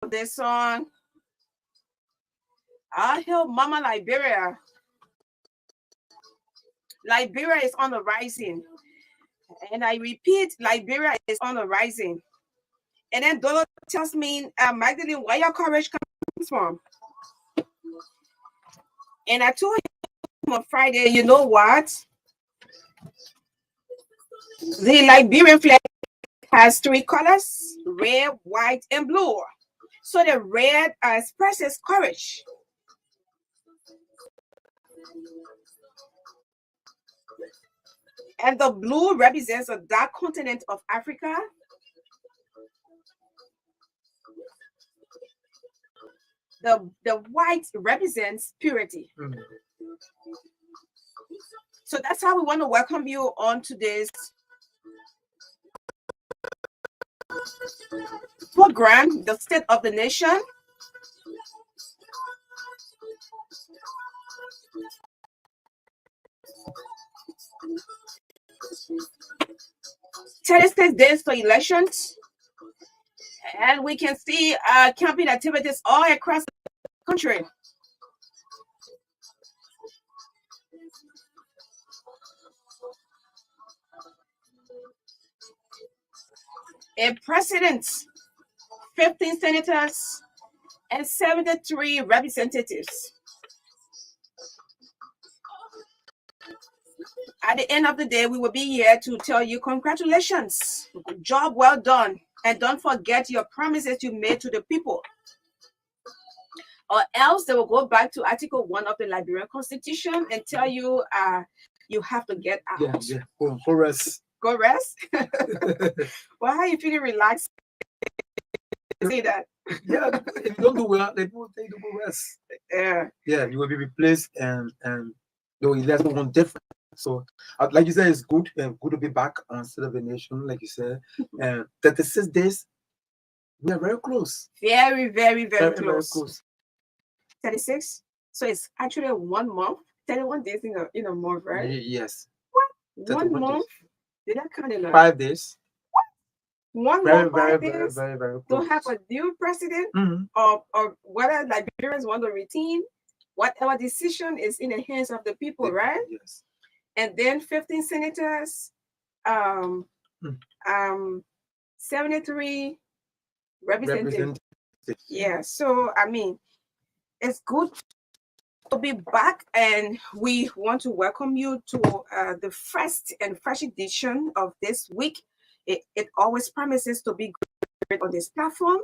this song. I help Mama Liberia. Liberia is on the rising. And I repeat, Liberia is on the rising. And then Dolo tells me, Magdalene, where your courage comes from. And I told him on Friday, you know what? The Liberian flag has three colors, red, white, and blue. So the red expresses courage. And the blue represents the dark continent of Africa. The white represents purity. So that's how we want to welcome you on today's program, the State of the Nation. 36 days to elections, and we can see campaign activities all across the country. A president, 15 senators, and 73 representatives. At the end of the day, we will be here to tell you congratulations, job well done, and don't forget your promises you made to the people. Or else they will go back to Article 1 of the Liberian Constitution and tell you you have to get out. Yeah. Go rest. Go rest? Well, how you feeling relaxed? Say that. Yeah, if you don't do well, they will take to go rest. Yeah, you will be replaced and though that's one different. So, like you said, it's good and good to be back on State of the Nation, like you said. And 36 days, we are very close. Very, very, very close. Very close. 36. So it's actually 1 month. 31 days in a month, right? Yes. What? 1 month? Did I count it? 5 days. What? 1 month, 5 days. Very close. To have a new president, or whether Liberians want a routine, whatever decision is in the hands of the people, right? Yes. And then 15 senators, 73 representatives. Yeah, so I mean, it's good to be back, and we want to welcome you to the first and fresh edition of this week. It always promises to be great on this platform.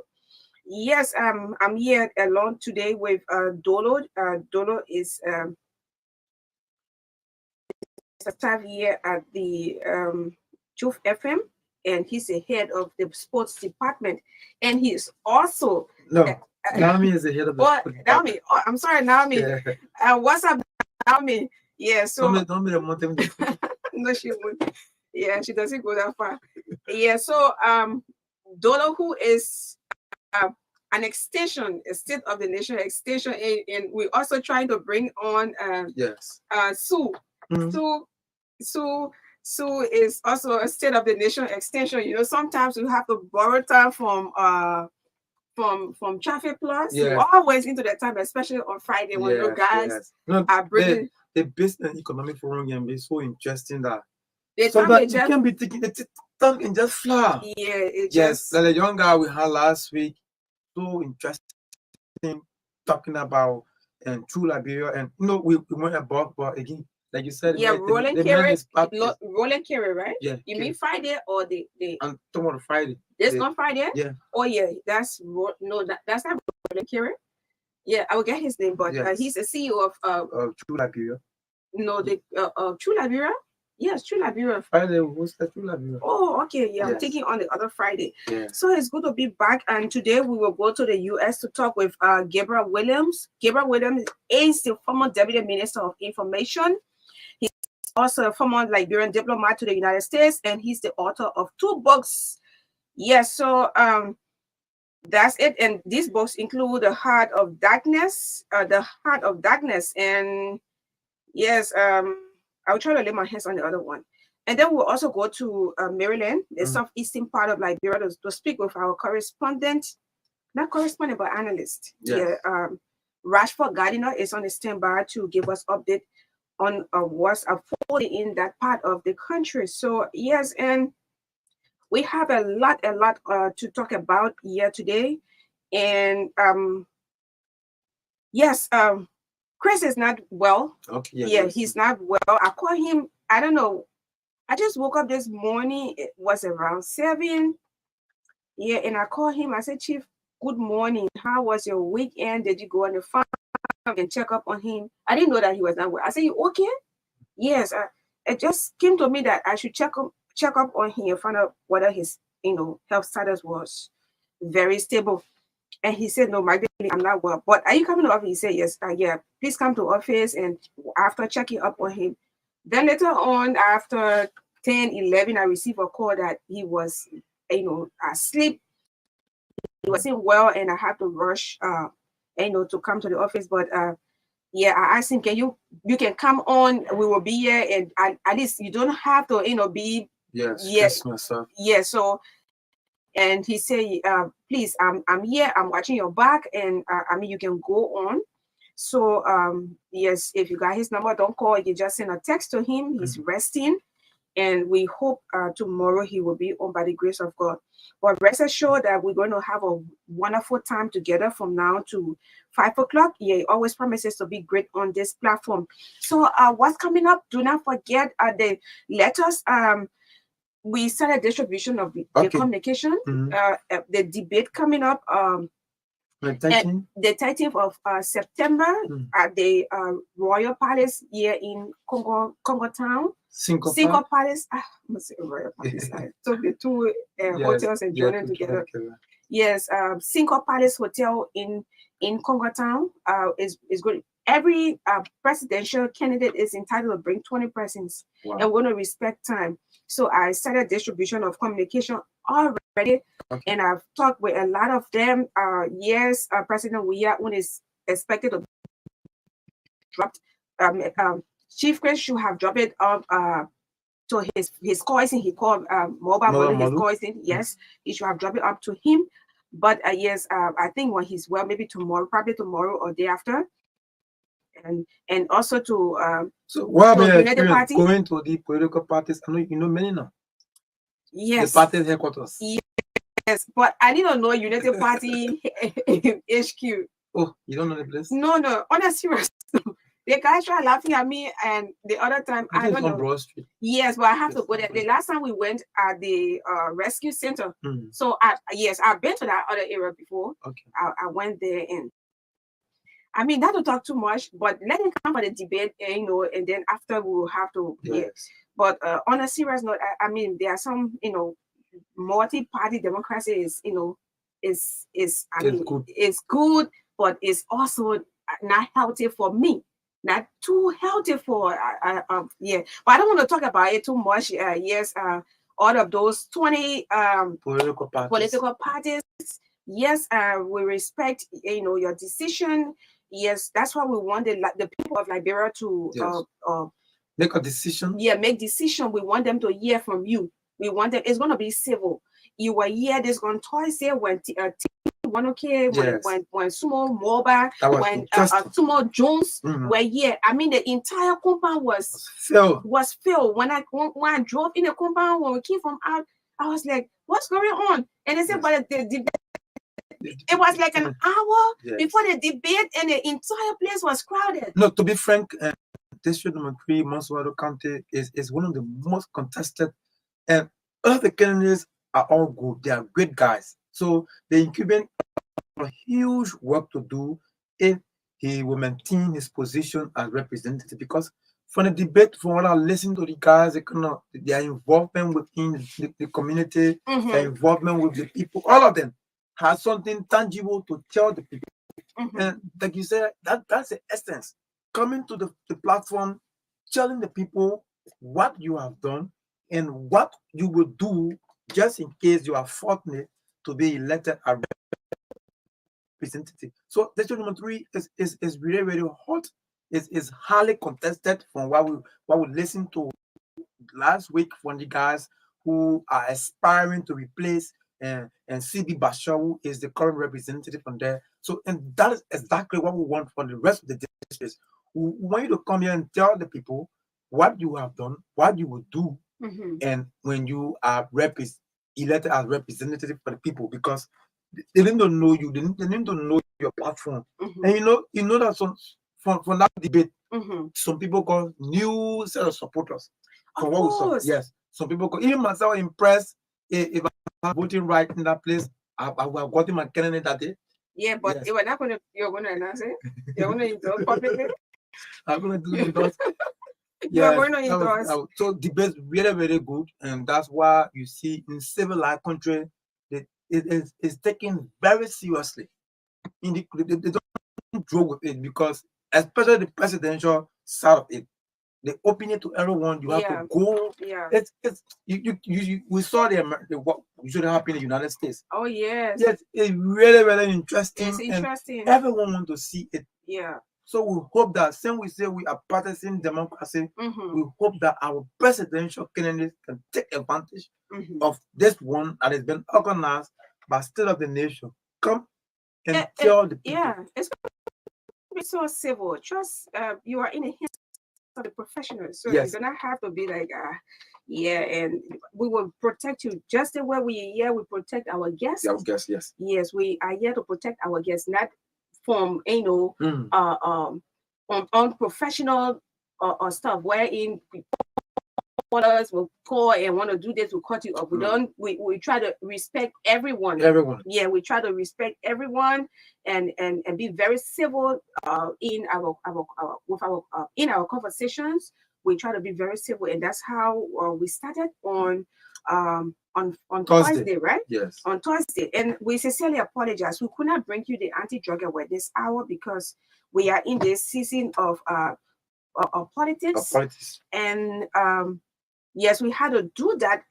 Yes, I'm here alone today with Dolo. Dolo is staff here at the Truth FM, and he's the head of the sports department, and he's also Naomi is the head of the Naomi. Oh, I'm sorry, Naomi. Yeah. What's up, Naomi? Yeah, so don't be the no, she won't. Yeah, she doesn't go that far. Yeah, so Dolo, who is an extension, a State of the Nation extension, and we're also trying to bring on Sue. Sue is also a State of the Nation extension. You know, sometimes you have to borrow time from Traffic Plus. We're always into that time, especially on Friday when you guys are bringing the business and economic forum can be so interesting that sometimes you can be taking the time and just fly. Yeah, like the young guy we had last week, so interesting, talking about True Liberia, and we went above, but again, like you said, Roland Carey, right? Yeah. You mean Friday or the I'm talking about Friday. This not Friday? Yeah. Oh yeah, that's not Roland Carey. Yeah, I will get his name, but he's the CEO of True Liberia. No, the True Liberia. Yes, True Liberia. Friday, what's that True Liberia? Oh, okay. Yeah, I'm thinking on the other Friday. Yeah. So it's good to be back. And today we will go to the US to talk with Gabriel Williams. Gabriel Williams is the former Deputy Minister of Information. He's also a former Liberian diplomat to the United States, and he's the author of 2 books. Yes, so that's it. And these books include The Heart of Darkness, and yes, I'll try to lay my hands on the other one. And then we'll also go to Maryland, the southeastern part of Liberia, to speak with our correspondent, not correspondent, but analyst. Yes. Yeah. Rashford Gardiner is on the standby to give us update on what's unfolding in that part of the country. So yes, and we have a lot to talk about here today. And yes, Chris is not well. Okay. Yeah, he's not well. I call him, I don't know. I just woke up this morning. It was around 7. Yeah, and I called him. I said, Chief, good morning. How was your weekend? Did you go on the farm and check up on him? I didn't know that he was not well. I said, you okay? Yes. It just came to me that I should check up on him and find out whether his health status was very stable. And he said, no, Magdalene, I'm not well. But are you coming to office? He said, yes. Yeah, please come to office. And after checking up on him, then later on, after 10, 11, I received a call that he was, asleep. He wasn't well, and I had to rush, to come to the office. But yeah, I asked him, you can come on? We will be here, and at least you don't have to, be. Yes. Myself. Yeah. So, and he said, please, I'm here. I'm watching your back, and you can go on. So, yes, if you got his number, don't call. You just send a text to him. He's resting. And we hope tomorrow he will be on by the grace of God. But rest assured that we're going to have a wonderful time together from now to 5 o'clock. Yeah, he always promises to be great on this platform. So what's coming up? Do not forget the letters. We started distribution of the communication. The debate coming up. The 13th of September at the Royal Palace here in Congo Town. Cinco Palace. I must say Royal Palace. I took the two hotels and joined them together. Yes, Cinco Palace Hotel in Congo Town is good. Every presidential candidate is entitled to bring 20 persons, and we're going to respect time. So I started distribution of communication already, and I've talked with a lot of them. Yes, President Weah is expected to drop. Chief Chris should have dropped it up to his cousin. He called mobile model his cousin. Yes, he should have dropped it up to him. But yes, I think when he's well, maybe tomorrow, probably tomorrow or day after. And also to so what about United Party? Going to the political parties? I know you know many now. Yes. The party headquarters. Yes, but I need to know United Party HQ. Oh, you don't know the place? No. On a serious note, the guys try laughing at me, and the other time I don't know. Broad Street. Yes, but I have to go there. The last time we went at the rescue center. So I've been to that other area before. Okay. I went there, and I mean, not to talk too much, but let him come for the debate, and then after we will have to. Yes. Yeah. But on a serious note, I mean, there are some, multi-party democracy is good, but it's also not healthy for me. Not too healthy for yeah. But I don't want to talk about it too much. Yes, all of those 20 political parties. Yes, we respect your decision. Yes, that's why we want the people of Liberia to make a decision. Yeah, make decision. We want them to hear from you. We want them. It's gonna be civil. You were here. There's gonna twice here when when Sumo Moba, when Sumo Jones were here. I mean, the entire compound was filled. When I drove in the compound, when we came from out, I was like, "What's going on?" And they said, "But it was like an hour before the debate, and the entire place was crowded." No, to be frank, District number 3, Monswado County, is one of the most contested, and all the candidates are all good. They are great guys. So the incumbent has a huge work to do if he will maintain his position as representative. Because from the debate, from what I listen to the guys, their involvement within the community, their involvement with the people, all of them has something tangible to tell the people. And like you said, that's the essence. Coming to the platform, telling the people what you have done and what you will do just in case you are fortunate to be elected as representative. So district number 3 is really, really hot. It's highly contested from what we listened to last week from the guys who are aspiring to replace and CB Bashaw is the current representative from there. So, and that is exactly what we want for the rest of the districts. We want you to come here and tell the people what you have done, what you will do, and when you are elected as representative for the people, because they need to know you, they need to know your platform. And you know that from that debate, some people got new set of supporters. Of course. Yes, some people got, even myself impressed. If I'm voting right in that place, I would have gotten my candidate that day. Yeah, but yes. You're gonna announce it. You're gonna endorse publicly. I'm gonna do endorse. You're going to endorse. So debates really, very good, and that's why you see in civilized country, it is taken very seriously. They don't joke with it, because especially the presidential side of it, they open it to everyone. You have to go. Yeah. We saw what usually happen in the United States. Oh yes. Yes, it's really, really interesting. It's interesting. And everyone wants to see it. Yeah. So we hope that, since we say we are partisan democracy, we hope that our presidential candidates can take advantage of this one that has been organized by State of the Nation. Come and tell the people. Yeah, it's so civil. Trust, you are in the hands of the professionals, so you're gonna have to be like, and we will protect you just the way we are here. We protect our guests. Our guests, yes. Yes, we are here to protect our guests, not from unprofessional stuff wherein others will call and want to do this, will cut you off. We try to respect everyone. Yeah, we try to respect everyone and be very civil in our conversations. We try to be very civil, and that's how we started on Thursday, right? Yes. On Thursday. And we sincerely apologize. We could not bring you the anti-drug awareness hour because we are in this season of politics. And yes, we had to do that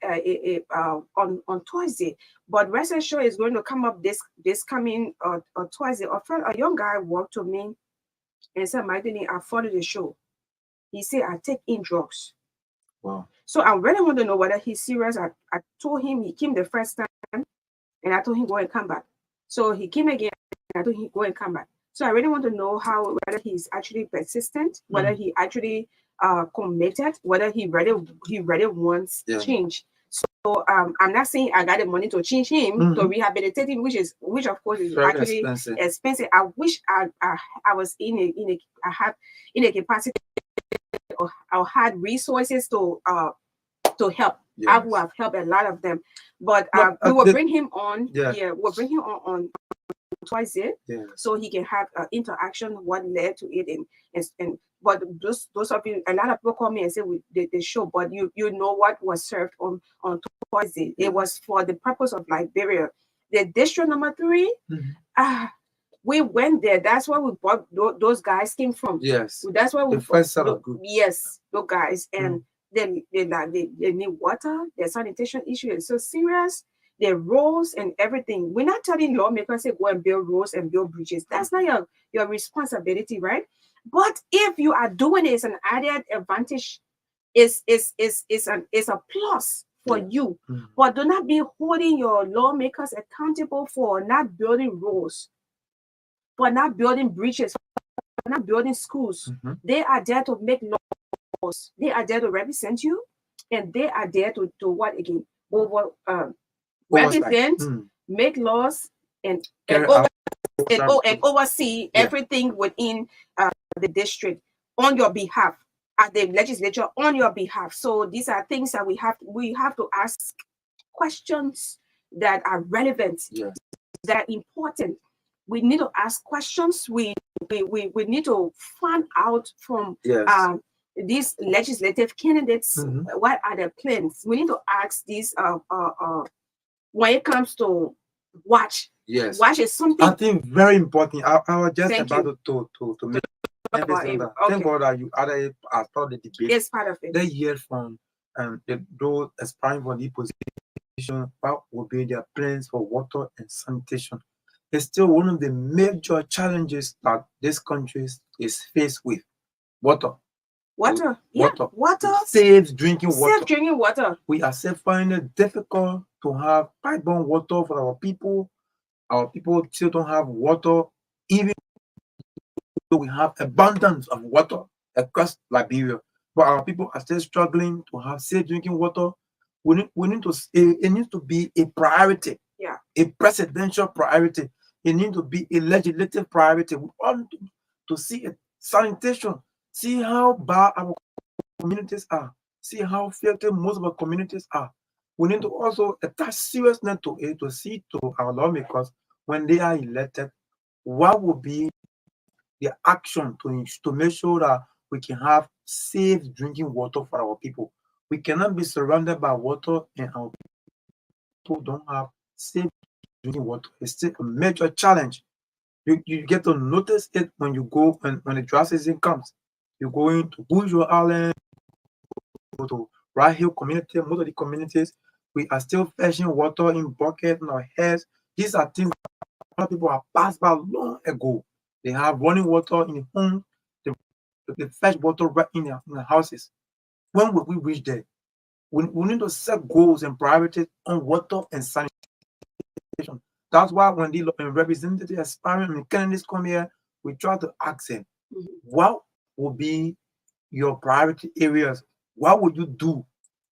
on Thursday. But rest assured, is going to come up this coming Thursday. A young guy walked to me and said, "Magdalene, I followed the show." He said, "I take in drugs." Wow. So I really want to know whether he's serious. I told him, he came the first time, and I told him go and come back. So he came again, and I told him go and come back. So I really want to know whether he's actually persistent, whether he actually committed, whether he really wants change. So I'm not saying I got the money to change him, to rehabilitate him, which of course is very actually expensive. I wish I was in a capacity or had resources to help. Yes. I would have helped a lot of them, but we will bring him on. Yeah, we'll bring him on twice a year, so he can have interaction. What led to it, and but those of you, a lot of people call me and say the show, but you know what was served on Thursday. It was for the purpose of Liberia. The district number 3. We went there. That's where we bought those guys came from. Yes, that's where we first set up group. Yes, those guys, and they need water. Their sanitation issue is so serious. Their roads and everything. We're not telling lawmakers say go and build roads and build bridges. That's not your responsibility, right? But if you are doing it, it's an added advantage. It's a plus for you. But do not be holding your lawmakers accountable for not building roads, for not building bridges, for not building schools. They are there to make laws. They are there to represent you, and they are there to what again? Represent, make laws, and oversee everything within the district on your behalf, at the legislature on your behalf. So these are things that we have to ask questions that are relevant, that are important. We need to ask questions. We need to find out from these legislative candidates what are their plans. We need to ask these when it comes to watch. Yes, watch is something I think very important. I was just about to make thank God that you added it as part of the debate. It's part of it. They hear from those aspiring for the position what will be their plans for water and sanitation. It's still one of the major challenges that this country is faced with. Water. Water. Safe drinking water. Safe drinking water. We are still finding it difficult to have pipe-borne water for our people. Our people still don't have water, even though we have abundance of water across Liberia. But our people are still struggling to have safe drinking water. We need to, it needs to be a priority. Yeah. A presidential priority. It needs to be a legislative priority. We want to see a sanitation. See how bad our communities are. See how filthy most of our communities are. We need to also attach seriousness to it, to see to our lawmakers when they are elected, what will be the action to make sure that we can have safe drinking water for our people. We cannot be surrounded by water and our people don't have safe drinking water. It's still a major challenge. You get to notice it when you go and when the dry season comes. You go into Bourgeois Island, go to Right Hill community, most of the communities, we are still fetching water in buckets in our heads. These are things that people have passed by long ago. They have running water in the home, they fetch water right in their houses. When will we reach there? We need to set goals and priorities on water and sanitation. That's why when the representative aspiring and candidates come here, we try to ask them, what will be your priority areas? What would you do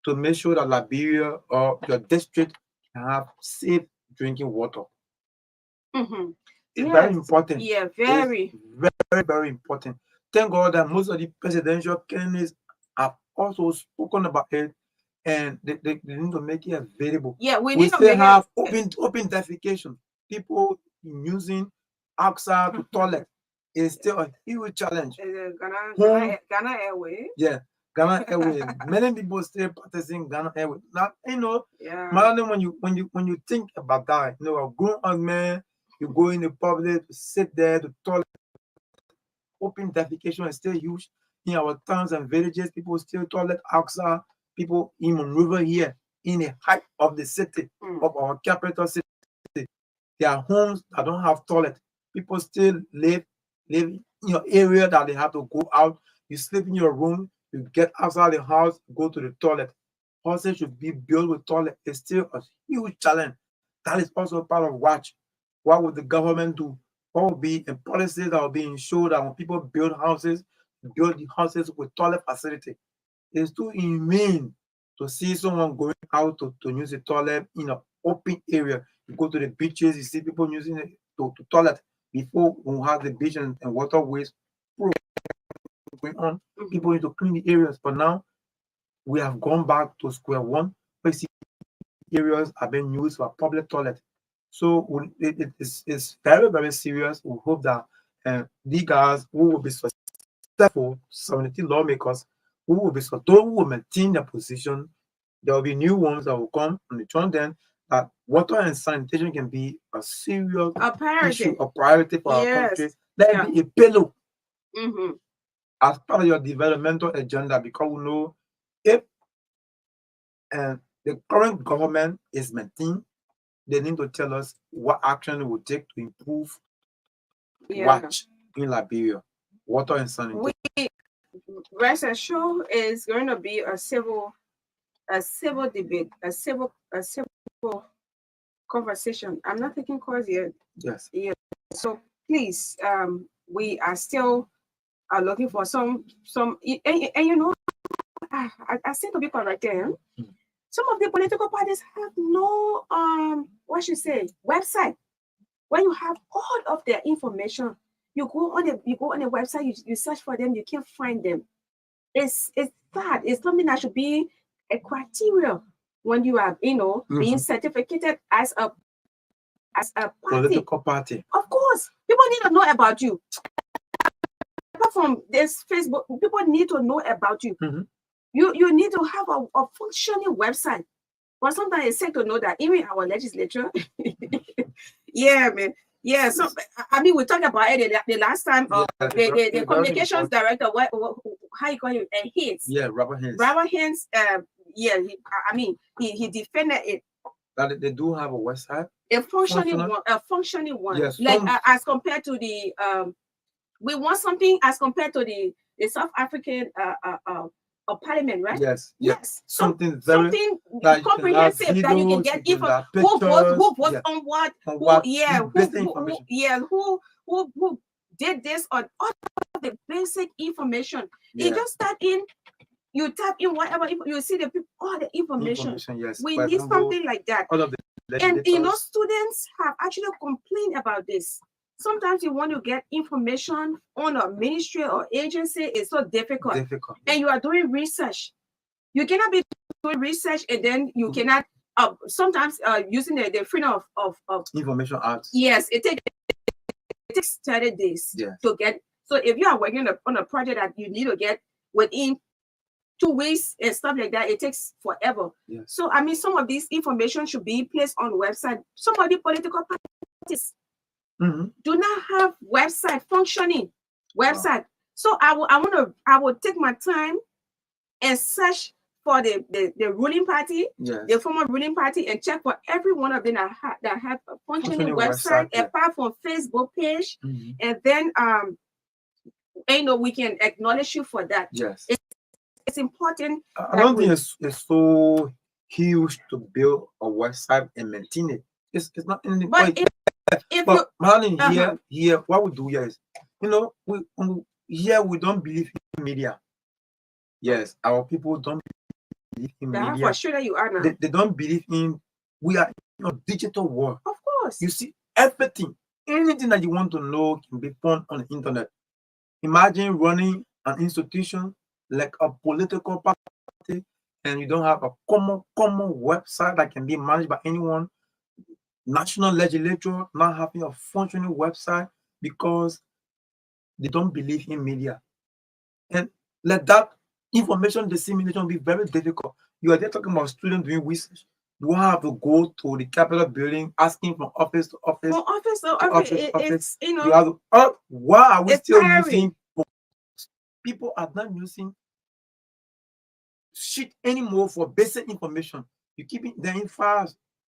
to make sure that Liberia or your district can have safe drinking water? It's very important. Yeah, very. It's very, very important. Thank God that most of the presidential candidates have also spoken about it, and they need to make it available. Yeah, we still have open defecation. People using outside to toilet is still a huge challenge. Ghana Airway. Yeah, Ghana Airway. Many people still practicing Ghana Airway. Now, when you think about that, a grown man, you go in the public to sit there to toilet. Open defecation is still huge in our towns and villages. People still toilet outside. People in Monrovia here, in the height of the city, of our capital city, there are homes that don't have toilet. People still live in your area that they have to go out. You sleep in your room, you get outside the house, go to the toilet. Houses should be built with toilet. It's still a huge challenge. That is also part of watch. What would the government do? What will be a policy that will be ensured that when people build the houses with toilet facility? It's too inhumane to see someone going out to use the toilet in an open area. You go to the beaches, you see people using it to toilet before we have the beach and waterways going on. People need to clean the areas, but now we have gone back to square one. Where areas are being used for public toilet. So it's very, very serious. We hope that the guys who will be successful, sovereignty lawmakers, who will be those who will maintain their position. There will be new ones that will come on the front end, that water and sanitation can be a serious issue, a priority for our country. Let it be a pillow as part of your developmental agenda, because we know if the current government is maintained, they need to tell us what action it will take to improve watch in Liberia, water and sanitation. Rest assured is going to be a civil debate, a civil conversation. I'm not taking calls yet. Yes. Yeah. So please, we are still looking for some and I seem to be correct here. Some of the political parties have no website where you have all of their information. You go on the website, you search for them, you can't find them. It's sad. It's something that should be a criteria when you are, being certificated as a political party. Of course, people need to know about you. Apart from this Facebook, people need to know about you. You need to have a functioning website. But sometimes it's sad to know that even our legislature, yeah, man. Yeah, so we talked about it the last time. The communications director, how you call him? Hits. Yeah, Robert Hins. Robert Hins. He defended it. That they do have a website. A functioning one. Yes. Like as compared to the we want something as compared to the South African parliament, right? Yes. Yes. Something something like comprehensive that you can get info. Who votes on what? Who did this, or all the basic information. You just start in. You type in whatever you see all the information. Yes. We need something like that. All of the and students have actually complained about this. Sometimes you want to get information on a ministry or agency, it's so difficult. And you are doing research. You cannot be doing research and then you cannot sometimes using the freedom of information act. Yes, it takes 30 days to get. So if you are working on a project that you need to get within 2 weeks and stuff like that, it takes forever. So I mean, some of these information should be placed on website. Some of the political parties do not have website functioning website. Wow. So I will take my time and search for the ruling party, the former ruling party, and check for every one of them that have a functioning website apart from Facebook page, and then we can acknowledge you for that. Yes. It's important. I don't think it's so huge to build a website and maintain it. It's not anything. But here, what we do here is, we don't believe in media. Yes, our people don't believe in media. For sure that you are now. They don't believe in. We are in a digital world. Of course. You see, anything that you want to know can be found on the internet. Imagine running an institution like a political party, and you don't have a common website that can be managed by anyone. National legislature not having a functioning website because they don't believe in media, and let that information dissemination be very difficult. You are there talking about students doing research. You have to go to the Capitol building asking from office to office. From office to office. You have to, why are we still using? People are not using shit anymore for basic information. You keep it there in files.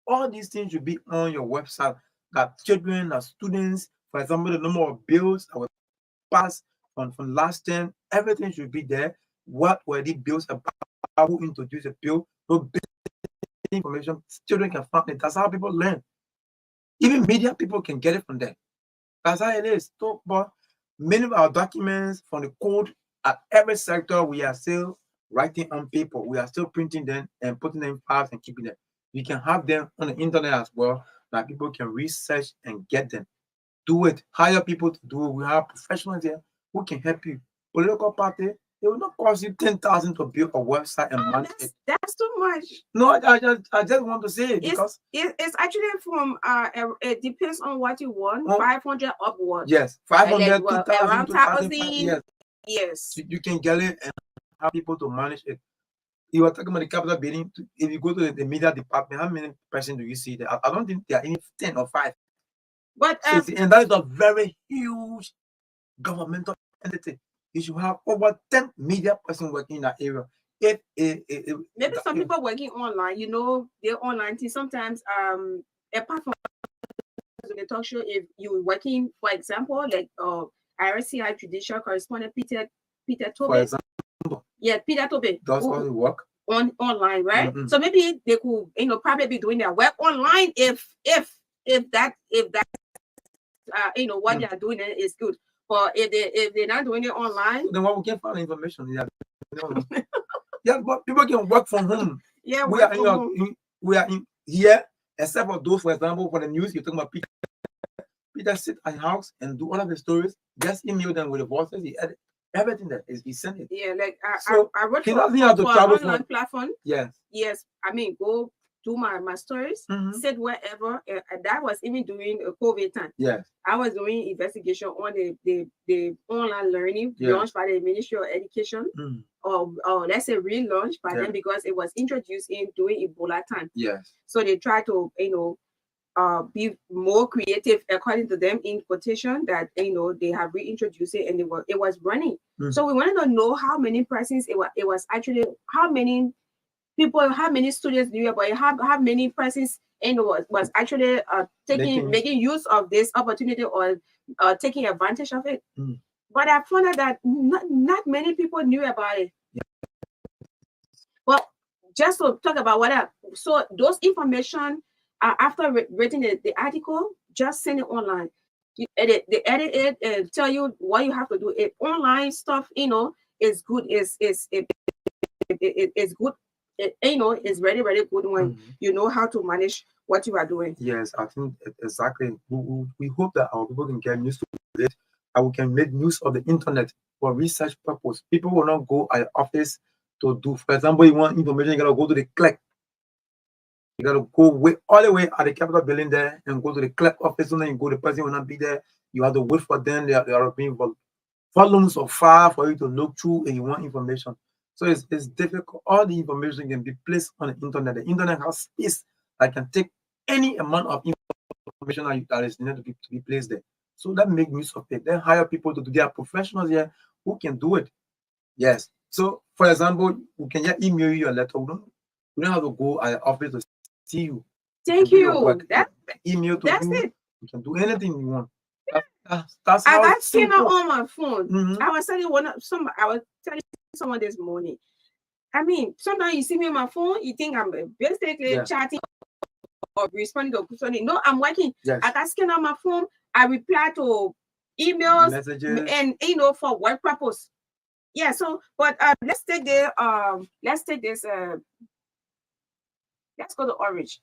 All these things should be on your website. That children, that students, for example, the number of bills that were passed from last term, everything should be there. What were the bills about? Who introduced the bill? So basic information, children can find it. That's how people learn. Even media people can get it from there. That's how it is. So, but many of our documents from the code at every sector, we are still writing on paper. We are still printing them and putting them in files and keeping them. You can have them on the internet as well, that people can research and get them. Do it. Hire people to do it. We have professionals here who can help you. Political party, it will not cost you 10,000 to build a website and manage it. That's too much. No, I just want to say it because it's actually from it depends on what you want. 500 upwards. Yes, 500 to 2,000. Yes. You can get it and have people to manage it. You are talking about the Capitol building. If you go to the media department, how many persons do you see there? I don't think there are any 10 or 5. But and that is a very huge governmental entity. You should have over 10 media persons working in that area. Maybe some people working online, they're online. Sometimes, apart from the talk show, if you're working, for example, like RCI judicial correspondent Peter Tobe. For example. Yeah, Peter Tobe. Does all the work online, right? So maybe they could, probably be doing their work online if that what they are doing is good. But if they're not doing it online, then what we can find information? Yeah, but people can work from home. Yeah, we are in here, except for those, for example, for the news, you're talking about Peter. Peter sit at house and do all of the stories. Just email them with the voices. He edit everything that is he sent it. Yeah, like so I wrote he doesn't have to travel an online platform. Yes. I mean, go do my stories, sit wherever. That was even during COVID time. Yes. I was doing investigation on the online learning launched by the Ministry of Education, or let's say relaunched by them because it was introduced in during Ebola time. Yes. So they try to be more creative according to them in quotation that they have reintroduced it and it was running. So we wanted to know how many persons it was actually, how many people, how many students do you have, but how many persons was actually making use of this opportunity or taking advantage of it. But I found out that not many people knew about it. Yeah. Well, just to talk about so those information, after reading the article, just send it online. They edit it and tell you what you have to do. It online stuff, is good. Is good. Is really good when you know how to manage what you are doing. Yes, I think exactly. We hope that our people can get used to it, and we can make use of the internet for research purpose. People will not go at office to do. For example, you want information, you gotta go to the clerk. You gotta go all the way at the Capitol building there and go to the clerk office, and then you go. The person will not be there. You have to wait for them. They are being volumes of file for you to look through, and you want information. So it's difficult. All the information can be placed on the internet. The internet has space that can take any amount of information that is needed to be placed there. So that make use of it. Then hire people to do. There are professionals here who can do it. Yes. So for example, we can just email you your letter. We don't have to go at the office to see you. Thank you. Email to that's you. it. You can do anything you want. That's how I got scanner on my phone. I was telling someone this morning. I mean, sometimes you see me on my phone, you think I'm basically chatting or responding to something. No, I'm working. Yes. I got scanner on my phone. I reply to emails, messages, and for work purpose. Yeah. So, but let's take this. Let's go to Orange,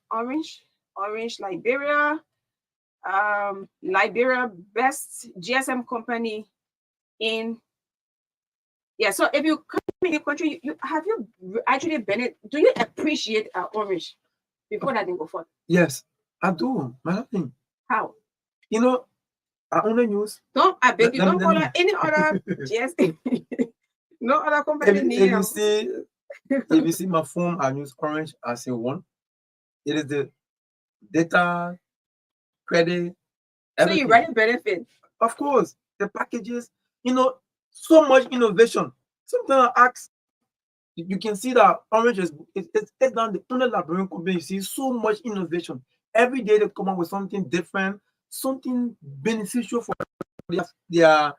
Liberia. Liberia, best GSM company in. Yeah, so if you come in the country, you actually been it? Do you appreciate Orange before that thing go forward? Yes, I do. My thing. How? I only use. Don't I beg you? Don't call her any other GSM. No other company. If you see my phone, I use Orange as a one. It is the data, credit. Everything. So you really benefit. Of course, the packages. So much innovation. Sometimes I ask, you can see that Orange is not the only Liberian company. You see so much innovation. Every day they come up with something different, something beneficial for their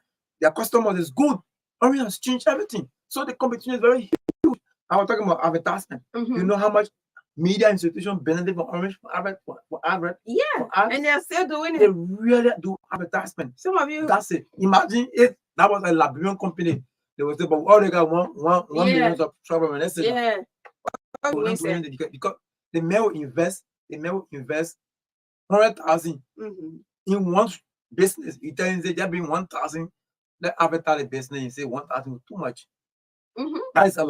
customers. Is good. Orange has changed everything. So the competition is very huge. I was talking about advertisement. You know how much media institutions benefit from Orange for advert. Yeah, and they're still doing it. They really do advertisement. Some of you. That's it. Imagine if that was a Liberian company. They would say, but they got one million subscribers. Let's say. Yeah. Because the mail will invest 100,000 in one business. You tell them they're being 1,000. Let advertise the business. You say 1,000 too much. That is a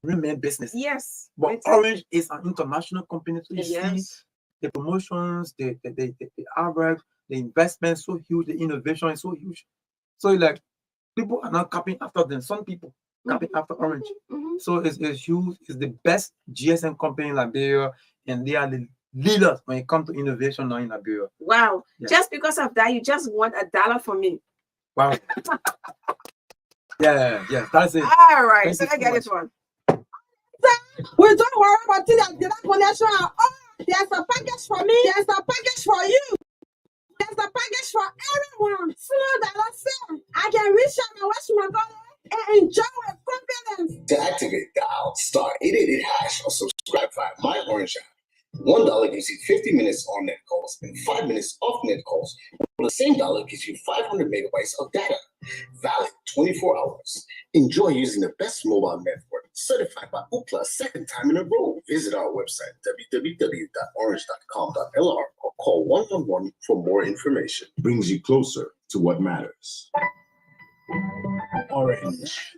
remain business. Yes. But Orange is an international company. So you see the promotions, the average, the investment so huge, the innovation is so huge. So people are not copying after them. Some people copying after Orange. So it's huge. It's the best GSM company in Liberia, and they are the leaders when it comes to innovation now in Liberia. Wow. Yeah. Just because of that, you just want $1 from me. Wow. yeah, that's it. All right. So I get this one. We don't worry about it. There's a package for me. There's a package for you. There's a package for everyone. $4 I can reach out and watch my brother and enjoy with confidence. To activate, dial *888# or subscribe via My Orange app. $1 gives you 50 minutes on net calls and 5 minutes off net calls. The same dollar gives you 500 megabytes of data, valid 24 hours. Enjoy using the best mobile network, certified by Ookla second time in a row. Visit our website, www.orange.com.lr, or call 111 for more information. Brings you closer to what matters. Orange.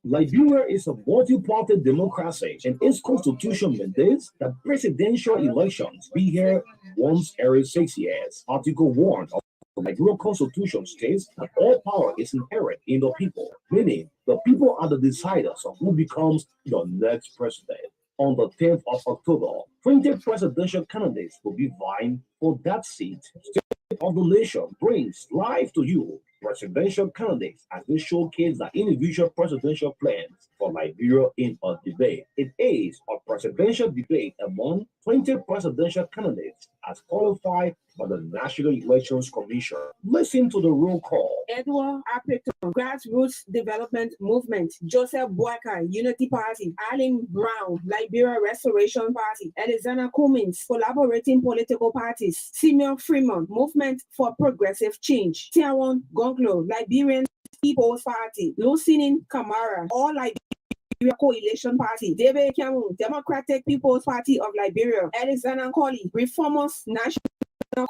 Liberia is a multi-party democracy, and its constitution mandates that presidential elections be held once every 6 years. Article 1 of the Liberia Constitution states that all power is inherent in the people, meaning the people are the deciders of who becomes the next president. On the 10th of October, 20 presidential candidates will be vying for that seat. State of the Nation brings live to you presidential candidates as they showcase their individual presidential plans for Liberia in a debate. It is a presidential debate among 20 presidential candidates as qualified by the National Elections Commission. Listen to the roll call. Edward Appleton, Grassroots Development Movement. Joseph Boakai, Unity Party. Arlene Brown, Liberia Restoration Party. Alexander Cummins, Collaborating Political Parties. Simeon Freeman, Movement for Progressive Change. Tiawan Gonglo, Liberian People's Party. Lucinin Kamara, All Liberia Coalition Party. David Kamu, Democratic People's Party of Liberia. Alexander Colley, Reformers National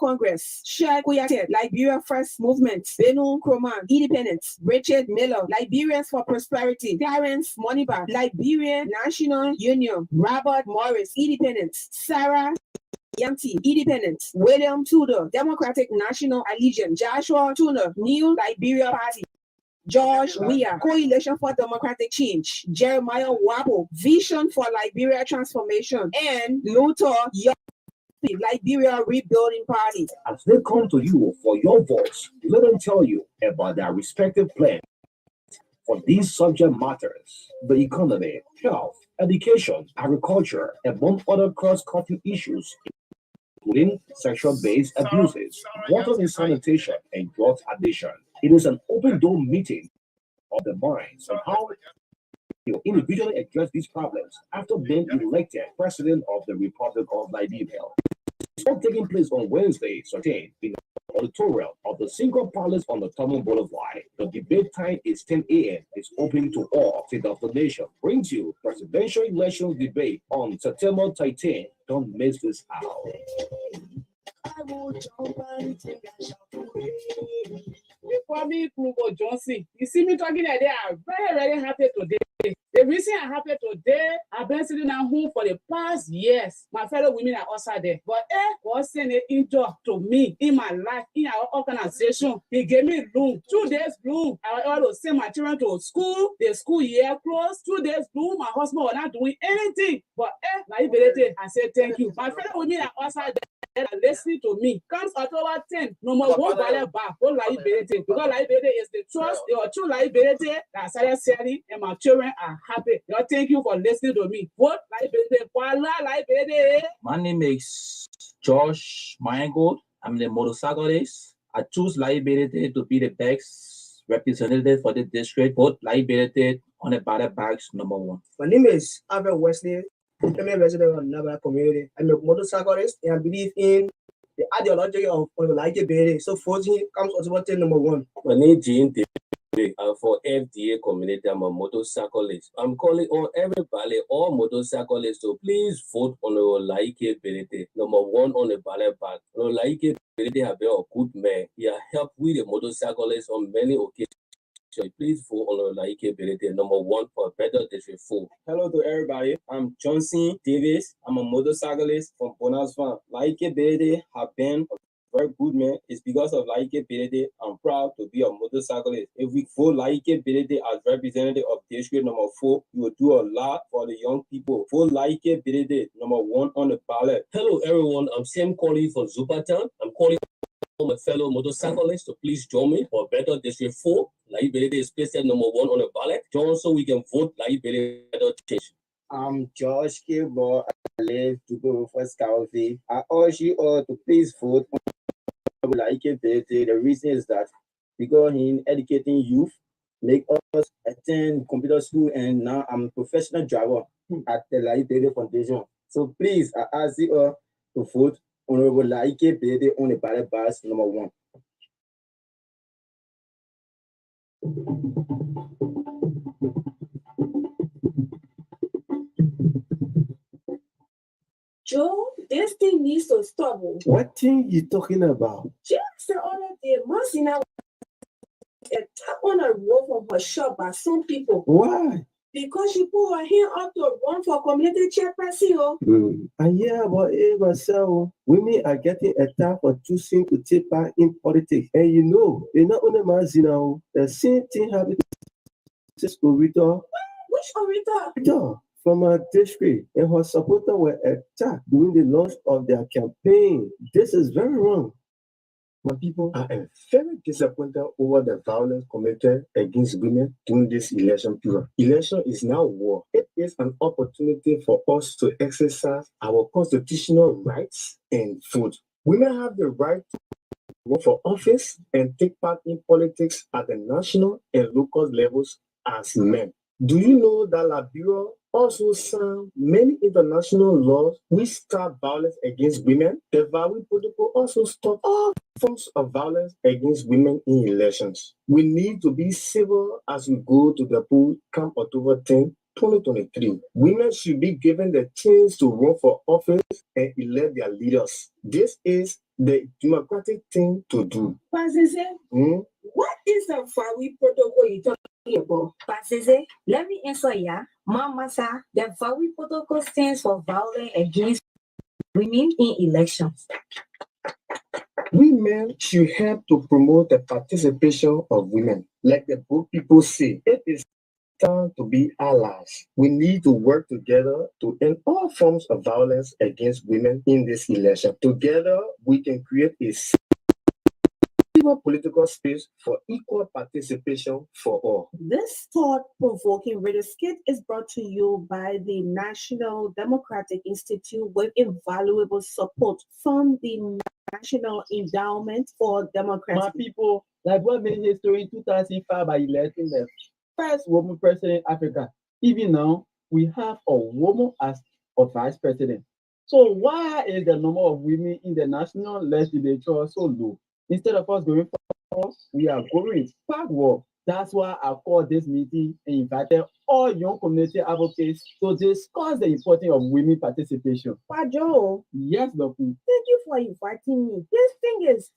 Congress. Shai Kuyate, Liberia First Movement. Benu Kroman, Independence. Richard Miller, Liberians for Prosperity. Clarence Moniba, Liberian National Union. Robert Morris, Independence. Sarah Yanti, Independent. William Tudor, Democratic National Allegiance. Joshua Tuna, New Liberia Party. George Weah, Coalition for Democratic Change. Jeremiah Wabo, Vision for Liberia Transformation. And Luther Young, Liberia Rebuilding Party. As they come to you for your votes, let them tell you about their respective plans for these subject matters: the economy, health, education, agriculture, among other cross-cutting issues, including sexual-based abuses, water and sanitation, and drug addiction. It is an open-door meeting of the minds on how you individually address these problems after being elected President of the Republic of Liberia. It's all taking place on Wednesday, 13th, in the auditorium of the Single Palace on the Thurman Boulevard. The debate time is 10 a.m. It's open to all. State of the Nation brings you presidential elections debate on September 13th. Don't miss this out. Kwame Krugo Johnson, you see me talking like that. I'm very, very happy today. The reason I'm happy today, I've been sitting at home for the past years. My fellow women are also there. But God sent it into to me in my life, in our organization. He gave me room. 2 days room. I always send my children to school. The school year closed. 2 days room. My husband was not doing anything. But I said thank you. My fellow women are also there. Listening to me. Comes October 10th. No more one value back. Because liability is the trust. Your true liability that started selling, and my children are happy. Thank you for listening to me. Vote liability. My name is Josh Mayengold. I'm the motorcyclist. I choose liability to be the best representative for the district. Vote liability on the ballot box number 1. My name is Albert Wesley. I'm a resident of Nava community. I'm a motorcyclist and I believe in the ideology of liability. So 14 comes automatic number 1. My name is Jean. I'm for FDA community. I'm a motorcyclist. I'm calling on everybody, all motorcyclists, to please vote on our liability. Number 1 on the ballot box. Our liability have been a good man. He has helped with the motorcyclists on many occasions. Please vote on our liability. Number 1 for better district 4. Hello to everybody. I'm Johnson Davis. I'm a motorcyclist from Bonasvan. Liability have been a very good man. It's because of liability I'm proud to be a motorcyclist. If we vote liability as representative of district number 4, you will do a lot for the young people. Vote liability number 1 on the ballot. Hello everyone. I'm Sam calling for Zupatan. I'm calling on my fellow motorcyclists to please join me for better district 4. Liability is placed at number 1 on the ballot. Join so we can vote liability better change. I'm George Kilbo. I live to go for Scouty. I urge you all to please vote on liability. The reason is that because in educating youth, make us attend computer school, and now I'm a professional driver at the Liability Foundation. So please, I ask you all to vote Honorable liability on the ballot box number 1. Joe, this thing needs to stop. What thing you talking about? Just the other day, Monsina tap on a roof of her shop by some people. Why? Because she put her hand up to run for community chairperson. And yeah, but myself, women are getting attacked for choosing to take part in politics. And you know, they're not only Mazina, the same thing happened to Orita. Which Orita? From our district, and her supporters were attacked during the launch of their campaign. This is very wrong. My people, I am very disappointed over the violence committed against women during this election period. Election is now war. It is an opportunity for us to exercise our constitutional rights and vote. Women have the right to run for office and take part in politics at the national and local levels as men. Do you know that Liberia also signed many international laws which stop violence against women? The Valley Protocol also stops all forms of violence against women in elections. We need to be civil as we go to the poll come October 10, 2023. Women should be given the chance to run for office and elect their leaders. This is the democratic thing to do. What is the Valley Protocol you talking about? Let me answer ya. Mama, sir, the Valley Protocol stands for violence against women in elections. Women should help to promote the participation of women. Like the book people say, it is time to be allies. We need to work together to end all forms of violence against women in this election. Together, we can create a political space for equal participation for all. This thought-provoking radio skit is brought to you by the National Democratic Institute with invaluable support from the National Endowment for Democracy. My people, Liberia made history in 2005 by electing the first woman president in Africa. Even now, we have a woman as a vice president. So why is the number of women in the national legislature so low? Instead of us going forward, we are going backward. That's why I called this meeting and invited all young community advocates to discuss the importance of women participation. Pajo. Yes, Doku. Thank you for inviting me. This thing is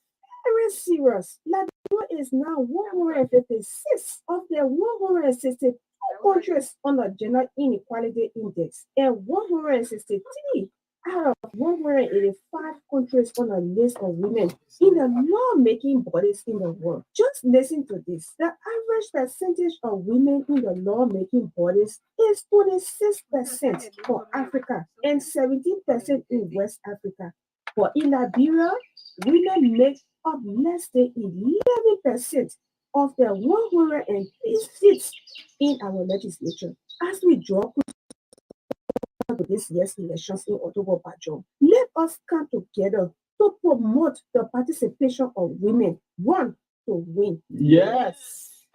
very serious. Liberia is now 156 of the 162 countries on the Gender Inequality Index and 163 out of 185 countries on a list of women in the law-making bodies in the world. Just listen to this. The average percentage of women in the law-making bodies is 26% for Africa and 17% in West Africa. For in Liberia, women make up less than 11% of the 103 seats in our legislature. As we draw to this year's elections in October, let us come together to promote the participation of women, one to win. Yes.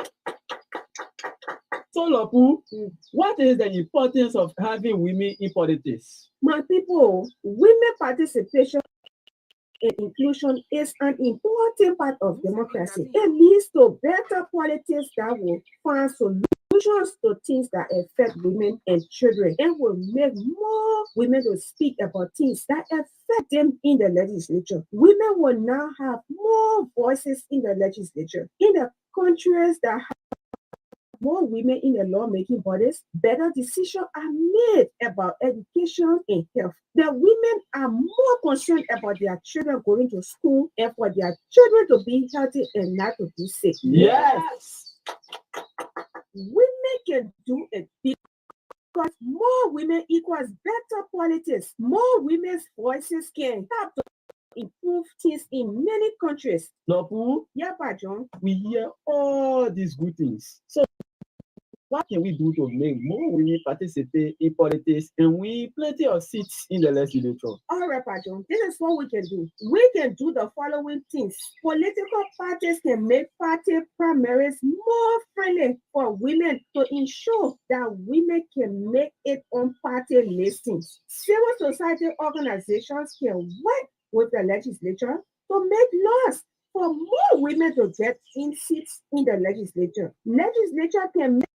So, Lopu, what is the importance of having women in politics? My people, women participation and inclusion is an important part of democracy. It leads to better politics that will find solutions to things that affect women and children and will make more women to speak about things that affect them in the legislature. Women will now have more voices in the legislature. In the countries that have more women in the lawmaking bodies, better decisions are made about education and health. The women are more concerned about their children going to school and for their children to be healthy and not to be sick. Yes. Women can do it because more women equals better politics. More women's voices can help to improve things in many countries. Lopu, yeah, John. We hear all these good things. So what can we do to make more women participate in politics and win plenty of seats in the legislature? All right, John. This is what we can do. We can do the following things. Political parties can make party primaries more friendly for women to ensure that women can make it on party listings. Civil society organizations can work with the legislature to make laws for more women to get in seats in the legislature. Legislature can make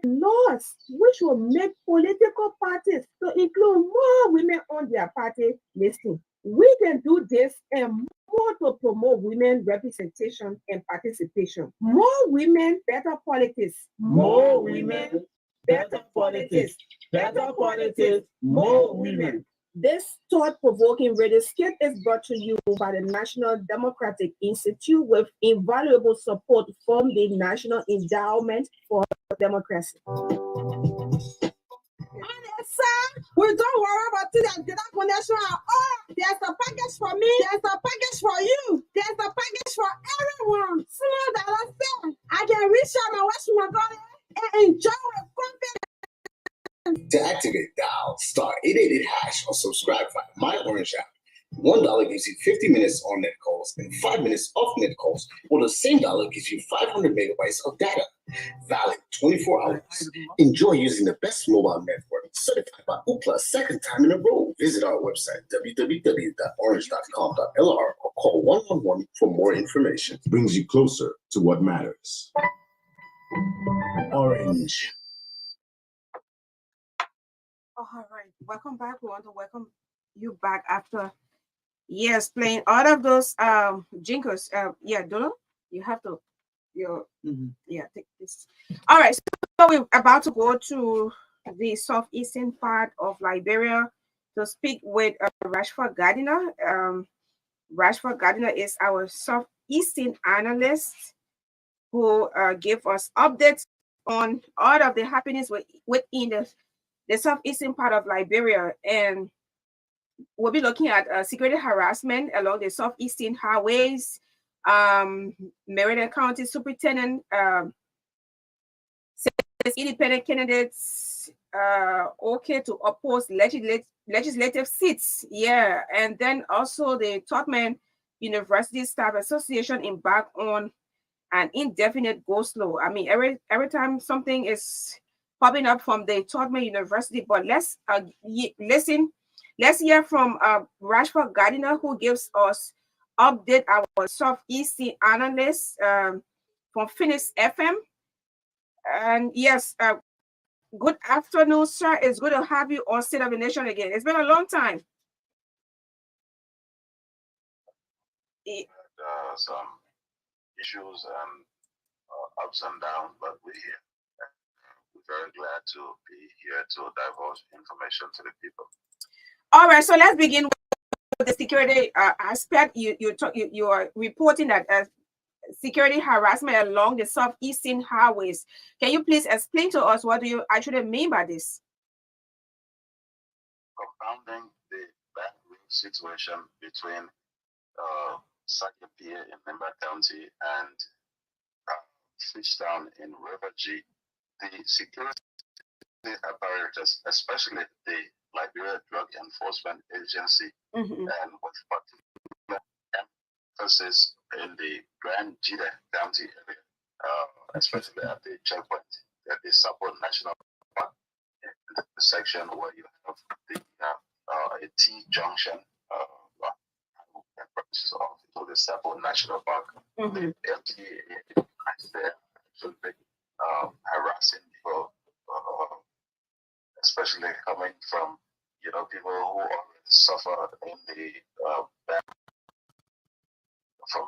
laws which will make political parties to include more women on their party listing. We can do this and more to promote women representation and participation. More women, better politics. More women, better politics. Better politics, more women. This thought-provoking radio skit is brought to you by the National Democratic Institute with invaluable support from the National Endowment for Democracy. We don't worry about the connection at all. There's a package for me. There's a package for you. There's a package for everyone. Small dollar spend. I can reach out my watch my dollar and enjoy with confidence. To activate, dial *888# or subscribe via My Orange app. $1 gives gives you 50 minutes on net calls and 5 minutes off net calls, while the same dollar gives you 500 megabytes of data. Valid 24 hours. Enjoy using the best mobile network certified by Ookla second time in a row. Visit our website www.orange.com.lr or call 111 for more information. Brings you closer to what matters. Orange. All right, welcome back. We want to welcome you back after years playing all of those jingles. Yeah, Dolo, you have to yeah, take this. All right, so we're about to go to the southeastern part of Liberia to speak with Rashford Gardiner. Rashford Gardiner is our southeastern analyst who give us updates on all of the happenings within the southeastern part of Liberia, and we'll be looking at security harassment along the southeastern highways. Meriden County Superintendent says independent candidates okay to oppose legislative seats. Yeah, and then also the Tubman University Staff Association embarked on an indefinite go-slow. I mean, every time something is popping up from the Tubman University, but let's listen. Let's hear from Rashford Gardiner, who gives us update our southeastern analyst from Phoenix FM. And yes, good afternoon, sir. It's good to have you on State of the Nation again. It's been a long time. Some issues and ups and downs, but we're here. We're very glad to be here to divulge information to the people. All right, so let's begin with the security aspect. You are reporting that security harassment along the southeastern highways. Can you please explain to us what do you actually mean by this? Compounding the bad situation between Sakipia in Member County and Fishtown in River G, the security apparatus, especially the Liberia Drug Enforcement Agency, and with particular emphasis in the Grand Jida County area, especially at the checkpoint at the Sapo National Park, in the section where you have the a T junction branches off to the Sapo National Park. The LTA is there actually harassing people, especially coming from people who already suffer in the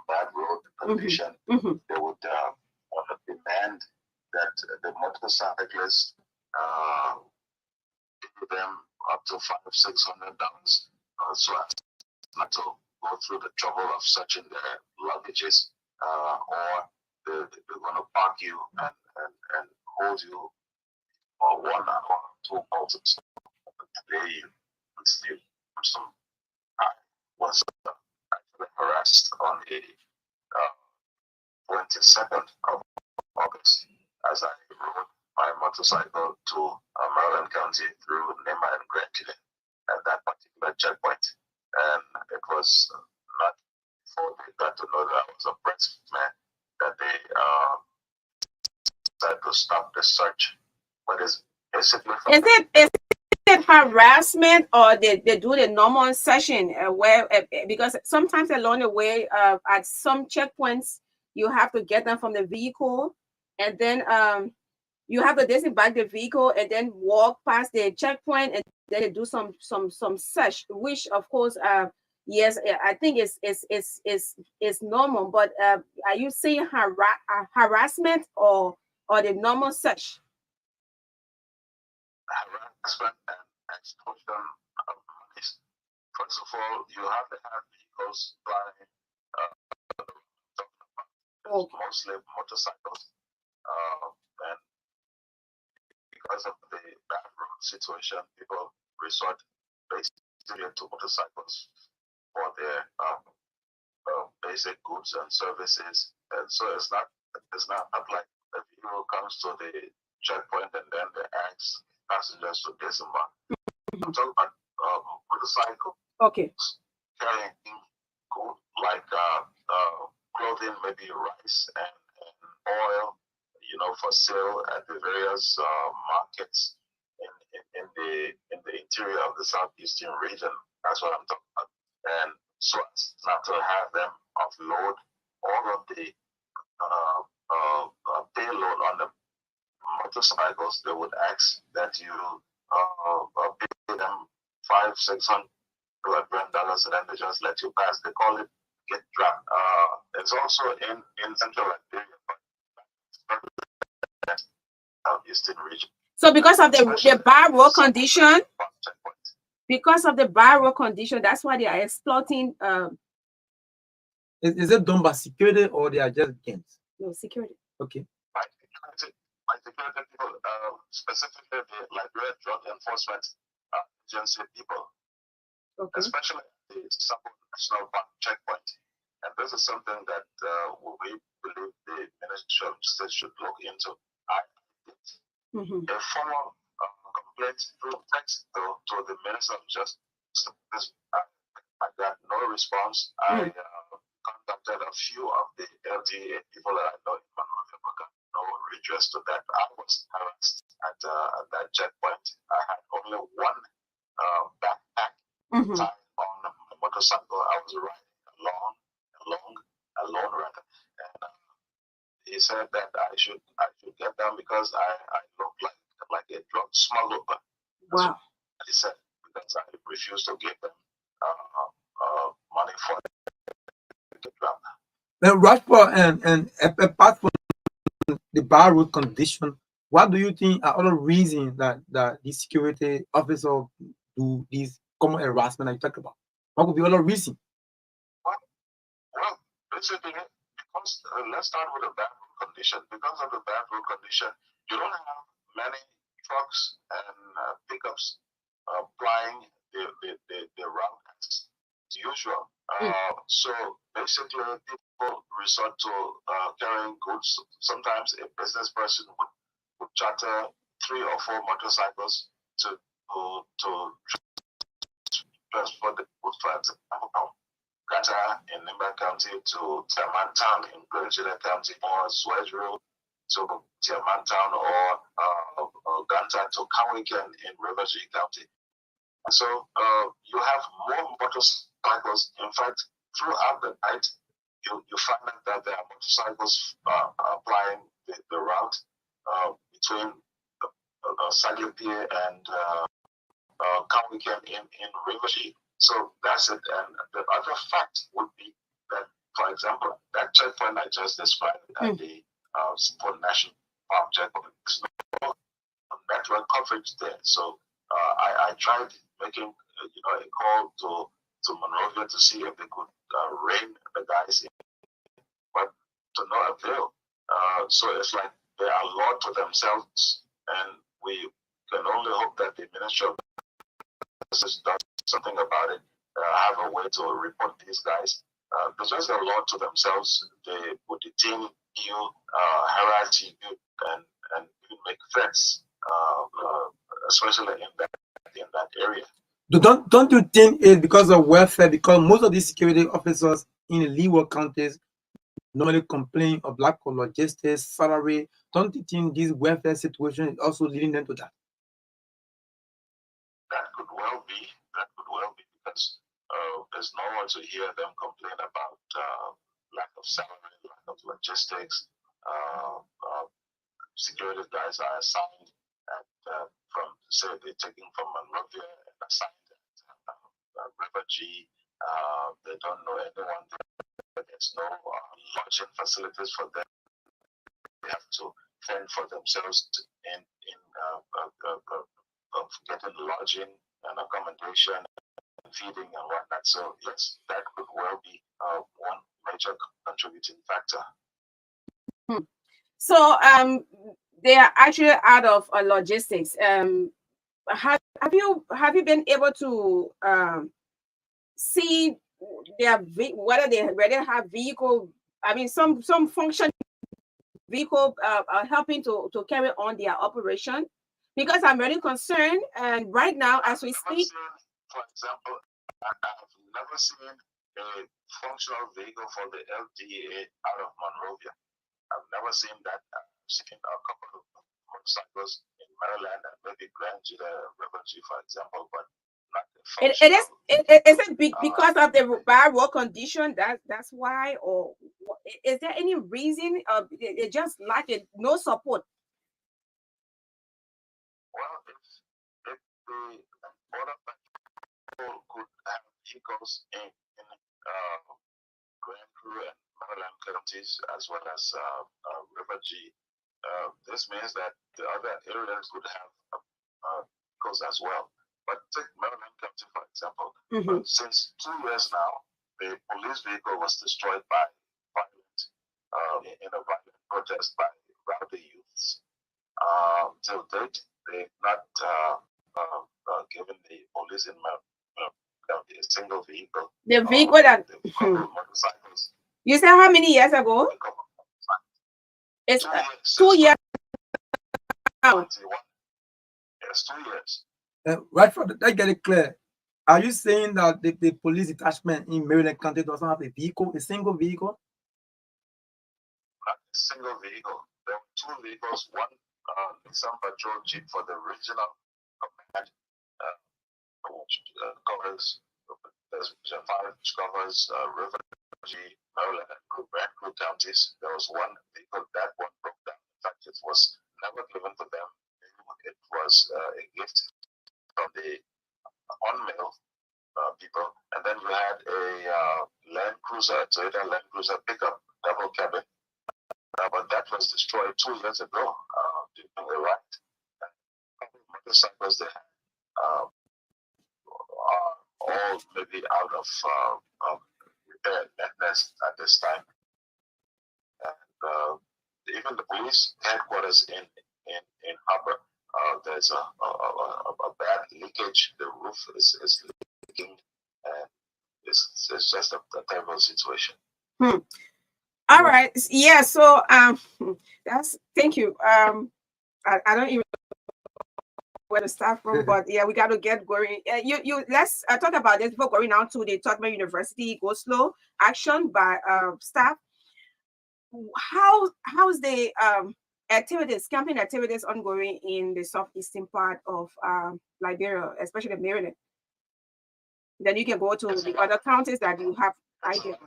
bad road condition. They would demand that the motorcyclists give them up to $500-600 so as not to go through the trouble of searching their luggages, or they're going to park you and hold you or 1 or 2 hours. Today, I was actually harassed on the 22nd of August as I rode my motorcycle to Maryland County through Nema and Grand Jida at that particular checkpoint. And it was not before they got to know that I was a pressman that they decided to stop the search. But it's basically is it harassment, or they do the normal session where because sometimes along the way at some checkpoints you have to get them from the vehicle, and then you have to disembark the vehicle and then walk past the checkpoint, and then they do some search, which of course yes, I think it's normal. But are you saying harassment or the normal search? Harassment and extortion of money. First of all, you have to have vehicles flying, mostly motorcycles, and because of the bad road situation, people resort basically to motorcycles for their basic goods and services. And so it's not like the vehicle comes to the checkpoint and then they ask passengers to disembark. I'm talking about motorcycle carrying putting maybe rice and oil, you know, for sale at the various markets in the interior of the southeastern region. That's what I'm talking about. And so as not to have them offload all of the payload on the motorcycles, they would ask that you pay them $500-600 $1,000, and then they just let you pass. They call it get dropped. It's also in central Liberia, but southeastern region. So because of the bad road condition, that's why they are exploiting. Is it done by security or they are just gangs? No, security. Okay. By security people, specifically the Liberia Drug Enforcement Agency people, especially the Sabo National Park checkpoint. And this is something that we believe the Ministry of Justice should look into. I did a formal complaint through text to the Minister of Justice. I got no response. I contacted a few of the LGA people that I know in Monrovia, but got no redress to that. I was harassed at that checkpoint. I had only one backpack tied on a motorcycle. I was riding alone rather. And he said that I should get them because I look like a drug smuggler. Wow. He said because I refused to give them money for it. Then Rashford and apart from the bad road condition, what do you think are other reasons that the security officer do these common harassment I talk about? What could be other reason? Well, basically, because let's start with the bad road condition. Because of the bad road condition, you don't have many trucks and pickups plying the route as usual. So basically, people resort to carrying goods. Sometimes a business person would charter 3 or 4 motorcycles to transport the goods, for example, Gata in Nimba County to Tiamantown in Virginia County, or Swedru to Tiamantown, or Ganta to Kawikan in Riverview County. So you have more motorcycles. In fact, throughout the night, you find out that there are motorcycles applying the route between Sagipie and Kawikan in Riverview. So that's it. And the other fact would be that, for example, that checkpoint I just described at the Sport National Park checkpoint, there's no network coverage there. So I tried making a call to Monrovia to see if they could rein the guys in, but to no avail. So it's like they are law to themselves, and we can only hope that the Ministry of Justice does something about it. Have a way to report these guys. Because just a law to themselves, they would detain you, harass you, and even make threats, especially in that area. Don't you think it's because of welfare? Because most of these security officers in the leeward counties normally complain of lack of logistics, salary. Don't you think this welfare situation is also leading them to that? That could well be. Because there's no one to hear them complain about lack of salary, lack of logistics. Security guys are assigned from, say, they're taking from Monrovia and assigned at River G. They don't know anyone there. There's no lodging facilities for them. They have to fend for themselves in getting lodging and accommodation, feeding and whatnot. So yes, that could well be one major contributing factor. So they are actually out of logistics. Have you been able to see whether they already have vehicle? I mean, some function vehicle helping to carry on their operation, because I'm really concerned. And right now, as we speak, for example, I have never seen a functional vehicle for the LDA out of Monrovia. I've never seen that. I've seen a couple of motorcycles in Maryland and maybe Grand River G, for example, but not Is it because of the bad road condition? That's why, or is there any reason? They just lack it, no support. Well, if the border patrol could have vehicles in Grand Crew and Maryland counties as well as River G, this means that the other areas would have vehicles as well. But take Maryland County, for example. Since 2 years now, the police vehicle was destroyed by in a violent protest by rowdy youths. Till date, they've not given the police in Maryland County a single vehicle. The vehicle that motorcycles. You said how many years ago? It's 2 years. Yes, 2 years. Right from that, get it clear. Are you saying that the police detachment in Maryland County doesn't have a vehicle, a single vehicle? Not a single vehicle. There were 2 vehicles, one Nissan patrol jeep for the regional command, which covers Region 5, which covers River G, Maryland, and Grand Crew counties. There was one vehicle, that one broke down. In fact, it was never given to them. It was a gift from the on-mail people. And then you had a Land Cruiser, Toyota Land Cruiser pickup, double cabin. But that was destroyed 2 years ago during the riot. Motorcycles they had are all maybe out of repair maintenance at this time. And even the police headquarters in Harbor, there's a bad leakage. The roof is leaking, and it's just a terrible situation. All right. Yeah. So thank you. I don't even know where to start from, but yeah, we got to get going. Let's talk about this before going on to the Tubman University Go Slow action by staff. How's the camping activities ongoing in the southeastern part of Liberia, especially Maryland? Then you can go to the other counties that you have idea.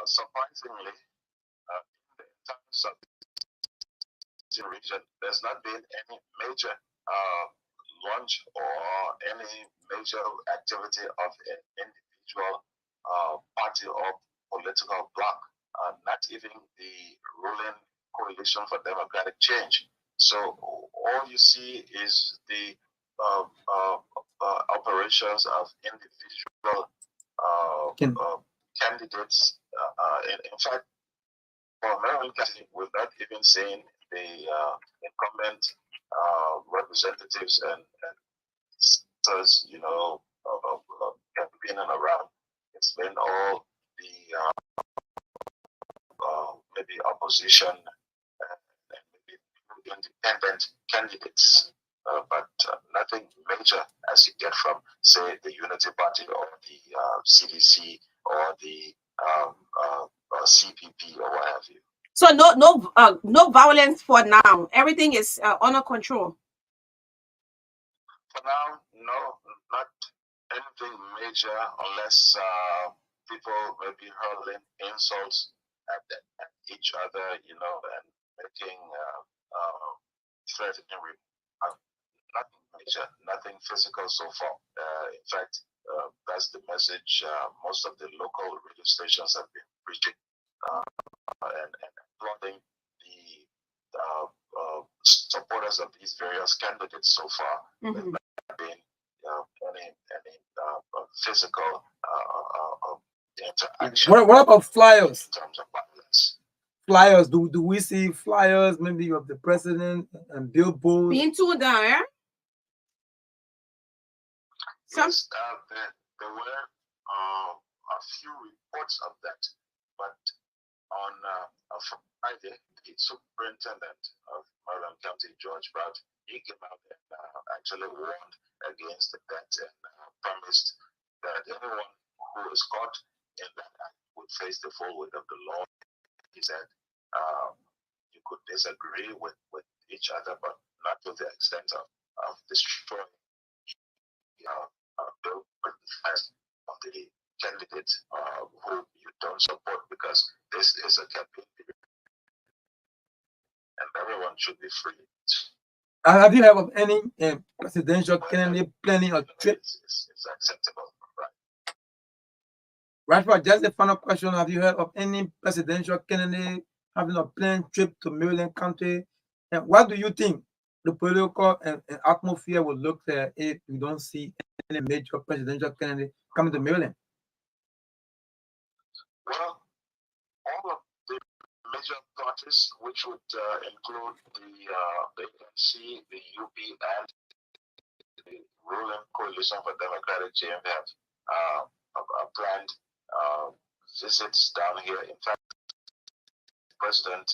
Surprisingly, in the entire southeastern region, there's not been any major launch or any major activity of an individual party or political bloc, not even the ruling Coalition for Democratic Change. So all you see is the operations of individual candidates. In fact, for Maryland County, we've not even seen the incumbent representatives and senators, campaigning around. It's been all the maybe opposition and maybe independent candidates, but nothing major as you get from, say, the Unity Party or the CDC or the CPP or what have you. So no violence for now. Everything is under control. For now, no, not anything major, unless people may be hurling insults at each other, and making threatening remarks. Nothing major, nothing physical so far. In fact, that's the message most of the local radio stations have been preaching and applauding the supporters of these various candidates so far. There's not been any physical interaction. What about flyers? In terms of violence. Flyers, do we see flyers maybe of the president and billboards? Being tuned down, yeah? Yes, there were a few reports of that, but on Friday, the superintendent of Maryland County, George Brown, he came out and actually warned against that and promised that anyone who is caught in that act would face the full weight of the law. He said you could disagree with each other, but not to the extent of destroying bill of the candidate who you don't support, because this is a campaign period and everyone should be free. Have you heard of any presidential candidate planning a trip? It's acceptable, right? Right, for just the final question, have you heard of any presidential candidate having a planned trip to Maryland County? And what do you think the political and atmosphere will look like if we don't see any major presidential candidate coming to Maryland? Well, all of the major parties, which would include the ANC, the UP, and the ruling coalition for democratic change, have planned visits down here. In fact, President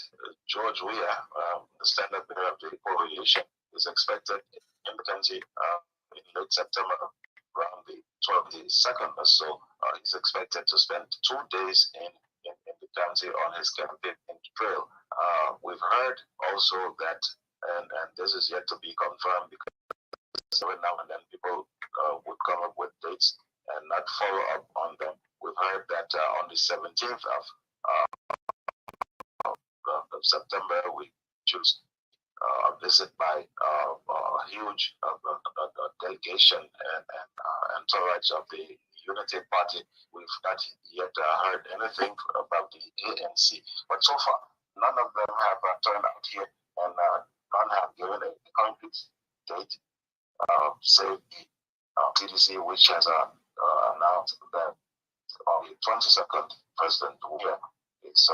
George Weah, the standard bearer of the coalition, is expected in the country in late September, around the 22nd or so. He's expected to spend 2 days in the country on his campaign trail. We've heard also that, and this is yet to be confirmed, because every now and then people would come up with dates and not follow up on them. We've heard that on the 17th of September, we choose a visit by a huge delegation and entourage of the Unity Party. We've not yet heard anything about the ANC, but so far none of them have turned out here, and none have given a concrete date, save the TDC, which has announced that on the 22nd, President Weah is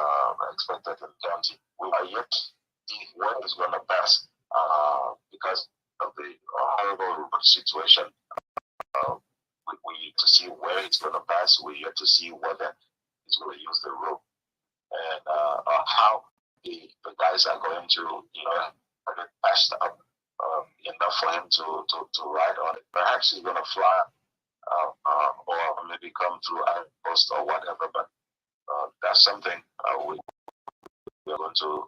expected in the county. We are yet to see when it's going to pass because of the horrible road situation. We need to see where it's going to pass. We yet to see whether he's going to use the road and how the guys are going to, have it patched up enough for him to ride on it. Perhaps he's going to fly or maybe come through outpost or whatever, but that's something we're going to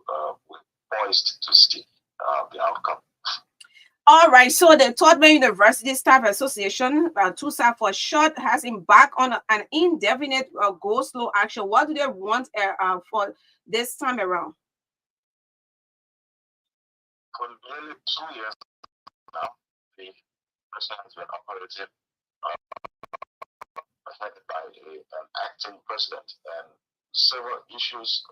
we're poised to see the outcome. All right, so the Todman University Staff Association, TUSA for short, has embarked on an indefinite go-slow action. What do they want for this time around? For nearly 2 years now, the president has been operating headed by an acting president, and several issues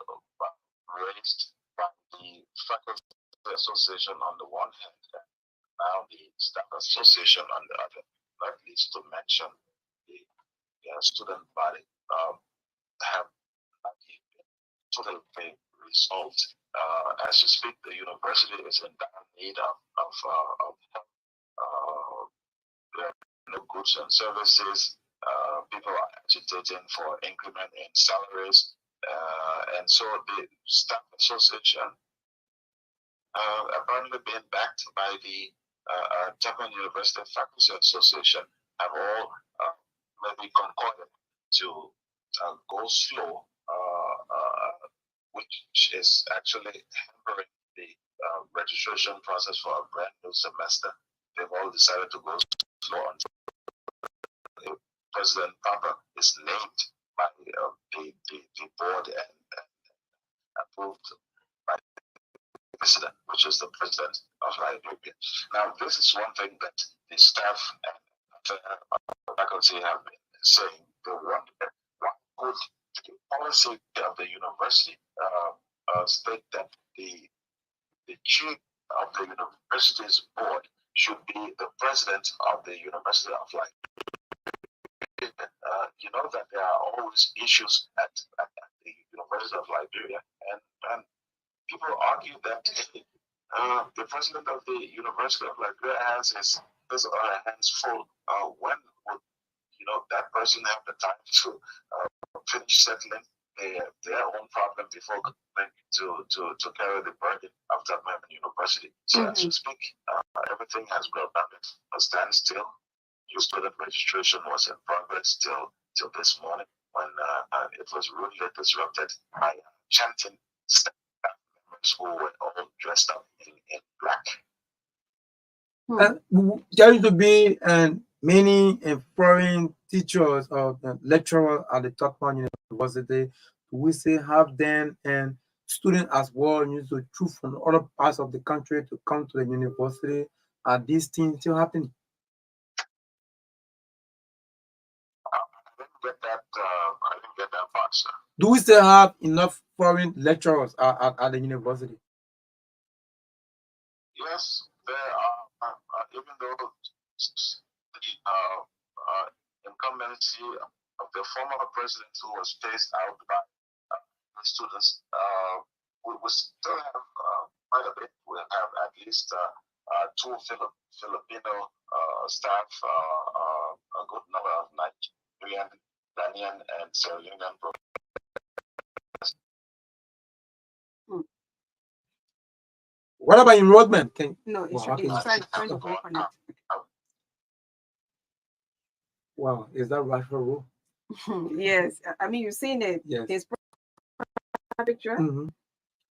raised by the Faculty Association on the one hand, and now the Staff Association on the other, not least to mention the student body, have not been totally resolved. As you speak, the university is in dire need of goods and services. People are agitating for increment in salaries, and so the Staff Association, apparently being backed by the Japan University Faculty Association, have all maybe concorded to go slow, which is actually hampering the registration process for a brand new semester. They've all decided to go slow until President Papa is named by the board and approved by the president, which is the president of Liberia. Now, this is one thing that the staff and faculty have been saying. They want could the policy of the university state that the chief of the university's board should be the president of the University of Liberia. You know that there are always issues at the University of Liberia, and people argue that the president of the University of Liberia has his hands full. When would that person have the time to finish settling their own problem before going to carry the burden after American University? So as we speak, everything has brought down a standstill. new student registration was in progress till this morning when it was rudely disrupted by chanting staff members who were all dressed up in black. There used to be many foreign teachers or lecturers at the Tokman University. We say have them and students as well used to choose from other parts of the country to come to the university. Are these things still happening? I didn't get that part, sir. Do we still have enough foreign lecturers at the university? Yes, there are, even though the incumbency of the former president who was phased out by the students, we still have quite a bit. We have at least 2 Filipino staff, a good number of Nigerian, Ghanaian, and Sierra Leonean professors. What about enrollment? No, it's trying to reconnect. Wow, is that right for rule? Yes, I mean you've seen it. Yes. His picture. Mm-hmm.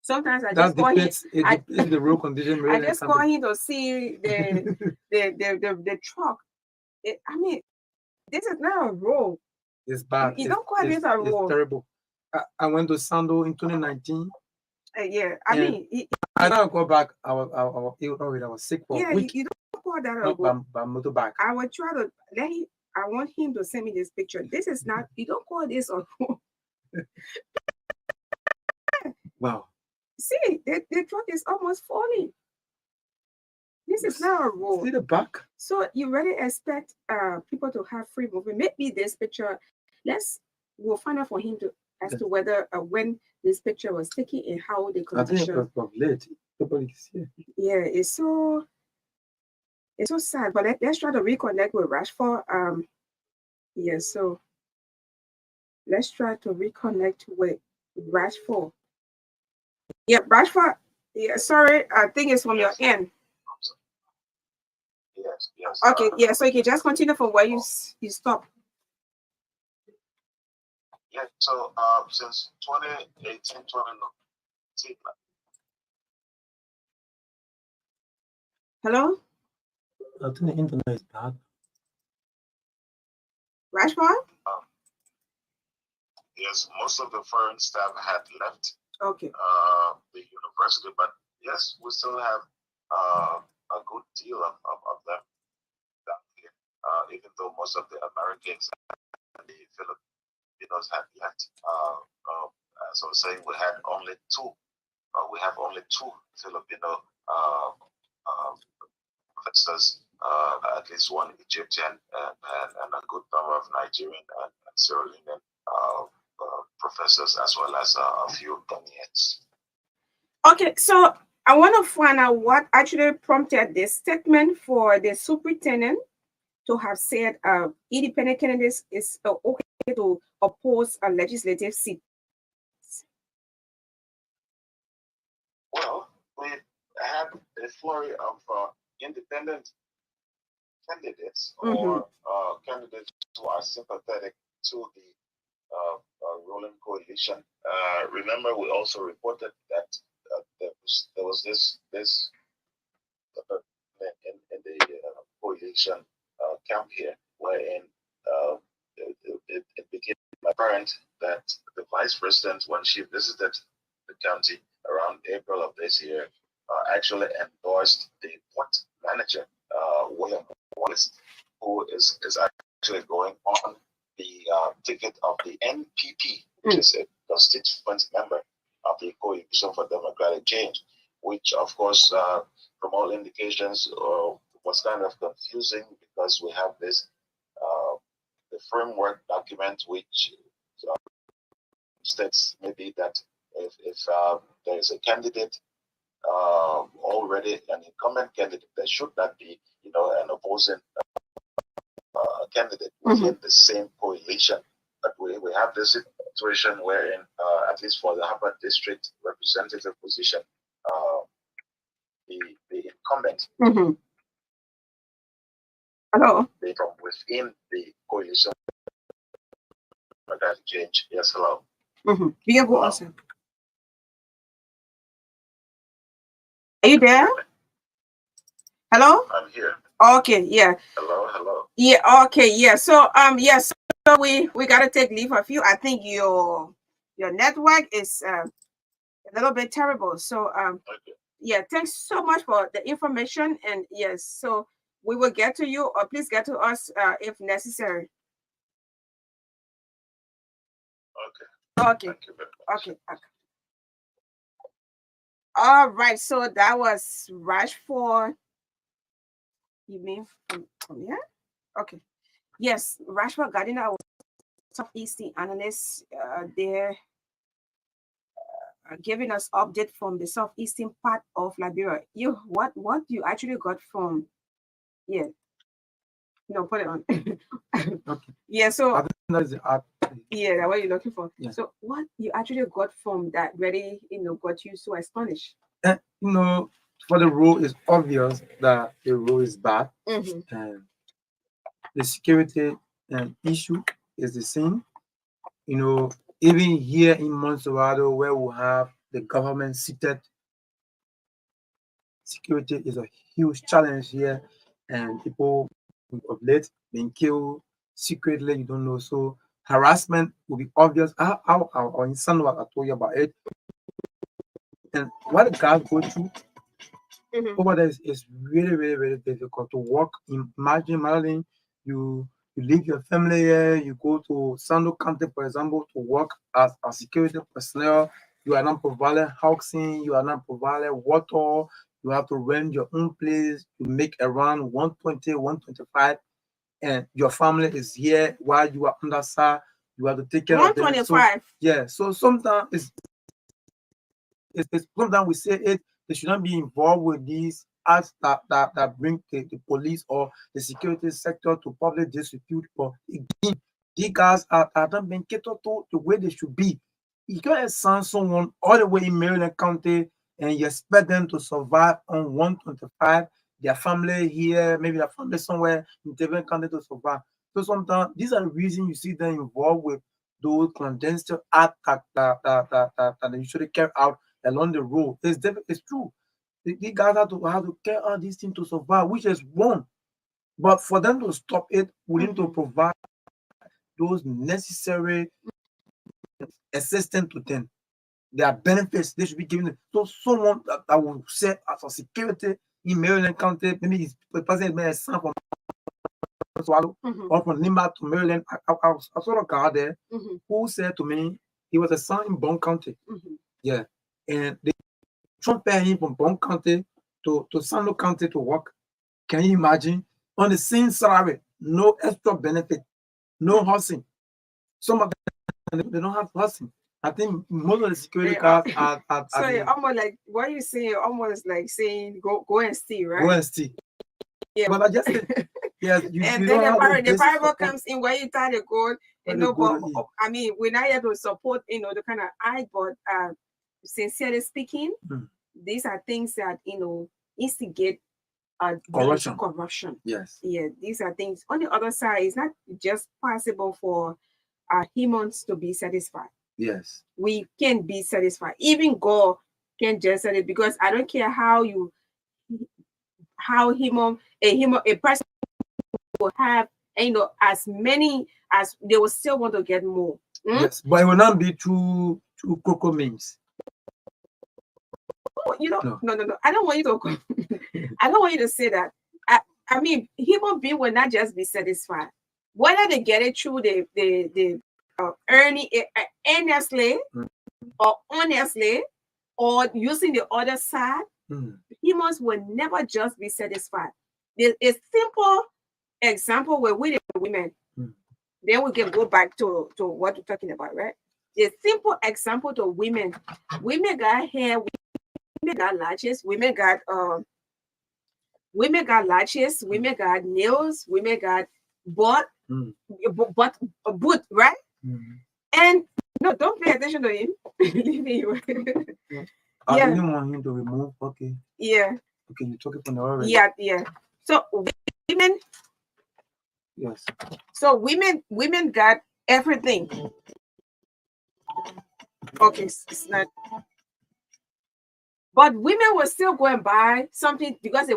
Sometimes I just call him. It's the real condition. Really I just call him to see the truck. I mean, this is not a road. It's bad. You don't call this a road. It's terrible. I went to Sando in 2019. Yeah, I mean, I don't go back. I was sick for a week. You don't call that a road. By motorbike. I would try to let him. I want him to send me this picture. This is not. You don't call this a road. Wow. See, the truck is almost falling. This is not a road. See the back. So you really expect people to have free movement. Maybe this picture. We'll find out for him as to whether when this picture was taken and how the condition. I think it was late. Nobody can see it. Yeah, it's so sad. But let's try to reconnect with Rashford. Yeah, so let's try to reconnect with Rashford. Yeah, Rashford. Yeah, sorry, I think it's from your end. Yes. Okay, yeah, so you can just continue from where you stop. Yeah, so since 2018, 2019. Hello? I think the internet is bad. Rashford? Yes, most of the foreign staff had left the university, but yes, we still have a good deal of them down here, even though most of the Americans and the Filipinos had left. As I was saying, we have only two Filipino professors, at least one Egyptian and a good number of Nigerian and Sierra Leonean professors, as well as a few Ghanaians. Okay, so I want to find out what actually prompted this statement for the superintendent to have said independent candidates is okay to oppose a legislative seat. Well, we had a flurry of independent candidates or candidates who are sympathetic to the ruling coalition. Remember, we also reported that there was this in the coalition camp here, wherein it became apparent that the vice president, when she visited the county around April of this year, actually endorsed the port manager, William Wallace, who is actually going on the ticket of the NPP, which is a constituent member of the Coalition for Democratic Change, which, of course, from all indications, was kind of confusing because we have this the framework document which states maybe that if there is a candidate already an incumbent candidate, there should not be an opposing candidate within the same coalition. But we have this situation wherein, at least for the Harvard District representative position, the incumbent Hello. They come within the coalition that change. Yes, hello. Be go awesome. Are you there? Hello? I'm here. Okay, yeah. Hello, hello. Yeah, okay, yeah. So yes, so we gotta take leave of you. I think your network is a little bit terrible. So Okay. yeah, thanks so much for the information. And yes, so we will get to you, or please get to us if necessary. Okay. Okay. Thank you very much. Okay. All right. So that was Rashford. You mean from here? Okay. Yes, Rashford Gardiner, our Southeastern analyst, there giving us update from the southeastern part of Liberia. What you actually got from? Yeah. No, put it on. Okay. Yeah. So I think that is the art. yeah, that's what you're looking for. Yeah. So what you actually got from that really, got you so astonished? For the rule, it's obvious that the rule is bad, and the security issue is the same. Even here in Monserrado, where we have the government seated, security is a huge challenge here, and people of late being killed secretly, you don't know. So harassment will be obvious. Our in Sanwa, I told you about it. And what the guys go through over there is really, really, really difficult to work. Imagine, Madeline, you leave your family here, you go to Sando County, for example, to work as a security personnel. You are not providing housing, you are not providing water, you have to rent your own place, you make around 120, 125, and your family is here while you are under SAAH. You have to take care of them. 125. Yeah, so sometimes sometimes we say it, they shouldn't be involved with these acts that bring the police or the security sector to public disrepute. But again, these guys are not being catered to the way they should be. You can't send someone all the way in Maryland County and you expect them to survive on 125, their family here, maybe their family somewhere in different county to survive. So sometimes these are the reasons you see them involved with those clandestine acts that they usually carry out along the road. It's true. The guys have to carry out these things to survive, which is wrong. But for them to stop it, we need to provide those necessary assistance to them. There are benefits they should be given. So someone that will serve as a security in Maryland County, maybe the president may sign from Swallow or from Limba to Maryland. I saw a guy there who said to me he was a son in Bond County. Yeah. And they transfer him from Bond County to Sando County to work. Can you imagine? On the same salary, no extra benefit, no housing. Some of them, they don't have housing. I think most of the security guards are so almost like what you saying, almost like saying go and steal, right? Go and steal. Yeah. But I just yes, and then the parable comes in where you try to go, but I mean, we're not here to support, the kind of but sincerely speaking, these are things that instigate corruption. Yes. Yeah, these are things. On the other side, it's not just possible for humans to be satisfied. Yes. We can be satisfied. Even God can just satisfy, because I don't care how a person will have, as many as they will still want to get more. Yes, but it will not be through cocoa means. No. I don't want you to. I don't want you to say that. I mean, human being will not just be satisfied. Whether they get it through the earning it earnestly or honestly, or using the other side, humans will never just be satisfied. There's a simple example where we the women, then we can go back to what we're talking about, right? A simple example to women. Women got hair, women got lashes, women got lashes, women got nails, women got butt, right? And no, don't pay attention to him. Leaving you. I didn't want him to remove. Okay. Yeah. Okay, you took it from the already. Yeah. So women Yes. So women got everything. Okay, it's not. But women will still go and buy something because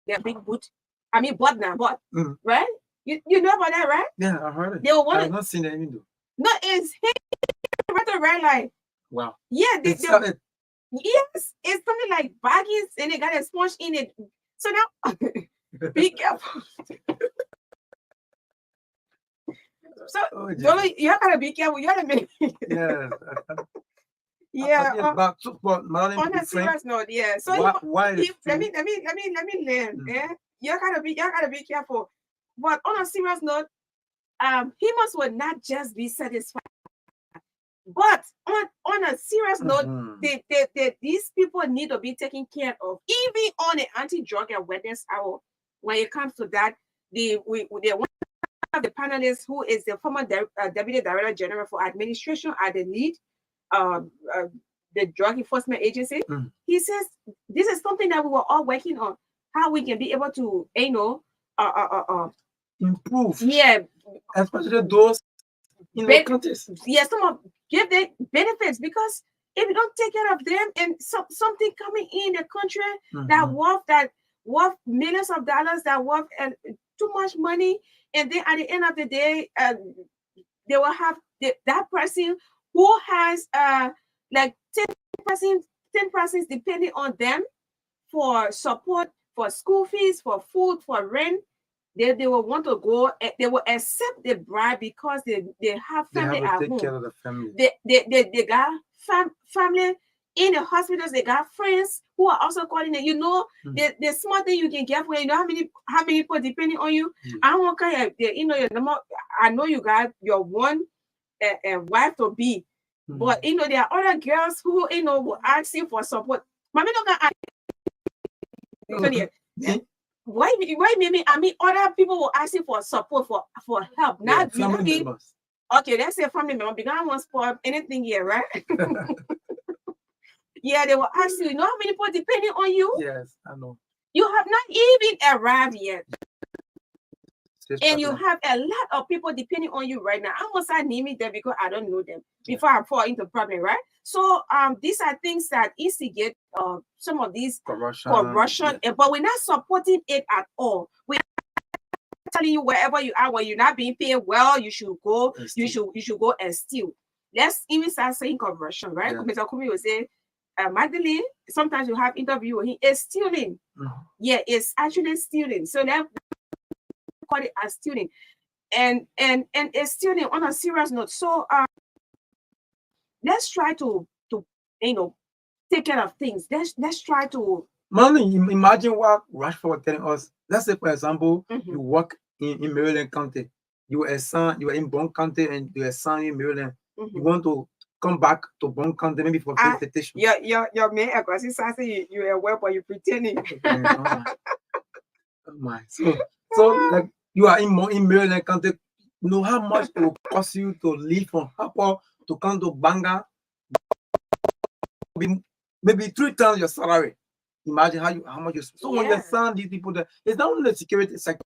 they're big boot. I mean, butt now, but right? You know about that, right? Yeah, I heard it. They will want I've not seen any though. No, it's right like. Wow. Yeah, Yes, it's something like baggies and they got a sponge in it. So now, be careful. So you gotta be careful. You gotta make. Yeah. Yeah. But On a serious note, yeah. So why let me learn. Yeah. You gotta be careful. But on a serious note, humans will not just be satisfied. But on a serious note, these people need to be taken care of, even on the anti-drug awareness hour. When it comes to that, one of the panelists who is the former Deputy Director General for Administration at the lead, the Drug Enforcement Agency, he says this is something that we were all working on, how we can be able to, improve. Yeah. Especially those in the countries. Yeah, give them benefits, because if you don't take care of them and something coming in the country that worth millions of dollars, that worth too much money, and then at the end of the day, they will have that person who has like 10% depending on them for support, for school fees, for food, for rent. They will want to go. They will accept the bribe because they have family at home. Care of the family. They got family in the hospitals. They got friends who are also calling it. You know, the small thing you can get for. You know how many people depending on you. I don't want to. You know your number. I know you got your one wife to be, but you know there are other girls who will ask you for support. Mommy don't got. Why maybe other people will ask you for support for help. Now family members. Okay, let's say family member because I want support anything here, right? Yeah, they will ask you know how many people depending on you? Yes, I know. You have not even arrived yet. And you have a lot of people depending on you right now. I must name it there because I don't know them before I fall into problem, right? So these are things that instigate some of these corruption, but we're not supporting it at all. We're telling you wherever you are, when you're not being paid well, you should go, you should go and steal. Let's even start saying corruption, right? Mr. Kumi will say, Magdalene, sometimes you have interview with him, is stealing. Yeah, it's actually stealing. So that call it as stealing. And it's stealing on a serious note. So let's try to take care of things. Let's try to imagine what Rashford telling us. Let's say, for example, you work in Maryland County. You are in Bond County and you are assigned in Maryland. You want to come back to Bond County maybe for visitation. Your main aggressive say you are well, but you're pretending. So like you are in Maryland County. You know how much it will cost you to leave from Harper to come to Banga? Maybe 3 times your salary. Imagine how much you. So when you send these people there, it's not only the security sector.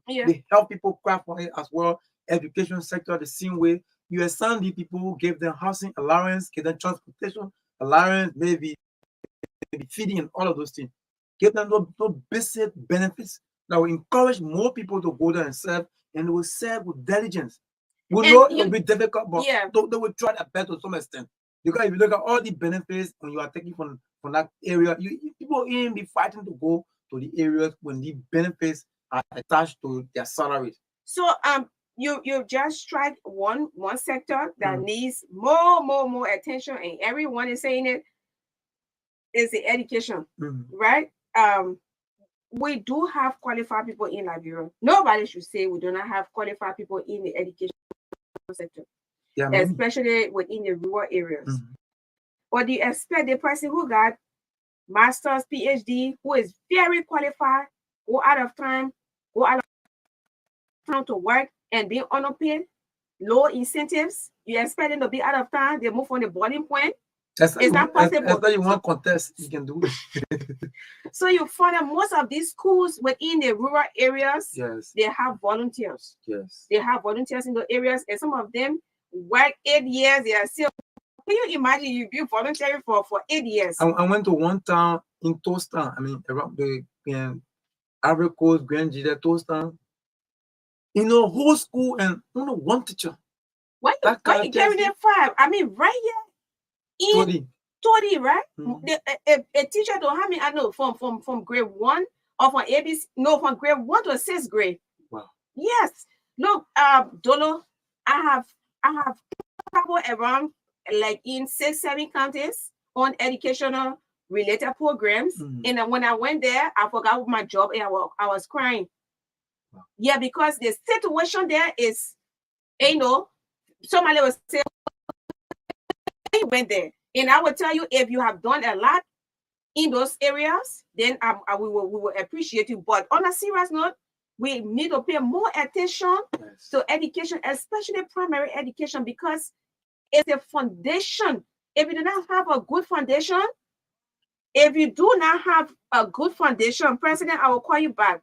They help people craft for it as well. Education sector the same way. You assign the people who give them housing allowance, give them transportation allowance, maybe feeding and all of those things. Give them those basic benefits that will encourage more people to go there and serve, and they will serve with diligence. We know it will be difficult, but they will try their best to some extent. Because if you look at all the benefits when you are taking from that area, people even be fighting to go to the areas when the benefits are attached to their salaries. So you just strike one sector that needs more attention, and everyone is saying it is the education, right? We do have qualified people in Liberia. Nobody should say we do not have qualified people in the education sector, especially within the rural areas. But do you expect the person who got master's, PhD, who is very qualified, go out of time to work and being underpaid, low incentives? You expect them to be out of time, they move on the boiling point? It's not possible. After you want contest, you can do it. So you find that most of these schools within the rural areas, yes, they have volunteers. Yes, they have volunteers in the areas, and some of them work 8 years. They are still. Can you imagine you be volunteering for 8 years? I went to one town in Toaston. I mean, around the Ivory Coast, Grand Gita, Toaston. In the whole school, and only one teacher. Why you carry them 5? I mean, right here in 30, right? A teacher don't have me. I know from grade 1 or from ABC. No, from grade 1 to 6th grade. Wow. Yes. Look, Dolo, I have traveled around like in 6-7 counties on educational related programs. And when I went there, I forgot my job and I was crying. Wow. Yeah, because the situation there is, somebody was saying, I went there. And I will tell you, if you have done a lot in those areas, then we will appreciate you. But on a serious note, we need to pay more attention to education, especially primary education, because it's a foundation. If you do not have a good foundation, President, I will call you back.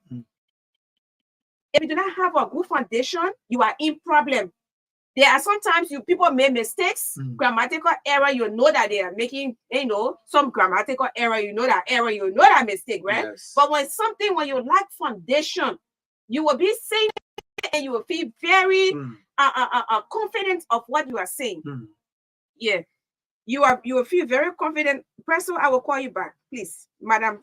If you do not have a good foundation, you are in problem. There are sometimes people make mistakes, grammatical error. You know that they are making, some grammatical error. You know that error. You know that mistake, right? Yes. But when you lack foundation, you will be saying it and you will feel very confident of what you are saying. Yeah, you will feel very confident. President, I will call you back, please, Madam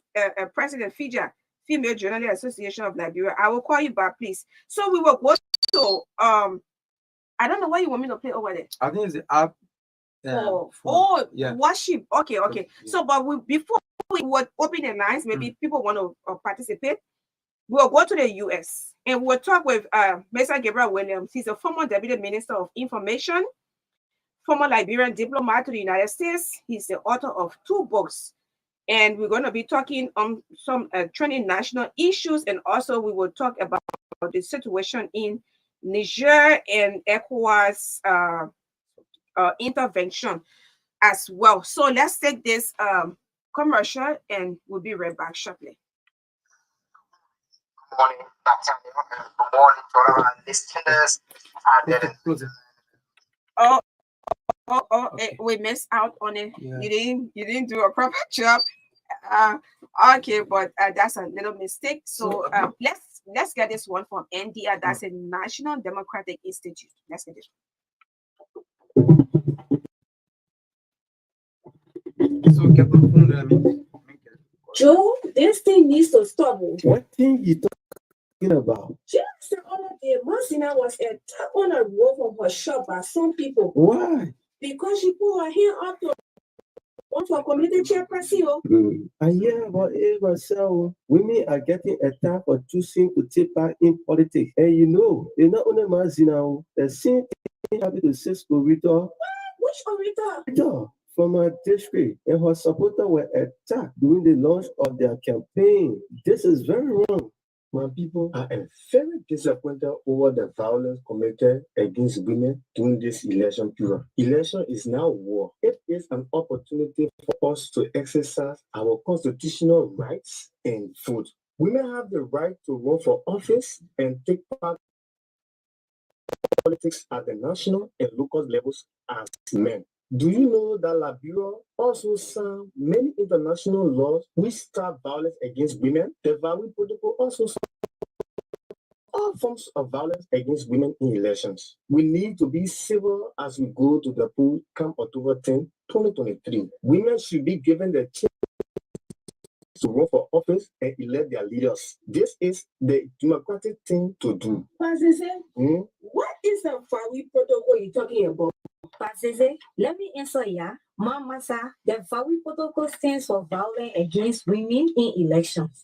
President Fija, Female Journalist Association of Liberia. I will call you back, please. So we will go to I don't know what you want me to play over there. I think it's the app. Worship. Okay. Yeah. So, but before we would open the lines, maybe people want to participate. We'll go to the U.S. and we'll talk with Mr. Gabriel Williams. He's a former Deputy Minister of Information, former Liberian diplomat to the United States. He's the author of 2 books. And we're going to be talking on some trending national issues. And also we will talk about the situation in Niger and ECOWAS intervention as well. So let's take this commercial and we'll be right back shortly. Good morning, Dr. Good morning to all our listeners. We missed out on it. Yeah. You didn't do a proper job. Okay, but that's a little mistake. So let's get this one from NDI. That's a National Democratic Institute. Let's get this one. Joe, this thing needs to stop. What thing you talking about? Just the other day, Masina was attacked on a road from her shop by some people. Why? Because she put her hand up to one for community chairperson. Yeah, but myself, women are getting attacked for choosing to take part in politics. And it's not only Masina. The same thing happened to Cisco Rita. Which Rita? Rita from our district, and her supporters were attacked during the launch of their campaign. This is very wrong. My people are very disappointed over the violence committed against women during this election period. Election is now war. It is an opportunity for us to exercise our constitutional rights and vote. Women have the right to run for office and take part in politics at the national and local levels as men. Do you know that Liberia also signed many international laws which stop violence against women? The Valley Protocol also all forms of violence against women in elections. We need to be civil as we go to the poll come October 10, 2023. Women should be given the chance to run for office and elect their leaders. This is the democratic thing to do. What is the Valley Protocol you're talking about? Let me answer ya. Mama, the Valley Protocol stands for violence against women in elections.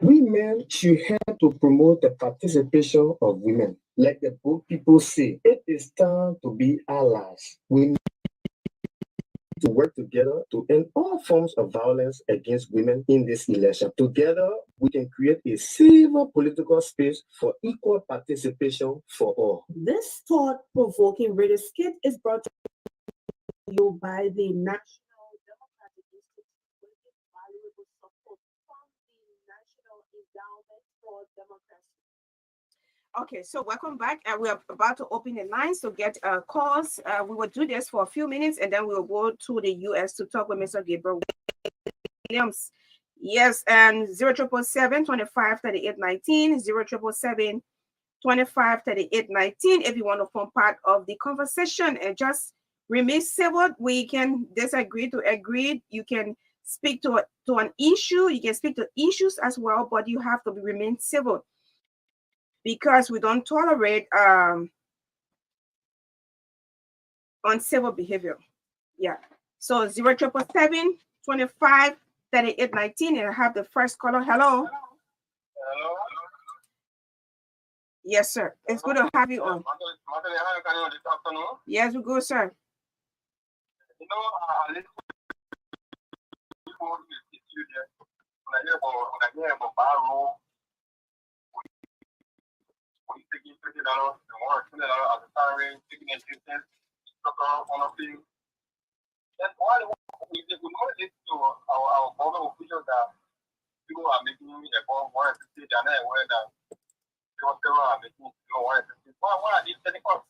Women should help to promote the participation of women. Like the book people say, it is time to be allies. We need to work together to end all forms of violence against women in this election. Together, we can create a safer political space for equal participation for all. This thought-provoking radio skit is brought to you by the National Democratic Institute with valuable support from the National Endowment for Democracy. Okay, so welcome back, and we are about to open the lines to get calls. We will do this for a few minutes, and then we will go to the US to talk with Mr. Gabriel Williams. Yes, and 0777 25 38 19, 0777 25 38 19. If you want to form part of the conversation and just remain civil, we can disagree to agree. You can speak to an issue. You can speak to issues as well, but you have to remain civil, because we don't tolerate uncivil behavior. Yeah. So 0777 25 38 19, and I have the first caller. Hello. Hello. Yes, sir. It's good to have you on. Yes, we're good, sir. You know, I listen to people when I hear about Barrow, we taking $50 and more $20 as a salary, taking a distance, on a thing. That's why we know this to our government officials that people are making above 150, they're not aware that people are making below 150. Why are these setting up?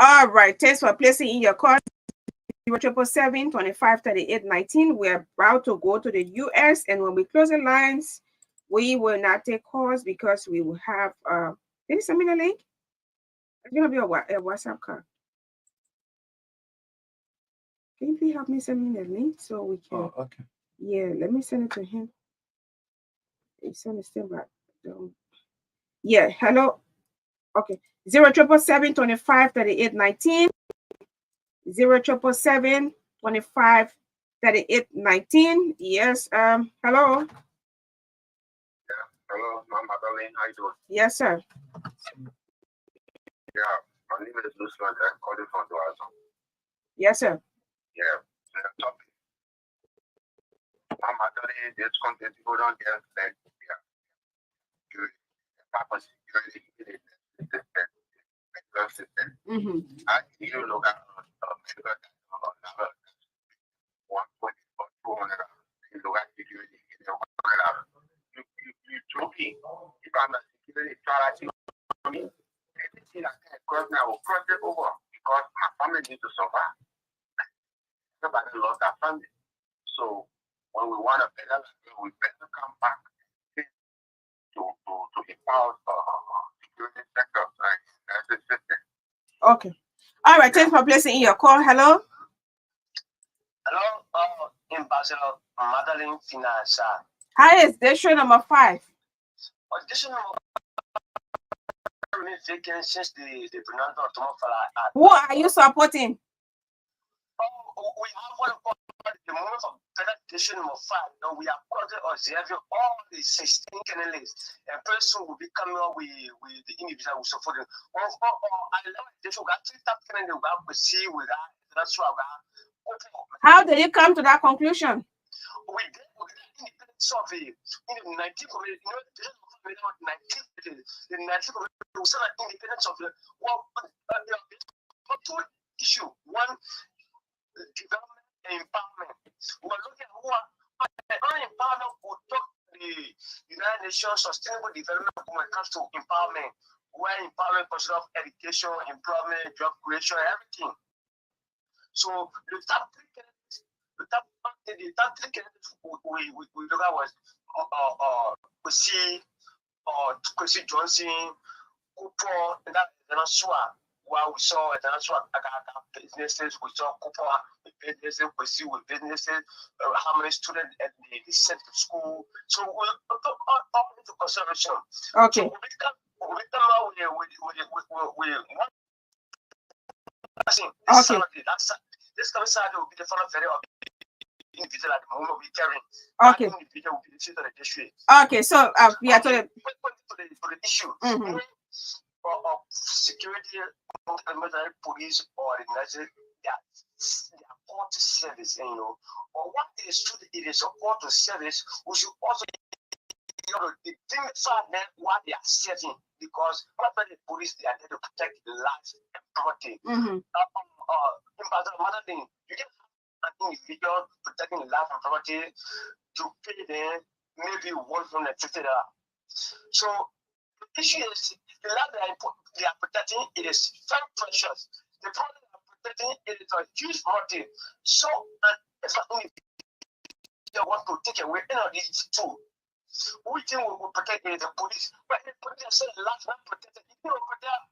All right. Thanks for placing in your call. 0777 25 38 19. We're about to go to the US, and when we close the lines, we will not take calls because we will have can you send me the link? It's gonna be a WhatsApp call. Can you please help me send me the link so we can? Oh, okay. Yeah, let me send it to him. It's on the still back. Yeah, hello. Okay. 0777 25 38 19. 0777 25 38 19. Yes. Hello. Yeah. Hello, Magdalene. How you doing? Yes, sir. Yeah. My name is Lucian. I'm calling from Duazo. Yes, sir. Yeah. Topic. Magdalene, this content people don't get like yeah. Papa security system. I you look at 200. You look at security. You joking. If I'm a security try to me, anything I can cross now will cross it over because my family needs to survive. Nobody lost their family. So when we want a better life, we better come back to empower security sector. Right? That's the system. Okay. All right. Thanks for placing in your call. Hello. Hello. Ambassador Magdalene Finance. Hi, it's station number 5. Station number 5 remains vacant since the pronouncement of Tomofala. Who are you supporting? We have one of the moment of station number 5. Now we are currently observing all the 16 candidates, and very soon will be coming up with the individual who support them. I love this. We got 3 top candidates. We got to see with that. That's why we are. How did you come to that conclusion? We did independent survey in the 19th community. You know, the 19th community was an independent survey. Well, two issues. One, development and empowerment. We are looking at who are empowerment will talk the United Nations Sustainable Development when it comes to empowerment. Where empowerment consists of education, employment, job creation, everything. So the top 3 candidates, we look at was Kwesi Johnson, Kupo, and that Swap. While we saw businesses, we saw Kupo businesses, Kwesi with businesses, how many students they sent to school. So we took all into consideration. Okay. So we come out with this coming Saturday will be the final very individual at the moment we're carrying. Okay. Individual will be the seat of the district. Okay, so we are to the issue of security, military police, or the military, they are called to service, or what it is true, it is a call to service, we should also the things are then what they are setting because what the police they are there to protect the lives and property. In another thing, you can have an individual protecting the life and property to pay them maybe $150. So the issue is the land they are protecting is very precious. The problem they are protecting is a huge motive. So if they want to take away any of these two, we think we will protect the police. But the police are saying land not protected. If you protect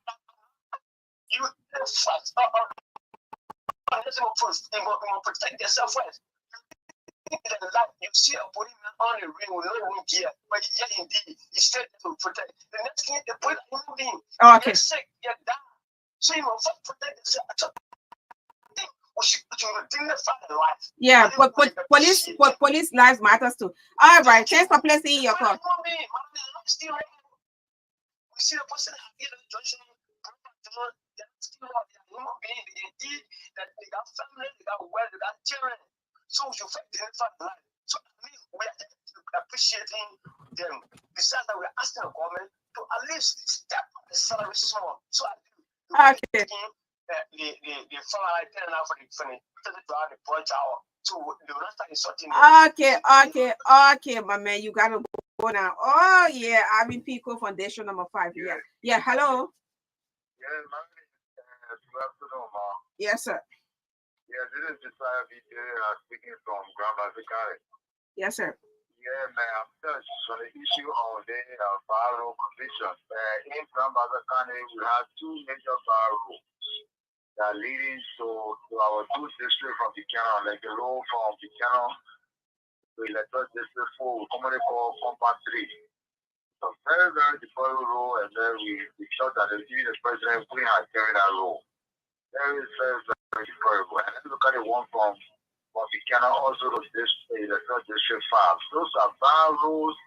you first they will protect themselves first. You see a policeman on the ring with no room gear, but yeah, indeed, he's straight to protect. The next thing, they put a human being. Okay. You're sick, you're down. So you must protect yourself. We should dignify the life. Yeah, but police lives matters too. All right, thanks for placing your call. We see a person here in Johnson, they're still human beings. They eat, that they got family, they got wealth, they got children. So we should dignify the life. So I mean, we are appreciating them. Besides that, we're asking the government to at least step the salary small. So I do. Okay. The salary ten now for the project hour. So the rest of the sorting. Okay, my man, you gotta go now. Oh yeah, Arvin Pico Foundation number 5. Yeah. Hello. Yeah, good afternoon, Ma. Yes, sir. Yeah, this is Josiah VJ speaking from Grand Valley. Yes, sir. Yeah, man, I'm just on the issue of the bar road conviction. In Grand Valley, we have 2 major bar roads that are leading to our 2 districts from Buchanan, like the road from Buchanan to Electoral District 4, we commonly call Compound 3. So very, very difficult road, and then we thought that even the president couldn't have carried that road. Very, very, very difficult. And then look at the one from Buchanan, also to this Electoral District 5. Those are bad roads.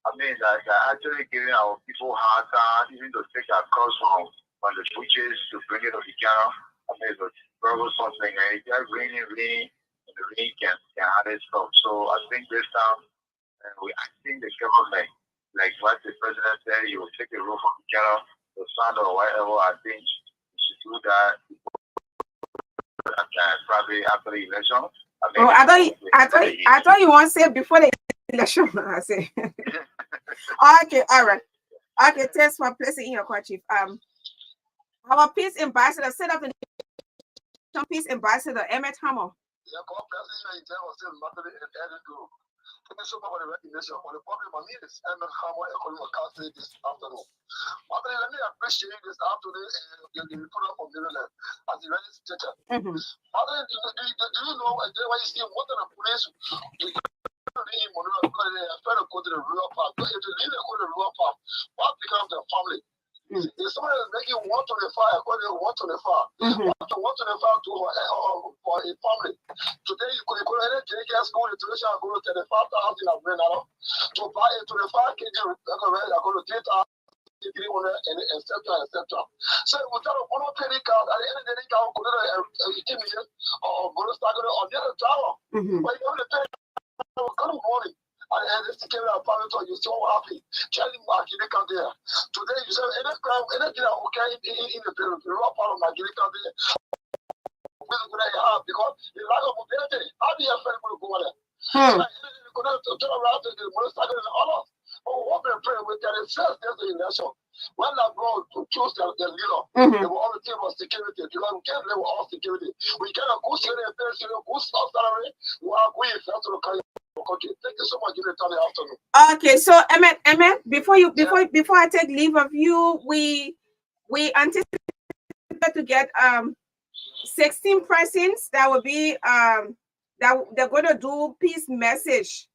I mean, that are actually giving our people hard time, even to take our cross from the butches to bring it to Buchanan. I mean, it's very something. It's just raining, and the rain can hardly stop. So I think this time, I think the government, like what the president said, he will take the road from Buchanan to Sound or whatever. I think he should do that probably after the election. I thought you want to say before the election. I say. Okay, all right. Okay, thanks for placing in your call, Chief. Our peace ambassador set up the peace ambassador, Emmett Hammer. Yeah, God bless you in terms of saying Magdalene and Eddie Group. Thank you so much for the recognition. For the problem, my name is Emmett Hammer, economic council this afternoon. Magdalene, let me appreciate you this afternoon and the report from Maryland as the ready teacher. Magdalene, do you know when you see one of the police, try to go to the rural park. If you leave and go to the rural park, what becomes their family? If somebody is making 125, according to 125, 125 for a family. Today you could go to any daycare school in Tunisia and go to 35,000 and bring that up. To buy a 25 kg, I go to 3,300 and etc. So we try to follow penny card at the end of the day, go to 18 million or go to start on the other tower. But you have to pay good morning. And this came out of you so happy. Charlie Mark in the country. Today you say anything okay in the raw part of my Guinea country. Because the lack of mobility, how do you have to go there? You could have to turn around to the motorcycle and all. But what we pray with that is first there's the election. When that bro to choose their leader, they will all give us security. Because we can't live with all security. We cannot go see any good salary. We are going to the country. Okay, thank you so much. Okay, so Emmett, before I take leave of you, we anticipate to get 16 persons that will be that they're going to do peace message,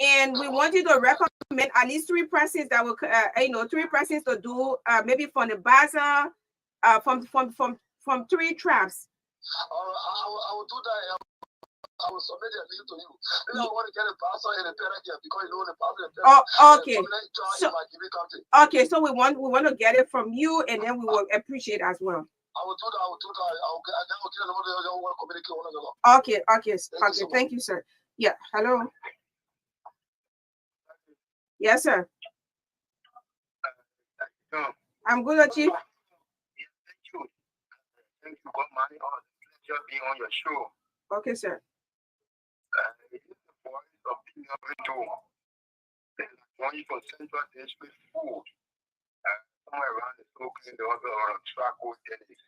and we want you to recommend at least 3 persons that will 3 persons to do maybe from the bazaar from 3 tribes. I will do that. I will submit a link to you. Maybe I want to get a pastor and a parent here because you know the pastor and okay. Okay, so we want to get it from you, and then we will appreciate as well. I will do that. Okay. Thank you, sir. Yeah. Hello. Yes, sir. I'm good, Chief. Thank you. Thank you, God, money. Pleasure being on your show. Okay, sir. It is the voice of being able to only for Central District food. Somewhere around the Oakland, the other on track with Dennis.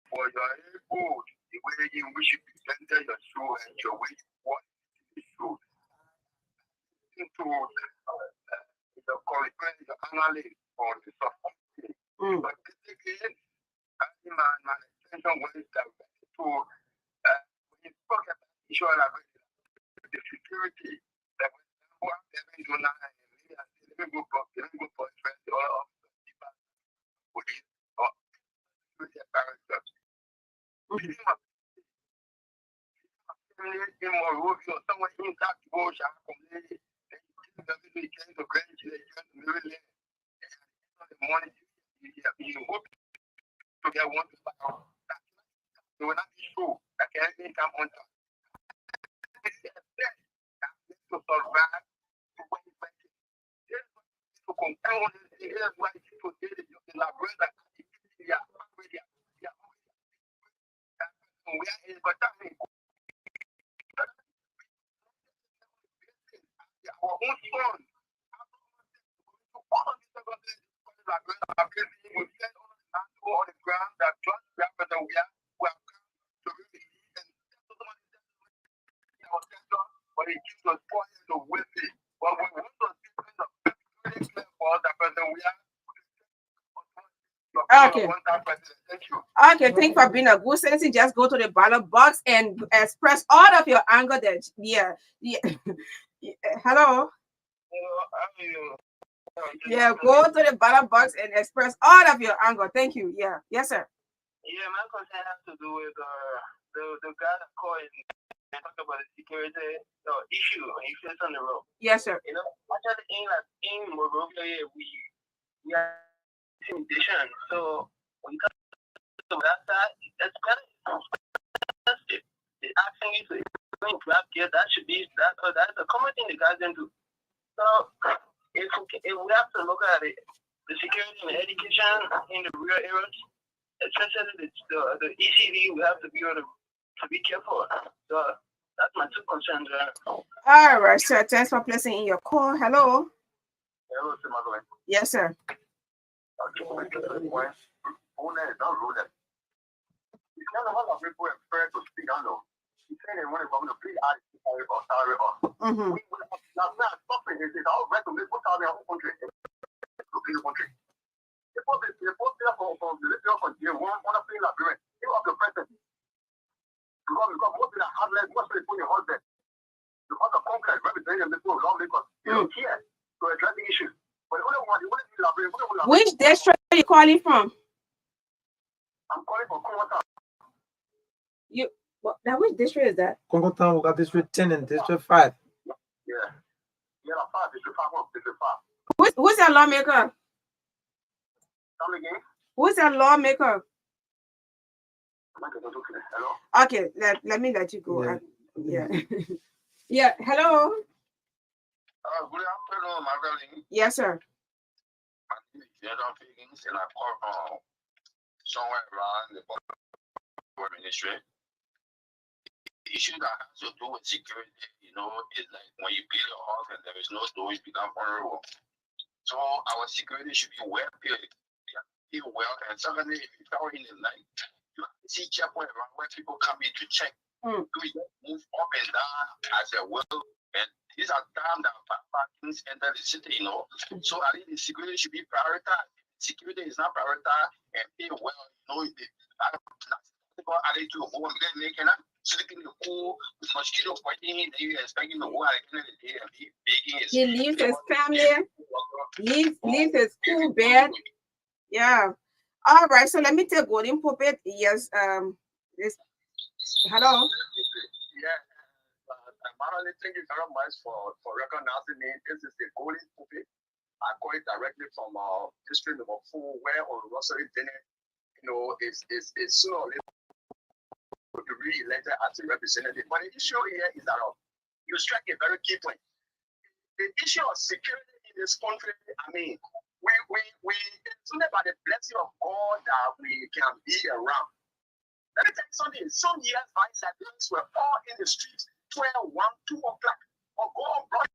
For your food, the way in which you presented your show and your way you want the show. Into the correspondent, the analyst or the subcommittee. But basically, my attention was directed to when you spoke about issue about the security that was having to let me go for stress all of the people police or security apparatus. In Monrovia, someone in that bush, I community, they came to Grand Chile, Maryland, and the morning, you hope to get one to buy. They will not be sure that anything come on top. To survive, to compound, here's why people did it. You can elaborate that. We are in, but that means our own son. On the ground that just we are to really but it gives us points of wisdom. But we want to see for that person we are. Okay. Okay, thank you for being a good citizen. Just go to the ballot box and express all of your anger. That Hello. Yeah, go to the ballot box and express all of your anger. Thank you. Yeah. Yes, sir. Yeah, my concern has to do with the guy that called and talked about the security issue on the road. Yes, sir. You know, actually in Monrovia, we are intimidation. So when you come to that side, that's better. They're asking you to grab gear. That should be that's a common thing the guys don't do. So if we have to look at it, the security and education in the rural areas, especially the ECD, we have to be able to be careful. So that's my two concerns. All right, sir. Thanks for placing in your call. Hello. Hello, Madeline. Yes, sir. Okay, it's not a lot of people afraid to speak. I know. You say they want to go to please add sorry off. Mm-hmm. Now, something is all right to make what's out of the country. To be the country. The post there from the little from here, one of the Liberian, you have the president. Because most of the hardless, most of the people in your husband. Because of Congress representing the people of love because they don't care to address the issue. But the only one, which district are you calling from? I'm calling from Congo. Now which district is that? Congo Town, we got District 10 and District 5. Yeah. Yeah, 5, District 5, District 5. Who's that lawmaker? Come again? Who's that lawmaker? Hello? Okay, let me let you go. Yeah. Yeah, hello? Good afternoon, Magdalene. Yes, sir. My name is General Figgins, and I call from somewhere around the ministry. The issue that has to do with security, is like when you build a house and there is no door, it becomes vulnerable. So our security should be well built, well, and secondly, if you go in the night, you see checkpoint around where people come in to check. You move up and down as a well, and these are times that things enter the city, So I think the security should be prioritized. Security is not prioritized, and pay well, sleeping in the pool, with mosquito biting, then you expecting the water at the end of the day and be baking. He leaves his family, leaves his school bed. Yeah. All right, so let me take Golden Puppet. Yes, hello. Yeah. Madeline, thank you very much for recognizing me. This is the Golden Puppet. I call it directly from district number 4, where on Rosary Bennett, is sooner or later to be re-elected as a representative. But the issue here is that you strike a very key point. the issue of security in this country, I mean, it's only by the blessing of God that we can be around. Let me tell you something. Some years back, Liberians were all in the streets 12, 1, 2 o'clock, or go on block,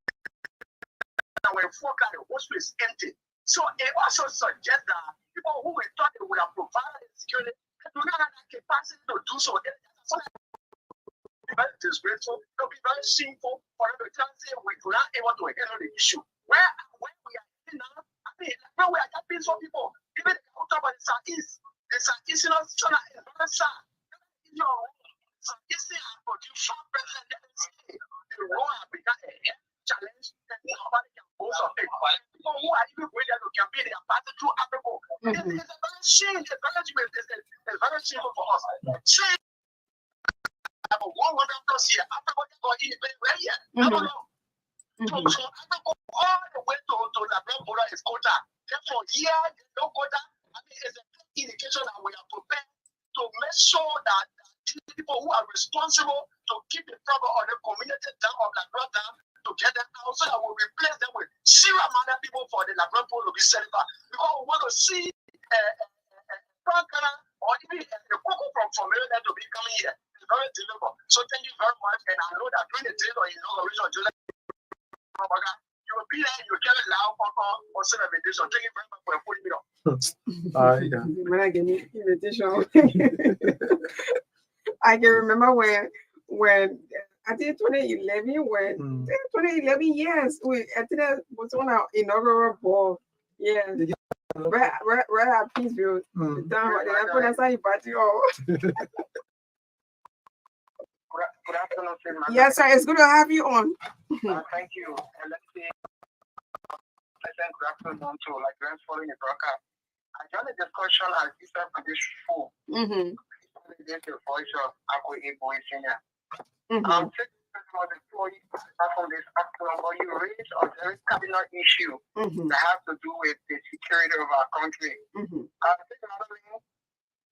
and when 4 o'clock, the whole street is empty. So it also suggests that people who we thought they would have provided security, they do not have that capacity to do so. So be very disgraceful, it will be very shameful for them to tell us we do not able to handle the issue. Where we are now, I mean, where we are just peaceful people, even the talk about the Southeast. The Southeast is not very sad. Southeast are producing president, the war has become a challenge that nobody can boast of it. People who are even going there to campaign, they are passing through Africa. It's a very shame, it's very shameful for us. Shame. About 100 plus years after what they got independent, we're here. How long? So Africa all the way to the black border is quota. Therefore, here, there's no quota. I mean, it's a indication that we are prepared to make sure that these people who are responsible to keep the trouble of the community down, of the blood down, to get them out, so that we replace them with serious amount of people for the Labrador people to be satisfied. Because we want to see or even a cocoa from Maryland to be coming here. It's very deliverable. So thank you very much. And I know that during the day of inauguration of July, you will be there, you will carry loud or send a invitation. Thank you very much for putting me on. When I get an invitation, I can remember when I think 2011, when 2011, yes, I think that was on our inaugural ball. Yes. Right at Peaceville. Down there, put aside your party. Good afternoon, sir. Yes, sir. It's good to have you on. Thank you. And let's see. Good afternoon to Liberians following the broadcast. I joined the discussion as you said for this show. This the voice of Akwe Ebo Senior. I'm taking for the story from this afternoon, but you raised a very cardinal issue that has to do with the security of our country. I think another thing,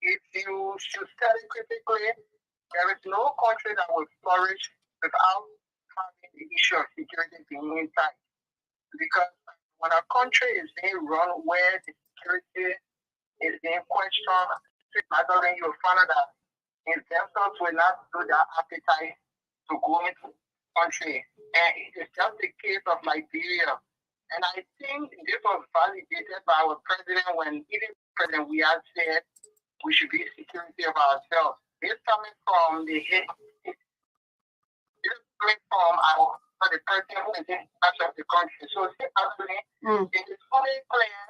if you should study critically, there is no country that will flourish without having the issue of security being intact. Because when a country is being run where the security is being questioned, Madeline, you'll find out that investors will not do their appetite to go into the country. And it's just the case of Liberia. And I think this was validated by our president when even President we have said we should be security of ourselves. This coming from the head, this coming from the person who is in charge of the country. So it is only clear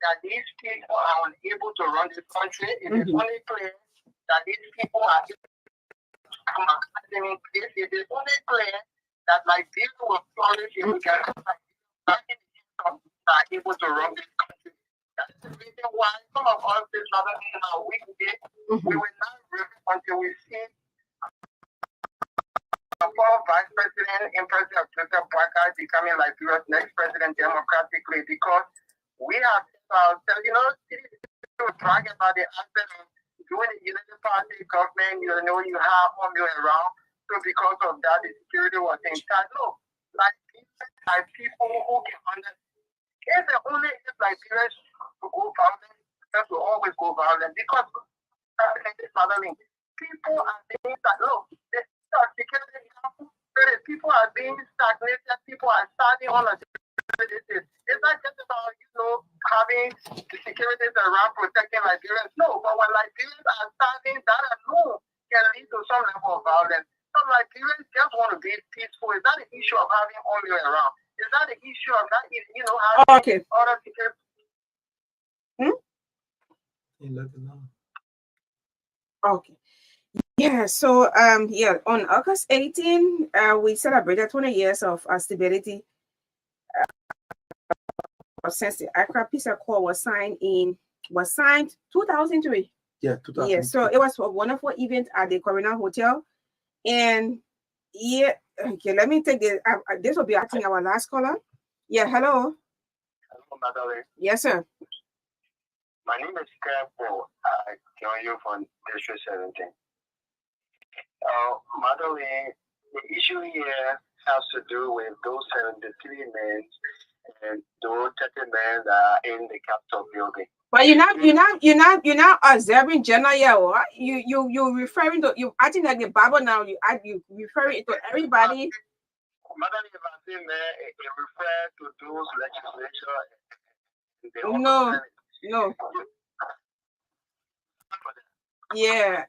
that these people are unable to run this country. It is only clear that these people are in place. It is only clear that Liberia will flourish if we can are able to run this country. That's the reason why some of us this other in our weekday, we will not rest until we see the former vice president in person of Twitter Parker becoming Liberia's next president democratically, because we have to brag about the aspect of doing the United Party government, you have around. So because of that, the security was intact. No, people who can understand. It's the only Liberians to go violent, just to always go violent, because people are being people are being stagnated, people are starting on a it's not just about, having the securities around protecting Liberians. No, but when Liberians are starving, that alone can lead to some level of violence. Some Liberians just want to be peaceful. It's not an issue of having army around. It's not an issue of not, having other security. Okay. Yeah, so on August 18, we celebrated 20 years of stability since the Accra Peace Accord was signed 2003. Yeah, 2003. Yeah, so it was a wonderful event at the Corona Hotel. And let me take this. This will be, I think, our last caller. Yeah, hello. Hello, Madeline. Yes, sir. My name is Careful. I join you from District 17. Madeline, the issue here has to do with those 73 men and those 30 men that are in the Capitol building. But you're not observing general, yeah, what? You referring to you acting like the Bible now. You referring to everybody. Madam, if I say it refers to those legislature. No. Yeah.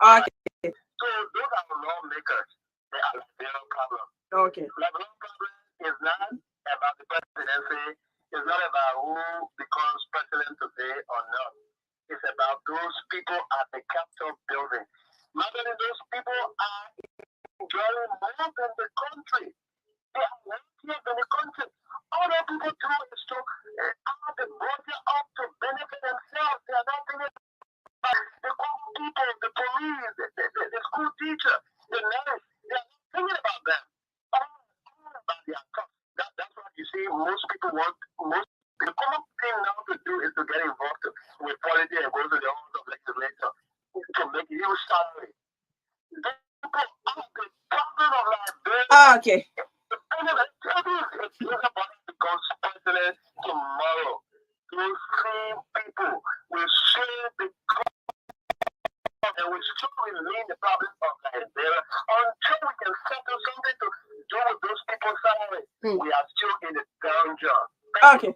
Okay. So those are lawmakers. They are their problem. Okay. The problem is not about the presidency. It's not about who becomes president today or not. It's about those people at the Capitol building. Madam, those people are enjoying more than the country. They are wealthier than the country. All that people do is to add the budget up to benefit themselves. They are not thinking about the common people, the police, the school teacher, the nurse. They are not thinking about them. All about their cost. That's what you see most people want. The common thing now to do is to get involved with politics and go to the office of legislature to make huge salary. These people are the problem of life. Okay. Anyway, if somebody becomes president tomorrow, those same people will share the and will still remain the problem of Nigeria until we can settle something to do with those people's salary. We are still in the danger. Okay.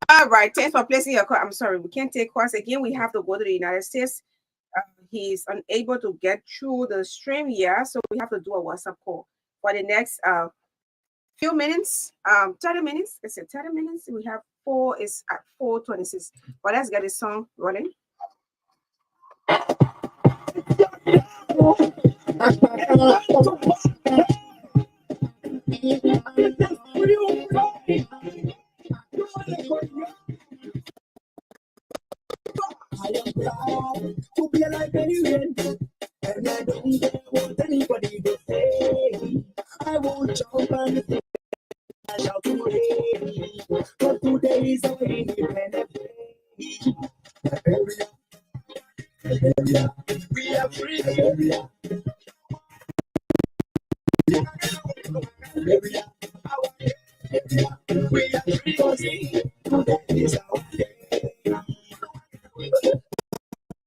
All right. Thanks for placing your call. I'm sorry, we can't take calls again. We have to go to the United States. He's unable to get through the stream here, so we have to do a WhatsApp call for the next few minutes. 30 minutes. Is it 30 minutes? We have 4 is at 4:26. But let's get this song rolling. I am proud to be a Liberian, and I don't care what anybody will say. I won't jump and sing, I shout hooray, but today is our independent day. Liberia, Liberia, we are free. Liberia, Liberia, we are free. Today is our day.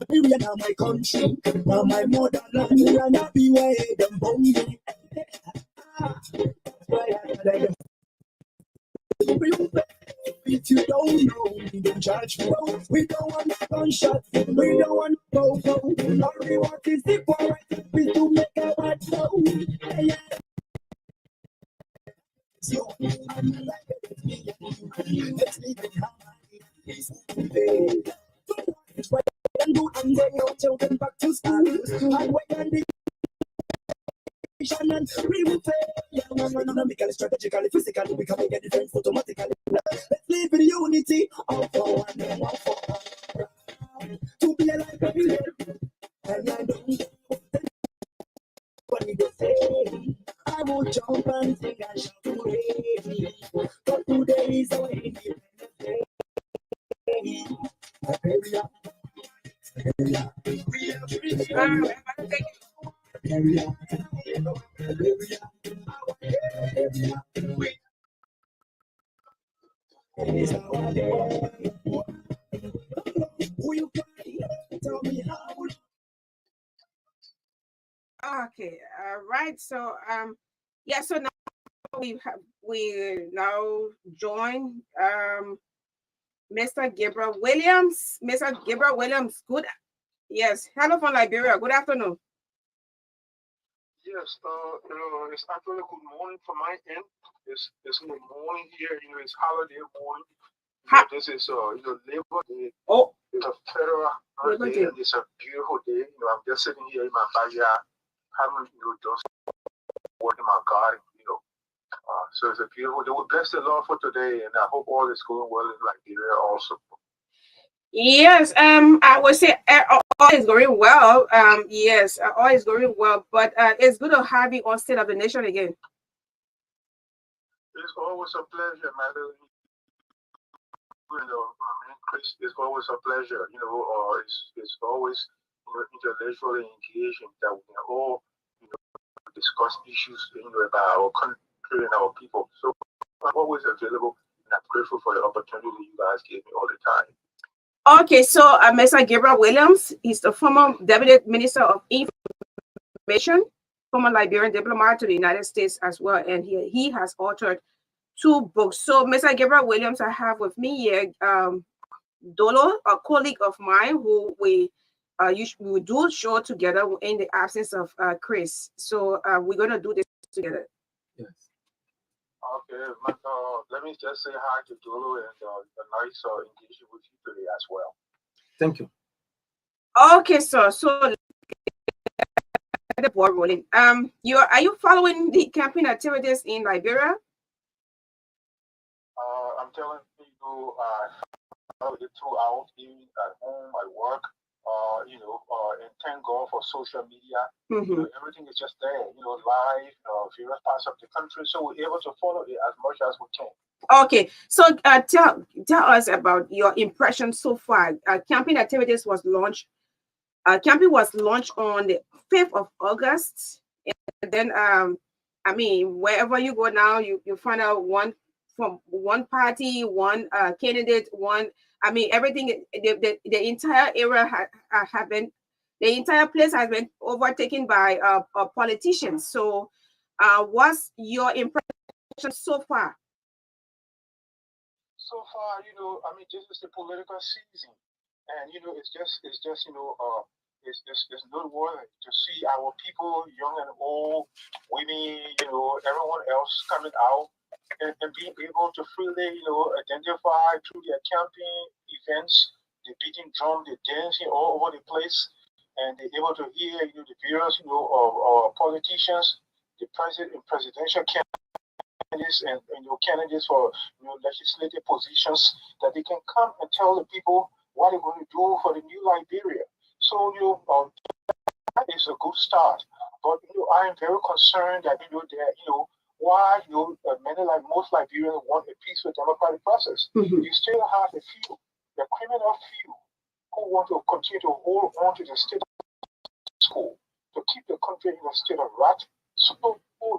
Liberia now my country, now my motherland, and I be where them born me. If you don't know, we don't judge me. We don't want gunshots, we don't want go. All we want is the power is to make a bad flow. Yeah. So, I'm like let's leave it high. It's what I do and then your children back to school. And when the and we will play economically, strategically, physically, we can make a difference automatically. Let's live in unity, all for one and all for all. To be alive every day, and I don't know what they say. I will jump and sing and shout hooray, but today is our independence day. Liberia, Liberia, we are free. Liberia, Liberia, we is our day. Who you cry? Tell me how. Okay. Right. So yeah. So now we now join Mr. Gabriel Williams. Mr. Gabriel Williams. Good. Yes. Hello from Liberia. Good afternoon. Yes, it's actually good morning from my end. It's in the morning here. It's holiday morning. This is Labor Day. Oh, it's a federal holiday. And it's a beautiful day. I'm just sitting here in my backyard, having just working my garden. So it's a beautiful day. We bless the Lord for today, and I hope all is going well in Liberia also. Yes, I would say all is going well. Yes, all is going well, but it's good to have you on State of the Nation again. It's always a pleasure, Madeline. Chris, it's always a pleasure. It's always intellectually engaging that we can all discuss issues, about our country and our people. So I'm always available, and I'm grateful for the opportunity you guys give me all the time. Okay, so Mr. Gabriel Williams is the former Deputy Minister of Information, former Liberian diplomat to the United States as well, and he has authored 2 books. So, Mr. Gabriel Williams, I have with me here Dolo, a colleague of mine who we do show together in the absence of Chris. So we're gonna do this together. Yes. Okay, but, let me just say hi to Dolo and nice engagement with you today as well. Thank you. Okay, so the ball rolling. Are you following the campaign activities in Liberia? I'm telling you, follow it throughout, even at home, at work, and thank God for social media. Everything is just there, live, various parts of the country, so we're able to follow it as much as we can. Okay, so tell us about your impression so far. Campaign activities was launched. Campaign was launched on the 5th of August, and then wherever you go now, you find out one from one party, one candidate, one. Everything. The entire area have been, the entire place has been overtaken by politicians. So, what's your impression so far? So far, this is the political season, and it's just it's noteworthy to see our people, young and old, women, everyone else coming out and being able to freely, identify through their campaign events, the beating drum, the dancing all over the place, and they're able to hear, the various, politicians, the presidential candidates and candidates for legislative positions, that they can come and tell the people what they're going to do for the new Liberia. So that is a good start. But I am very concerned that why many like most Liberians want a peaceful democratic process. You still have a few, the criminal few, who want to continue to hold on to the state school to keep the country in a state of rot. So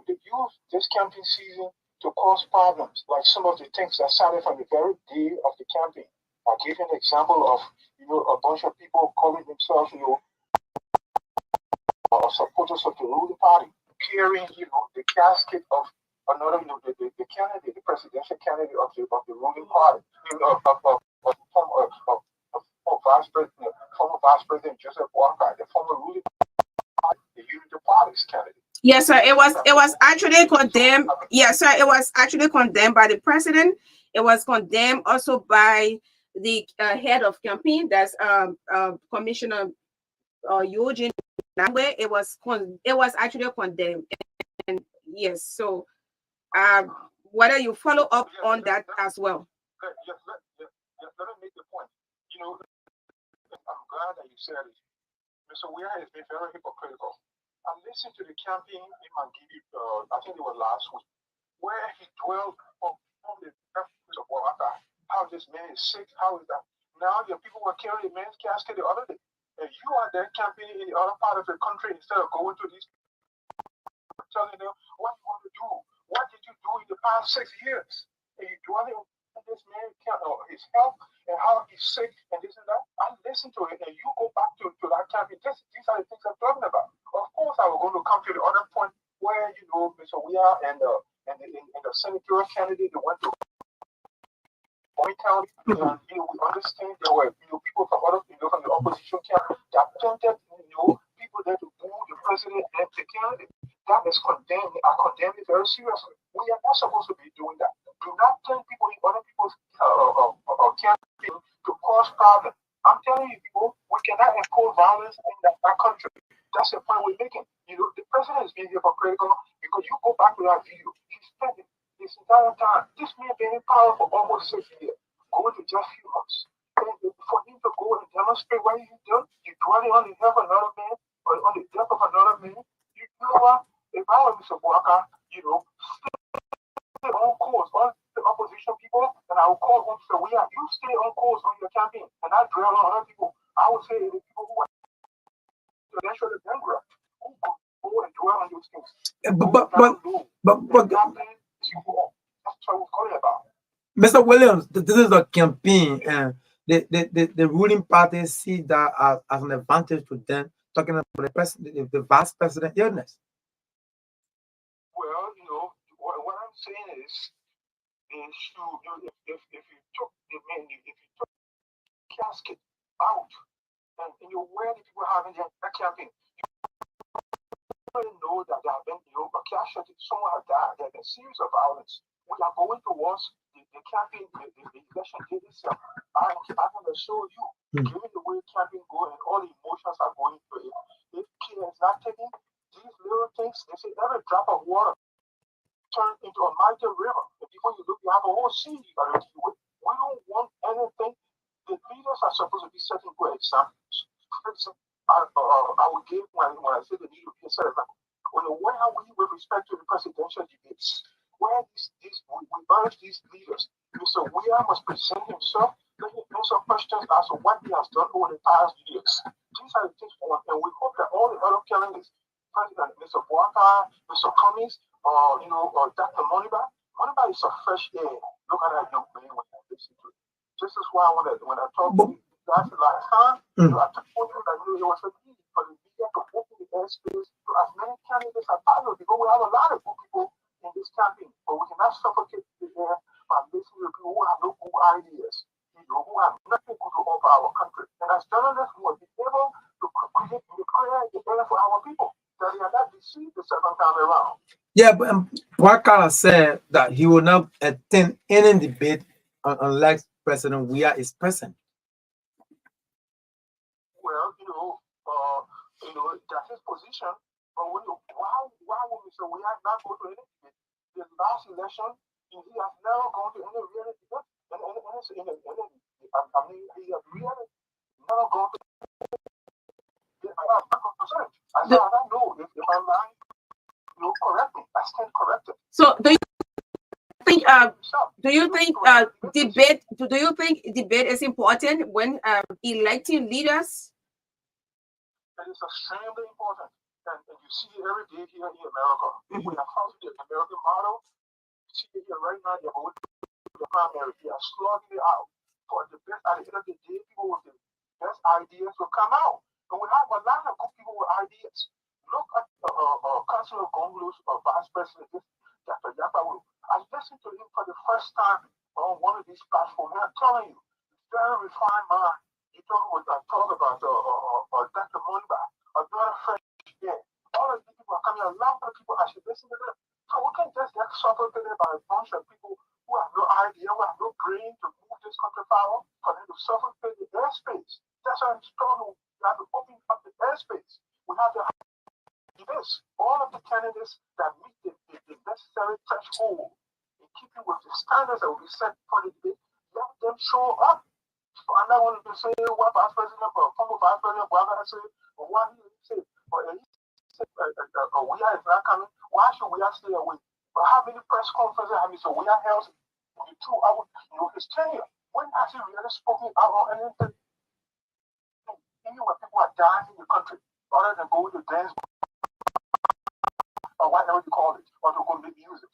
they use this campaign season to cause problems, like some of the things that started from the very day of the campaign. I gave an example of a bunch of people calling themselves supporters of the ruling party, carrying the casket of another the candidate, the presidential candidate of the ruling party, former Vice President Joseph Walker, the former ruling party, the Unity Party's candidate. Yes, sir. It was actually condemned. Yes, sir. It was actually condemned by the president. It was condemned also by the head of campaign, that's Commissioner Eugene. It was actually condemned. And yes, so whether you follow up on that as well. Let me make the point. I'm glad that you said it. Mr. Weir has been very hypocritical. I listened to the campaign in Mangidi, I think it was last week, where he dwelled on the efforts of Walker, how this man is sick, how is that? Now your people were carrying a man's casket the other day. And you are there campaigning in the other part of the country instead of going to these people, telling them what you want to do. What did you do in the past 6 years? And you dwelling on this man, his health, and how he's sick, and this and that. I listen to it, and you go back to that campaign. These are the things I'm talking about. Of course, I was going to come to the other point where, Mr. Weir and the senatorial candidate that went to County, we understand there were people from other from the opposition camp that attempted people there to boo the president and the candidate. That is condemned. I condemn it very seriously. We are not supposed to be doing that. Do not tell people in other people's campaign to cause problems. I'm telling you, people, we cannot impose violence in that country. That's the point we're making. The president is being hypocritical because you go back to that video. He spent this entire time. This man been in power for almost 6 years, going to just few months. And for him to go and demonstrate what he's done, you're dwelling on the death of another man, or on the death of another man. You know what? If I were Mr. Walker, stay on course. All the opposition people, and I will call on Mr. Weir, you stay on course on your campaign, and I dwell on other people. I would say the people who are financially bankrupt, who go want to dwell on those things. But That's what we're calling about. Mr. Williams, this is a campaign, and the ruling party see that as an advantage to them, talking about the vice president illness. Well, what I'm saying is if you took the casket out and you're aware that people having that campaign, you know that there have been a casualty, someone has died, there's a series of violence. We are going towards the campaign, the election day itself. I'm going to show you, given the way campaign going and all the emotions are going through it, if care is not taken, these little things, they say every drop of water turn into a mighty river. And before you look, you have a whole sea you got to deal with. We don't want anything. The leaders are supposed to be setting good examples. I would give when I say the need to be a set example. Where are we with respect to the presidential debates? Where we urge these leaders, Mr. Weir must present himself, let him answer questions as to what he has done over the past years. These are the things we want, and we hope that all the other candidates, President Mr. Boaka, Mr. Cummings, or Dr. Moniba is a fresh air. Look at that young man when I listen to it. This is why when I talk to you guys last time, I told you that it was a need for the media to open the airspace to as many candidates as possible, because we have a lot of good people in this campaign, but we cannot suffocate the air by listening to people who have no good ideas, who have nothing good to offer our country. And as journalists, we must be able to create the air for our people, that they are not deceived the second time around. Yeah, but Boakala said that he will not attend any debate unless President Weir is present. Well, that's his position. But why would Mr. Weir not go to any debate? The last election, he has never gone to any real debate. He has really never gone to. I don't know if I'm lying. Correct me. I stand corrected. So do you think debate is important when electing leaders? It is extremely important, and you see it every day here in America. We are following the American model. You see it here right now. They're going to the primary. They are slugging it out for the best. At the end of the day, people with the best ideas will come out, and we have a lot of good people with ideas. Look at Councilor Gongolo's Vice President, Dr. Yapawu. I listened to him for the first time on one of these platforms, and I'm telling you, very refined mind. You talk about Dr. Moniba, another fresh air. All of these people are coming. A lot of people, I should listen to them. So we can just get suffocated by a bunch of people who have no idea, who have no brain to move this country forward, for them to suffocate the airspace. That's why I'm strong. We have to open up the airspace. We have to this. All of the candidates that meet the necessary threshold in keeping with the standards that will be set for the debate, let them show up. So I'm not going to say what Vice President or former Vice President Boaka said, or what he said, or he said, Weir is not coming. Why should Weir stay away? But how many press conferences have Mr. Weir held? His tenure. When has he really spoken out on anything? Anywhere people are dying in the country, other than go to dance or whatever you call it, or to go make music.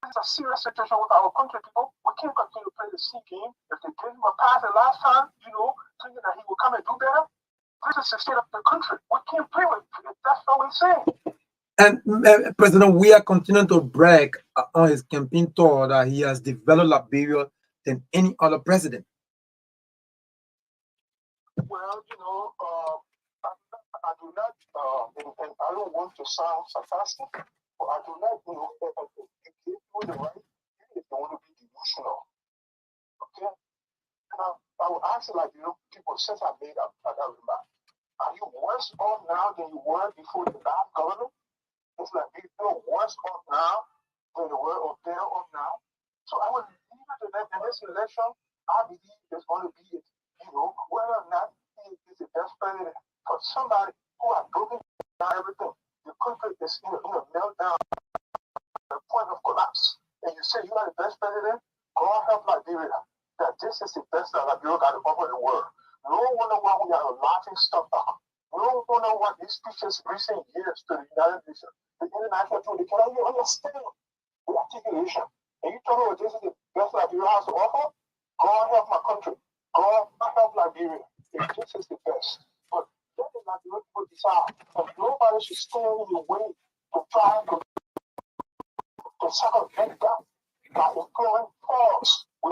It's a serious situation with our country, people. We can't continue to play the C game. If they gave him a pass the last time, thinking that he will come and do better, this is the state of the country. We can't play with it. That's what we're saying. And President Weir continuing to brag on his campaign tour that he has developed Liberia than any other president. Well, I do not, and I don't want to sound sarcastic, but I do not, if you do the right thing, if you want to be delusional, okay? Now, I will ask you, people, since I made up that remark, are you worse off now than you were before the last government? It's like you're worse off now than you were or better off now. So I would leave it to that. In this election, I believe there's going to be, whether or not he is the best president for somebody who has broken down everything. The country is in a meltdown, the point of collapse. And you say you are the best president, God help Liberia, that this is the best that Liberia got to offer the world. No wonder why we are a laughing stock We don't know what these speeches recent years to the United Nations, the international community cannot even understand the articulation. And you told me this is the best Liberia has to offer? God help my country. God help Liberia. If this is the best. But let the Liberian people decide. And nobody should stand in the way to try to circumvent that by employing force with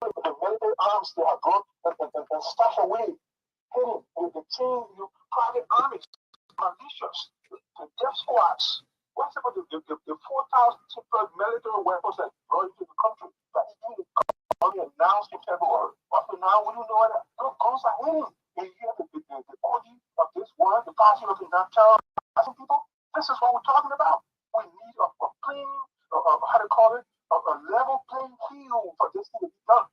the military arms they have brought and stash away, hidden with the team, private armies, militias, the death squads. What's about the 4,000 military weapons that brought into the country that even only announced in February? Up to now, we don't know that those guns are hidden. And you have the body of this world, the party of the non-terror people. This is what we're talking about. We need a clean, how to call it, a level playing field for this thing to be done.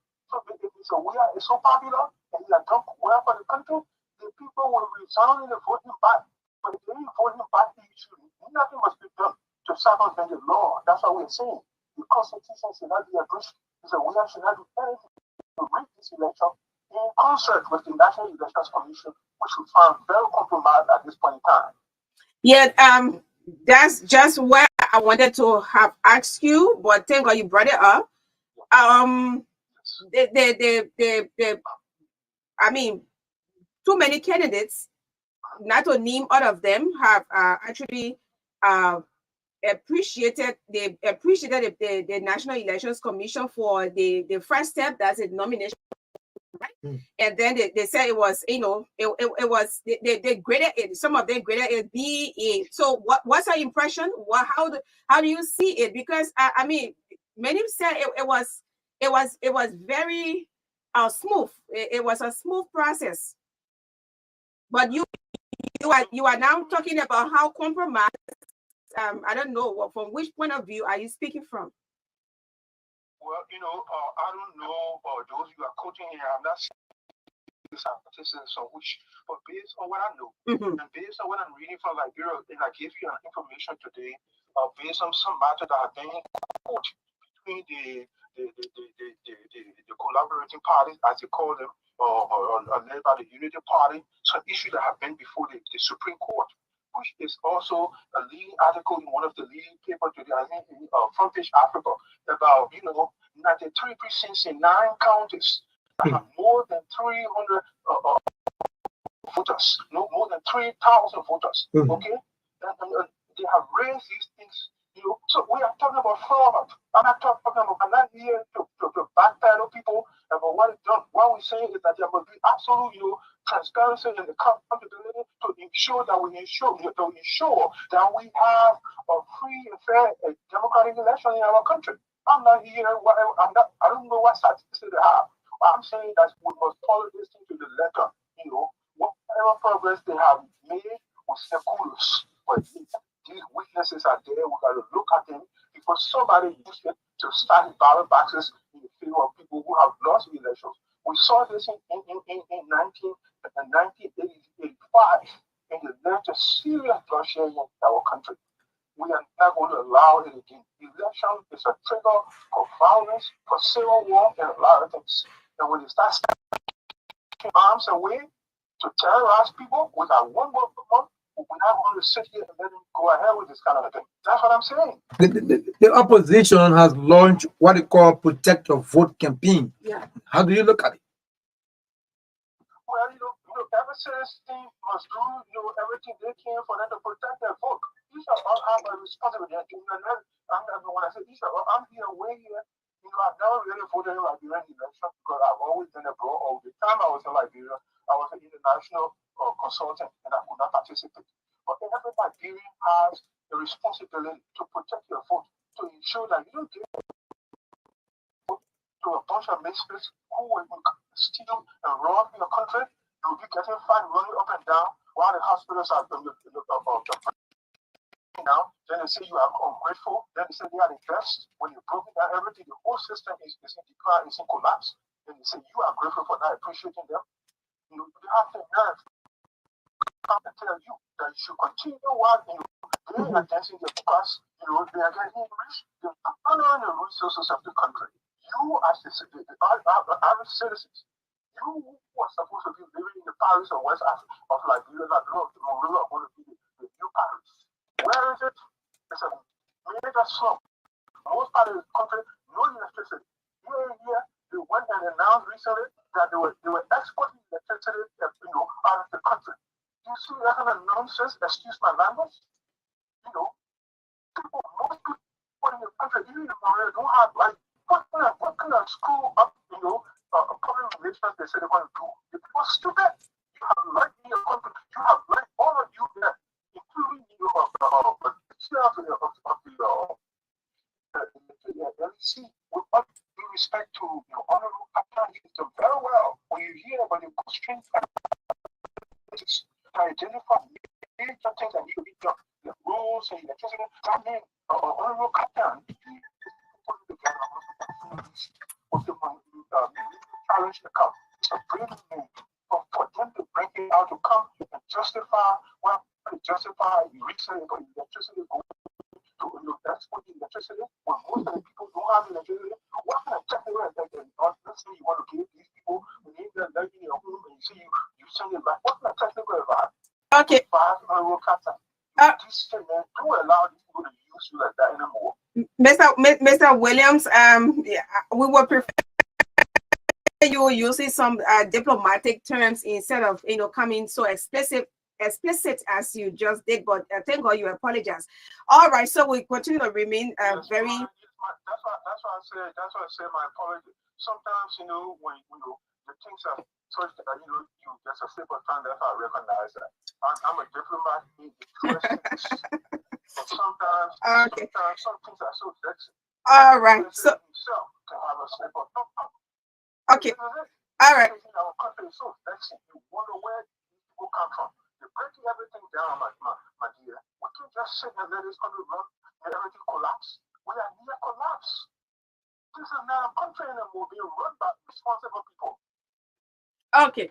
So it's so popular and it's done well for the country, the people will resound in the voting back. But if they ain't voting back the issue, nothing must be done to circumvent the law. That's what we're saying. The Constitution should not be abridged. So we should not do anything to rig this election in concert with the National Elections Commission, which we found very compromised at this point in time. Yeah, that's just where I wanted to have asked you, but thank God you brought it up. I mean, too many candidates, not to name all of them, have actually appreciated the National Elections Commission for the first step, that's a nomination. Right? And then they said it was, it was they graded it, some of them graded it B, A. So what's your impression? How do you see it? Because I mean, many said it was very smooth. It was a smooth process. But you are now talking about how compromised. I don't know from which point of view are you speaking from? Well, I don't know those you are quoting here. I'm not statistics on which, but based on what I know and based on what I'm reading from Liberia, and I gave you information today, based on some matter that have been in court between the collaborating parties, as they call them, or led by the Unity Party, some issues that have been before the Supreme Court, which is also a leading article in one of the leading papers today, I think, in Front Page Africa, about 93 precincts in 9 counties. Have more than 300 voters, no more than 3,000 voters. Okay, and they have raised these things. So we are talking about fraud. I'm not here to backpedal people about what is done. What we're saying is that there must be absolute, transparency and accountability to ensure that we have a free and fair democratic election in our country. I'm not here. I don't know what statistics they have. I'm saying that we must follow this thing to the letter. Whatever progress they have made, we say kudos. But these weaknesses are there. We got to look at them because somebody used it to start ballot boxes in favor of people who have lost elections. We saw this in 1985, and it led to serious bloodshed in our country. We are not going to allow it again. Election is a trigger for violence, for civil war, and a lot of things. And when you start taking arms away to terrorize people without one word per month, we're not going to sit here and let them go ahead with this kind of thing. That's what I'm saying. The opposition has launched what they call Protect Your Vote campaign. Yeah. How do you look at it? Well, every citizen must do, everything they can for them to protect their vote. These are all have a responsibility. When I say these are all, I'm here way here. I've never really voted in Liberian election because I've always been abroad. All the time I was in Liberia, I was an international consultant and I could not participate. But every Liberian has the responsibility to protect your vote, to ensure that you don't give to a bunch of misfits who will steal and rob your country. You'll be getting fined running up and down while the hospitals are now. Then they say you are ungrateful. Then they say they are the best. When you're broken down everything, the whole system is in decline, is in collapse. Then they say you are grateful for not appreciating them. You have to nerve to tell you that you should continue while they are dancing the because they are getting rich. They are honoring the resources of the country. You as the average citizens, You who are supposed to be living in the Paris of West Africa, of Liberia, that belongs to Monrovia, are going to be the new Paris. Where is it? It's a major slum. Most part of the country, no electricity. Here, they went and announced recently that they were exporting electricity, out of the country. You see that kind of nonsense? Excuse my language. Most people in the country, even in Monrovia, don't have what kind of school up, public relations they say they're going to do. The people are stupid. You have light in your country. You have light, all of you there, including the chair of the LEC, with all due respect to your honorable captain, you do very well. When you hear about the constraints to identify major things that need to be done, the rules and electricity, that means honorable captain, challenge the come. For them to bring it out to come and justify, recently for electricity going to export electricity when most of the people don't have electricity. What kind of technical advantage? Honestly, you want to give these people when you live in your home and you see you send it back. What kind of technical advice? Okay. Don't allow these people to use you like that anymore. Mr. Williams, we would prefer you using some diplomatic terms instead of coming so explicit as you just did, but thank God you apologize. All right, so we continue to remain very. That's why I say my apology. Sometimes when the things are such that there's a slip of tongue that I recognize that I'm a diplomat. But sometimes some things are so vexing. All right, so to have a slip of tongue. Okay. All right. Our country is so vexing. You wonder where these people come from. They're breaking everything down, my dear. We can't just sit and let this country run and everything collapse. We are near collapse. This is not a country anymore being run by responsible people. Okay.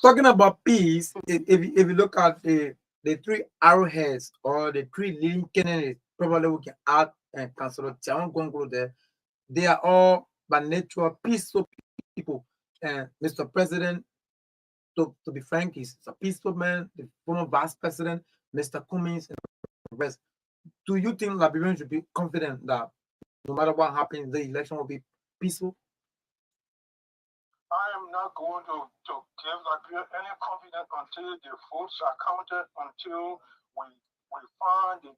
Talking about peace, if you look at the three arrowheads or the three leading candidates, probably we can add and consider there. They are all by nature peaceful people. And Mr. President, to be frank, he's a peaceful man. The former Vice President, Mr. Cummings, and the rest. Do you think Liberians should be confident that no matter what happens, the election will be peaceful? I am not going to give Liberia any confidence until the votes are counted, until we find the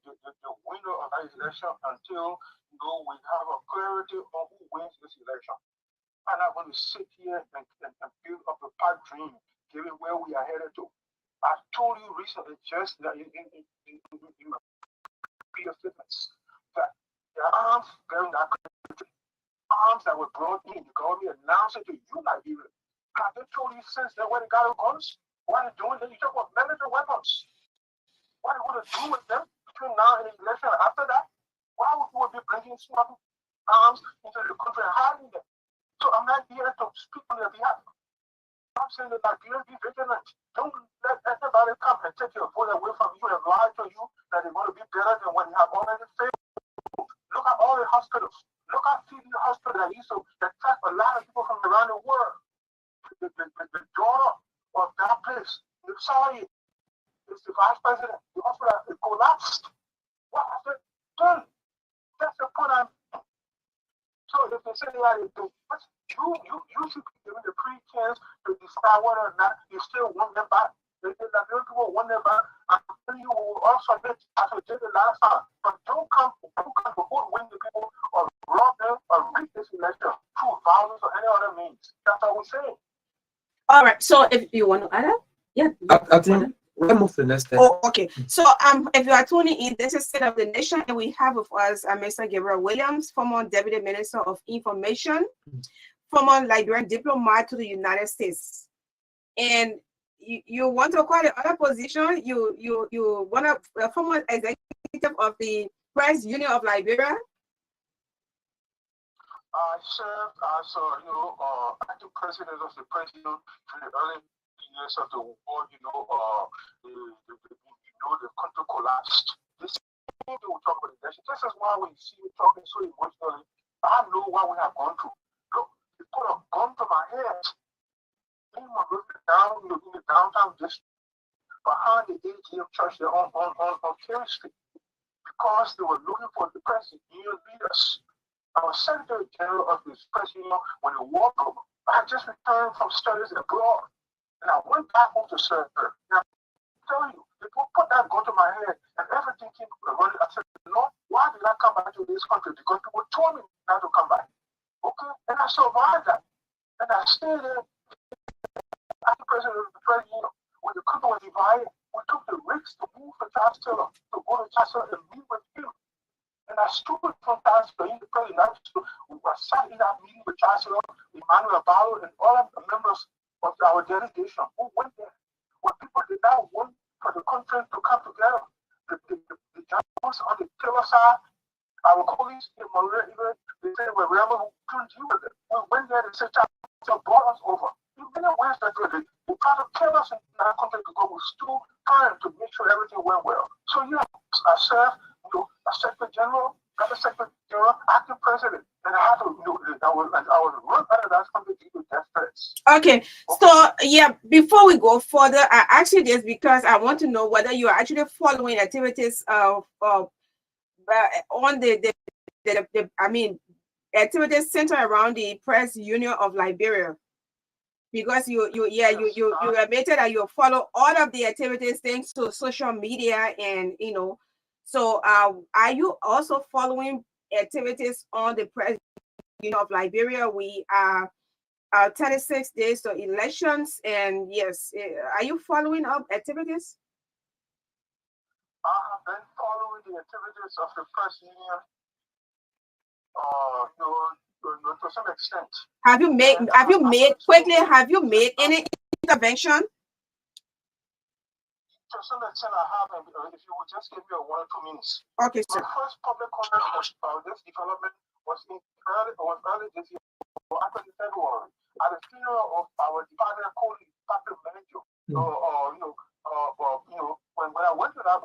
winner of that election, until we have a clarity on who wins this election. I'm not going to sit here and build up a pipe dream, given where we are headed to. I told you recently, just in my previous statements, that the arms bearing that country, arms that were brought in, the government announced it to you, Nigeria. Have they told you since then where they got their guns? What are they doing? You talk about military weapons. What are they going to do with them between now and the election and after that? Why would we be bringing small arms into the country and hiding them? So I'm not here to speak on their behalf. I'm saying that Nigerians be vigilant. Don't let anybody come and take your vote away from you and lie to you that they're going to be better than what you have already failed. Look at all the hospitals. Look at the hospital that used to attract a lot of people from around the world. The daughter of that place, you saw it. It's the vice president. The hospital has collapsed. What has it done? That's the point I'm. So if they say they are, you should be given the free chance to decide whether or not you still want them back. If the Nigerian people want them back, and you will also admit as we did the last time. But don't come to win the people or rob them or rig this election through violence or any other means. That's all we're saying. All right. So if you want to add up, yeah. I think we'll move to the next step. Oh, okay. So if you are tuning in, this is State of the Nation, and we have with us Mr. Gabriel Williams, former Deputy Minister of Information, former Liberian diplomat to the United States. And you want to acquire the other position, you want to former executive of the Press Union of Liberia. I served as acting president of the Press Union in the early years of the war. The country collapsed. This thing we talk about election. This is why we see you talking so emotionally. I know what we have gone through. Look, you put a gun to my head. down in the downtown district behind the ATM church there on Kerry Street because they were looking for the press union leaders. Our Secretary General of the press union, when the war broke, I had just returned from studies abroad, and I went back home to serve her. And I'm telling you, they put that gun to my head, and everything came running. I said, Lord, why did I come back to this country? Because people told me not to come back. Okay, and I survived that, and I stayed there. As the president of the press union, when the country was divided, we took the risks to move to Chancellor, to go to Chancellor and meet with him. And I stood sometimes for the president. We were sat in that meeting with Chancellor, Emmanuel Barrow, and all of the members of our delegation who went there. When people did not want for the country to come together, the Germans on the Taylor side, our colleagues in Maria, even they said, well, we couldn't deal with it. We went there and said, Chancellor brought us over. In many ways, that they tried to kill us in our country because we still trying to make sure everything went well. So, yeah, I served, a Secretary General, another Secretary General, acting president, and I had to, I was run out of that country to do death threats. Okay, so yeah, before we go further, I ask you this because I want to know whether you are actually following activities of on the activities centered around the Press Union of Liberia. Because you admitted that you follow all of the activities thanks to social media, and so are you also following activities on the Press Union of Liberia? We are 36 days to elections, and yes, are you following up activities? I have been following the activities of the Press Union to some extent. Have you made any intervention? To some extent, I haven't. If you would just give me 1 or 2 minutes. Okay, sir. My first public comment about this development was early this year, after February, at the funeral of our departed colleague, Patrick Manager. When I went to that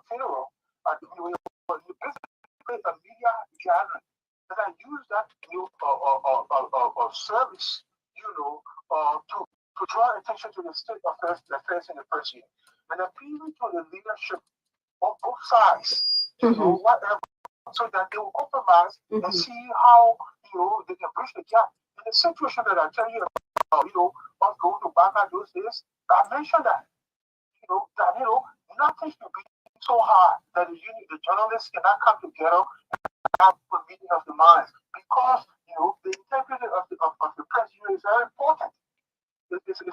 funeral, it was basically a media gathering, and I used that service, to draw attention to the state affairs in the press union, and appealing to the leadership of both sides, whatever, so that they will compromise and see how they can bridge the gap. In the situation that I tell you about, us going to Baka those days, I mentioned that, nothing should be so hard that the journalists cannot come together and have a meeting of the minds, because the integrity of the press union is very important. It's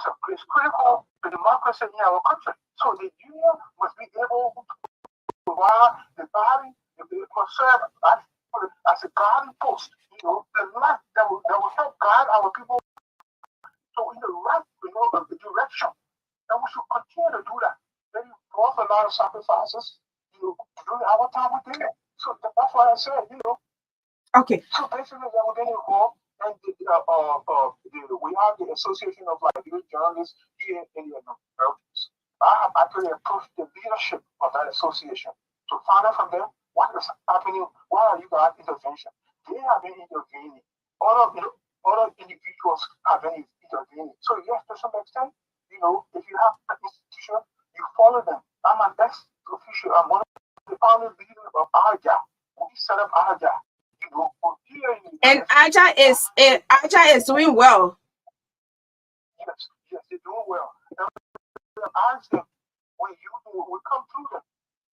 critical to democracy in our country. So the union must be able to provide the body, it must serve as a guiding post, the light that will help guide our people in the right direction. And we should continue to do that. They involve a lot of sacrifices, during our time with them. So that's why I said, Okay. So basically, they were getting involved. And we have the Association of Liberian Journalists here in the Americas. I have actually approached the leadership of that association to find out from them what is happening, what are you guys intervention. They have been intervening. Other individuals have been intervening. So yes, to some extent, if you have an institution, you follow them. I'm an ex-official. I'm one of the founding leaders of AJA. We set up AJA. And Aja is doing well. Yes, they're doing well. And I ask them, when we come through them,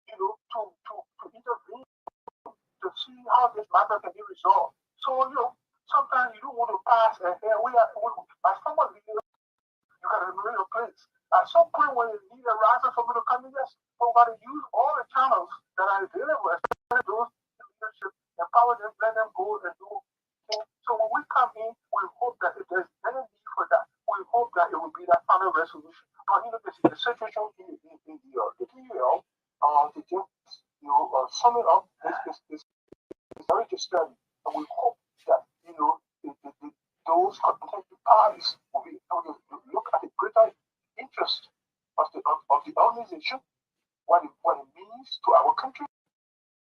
to intervene, to see how this matter can be resolved. So, sometimes you don't want to pass, and here we are, as somebody, you got to know your place. At some point, when the need arises for me to come in, yes, we've got to use all the channels that are available, especially those leadership, empower them, let them go and do. So when we come in, we hope that if there's any need for that, we hope that it will be that final resolution. But the situation in the DL, to just sum it up, is very disturbing, and we hope that those contested parties will be able to look at the greater interest of the organization, what it means to our country,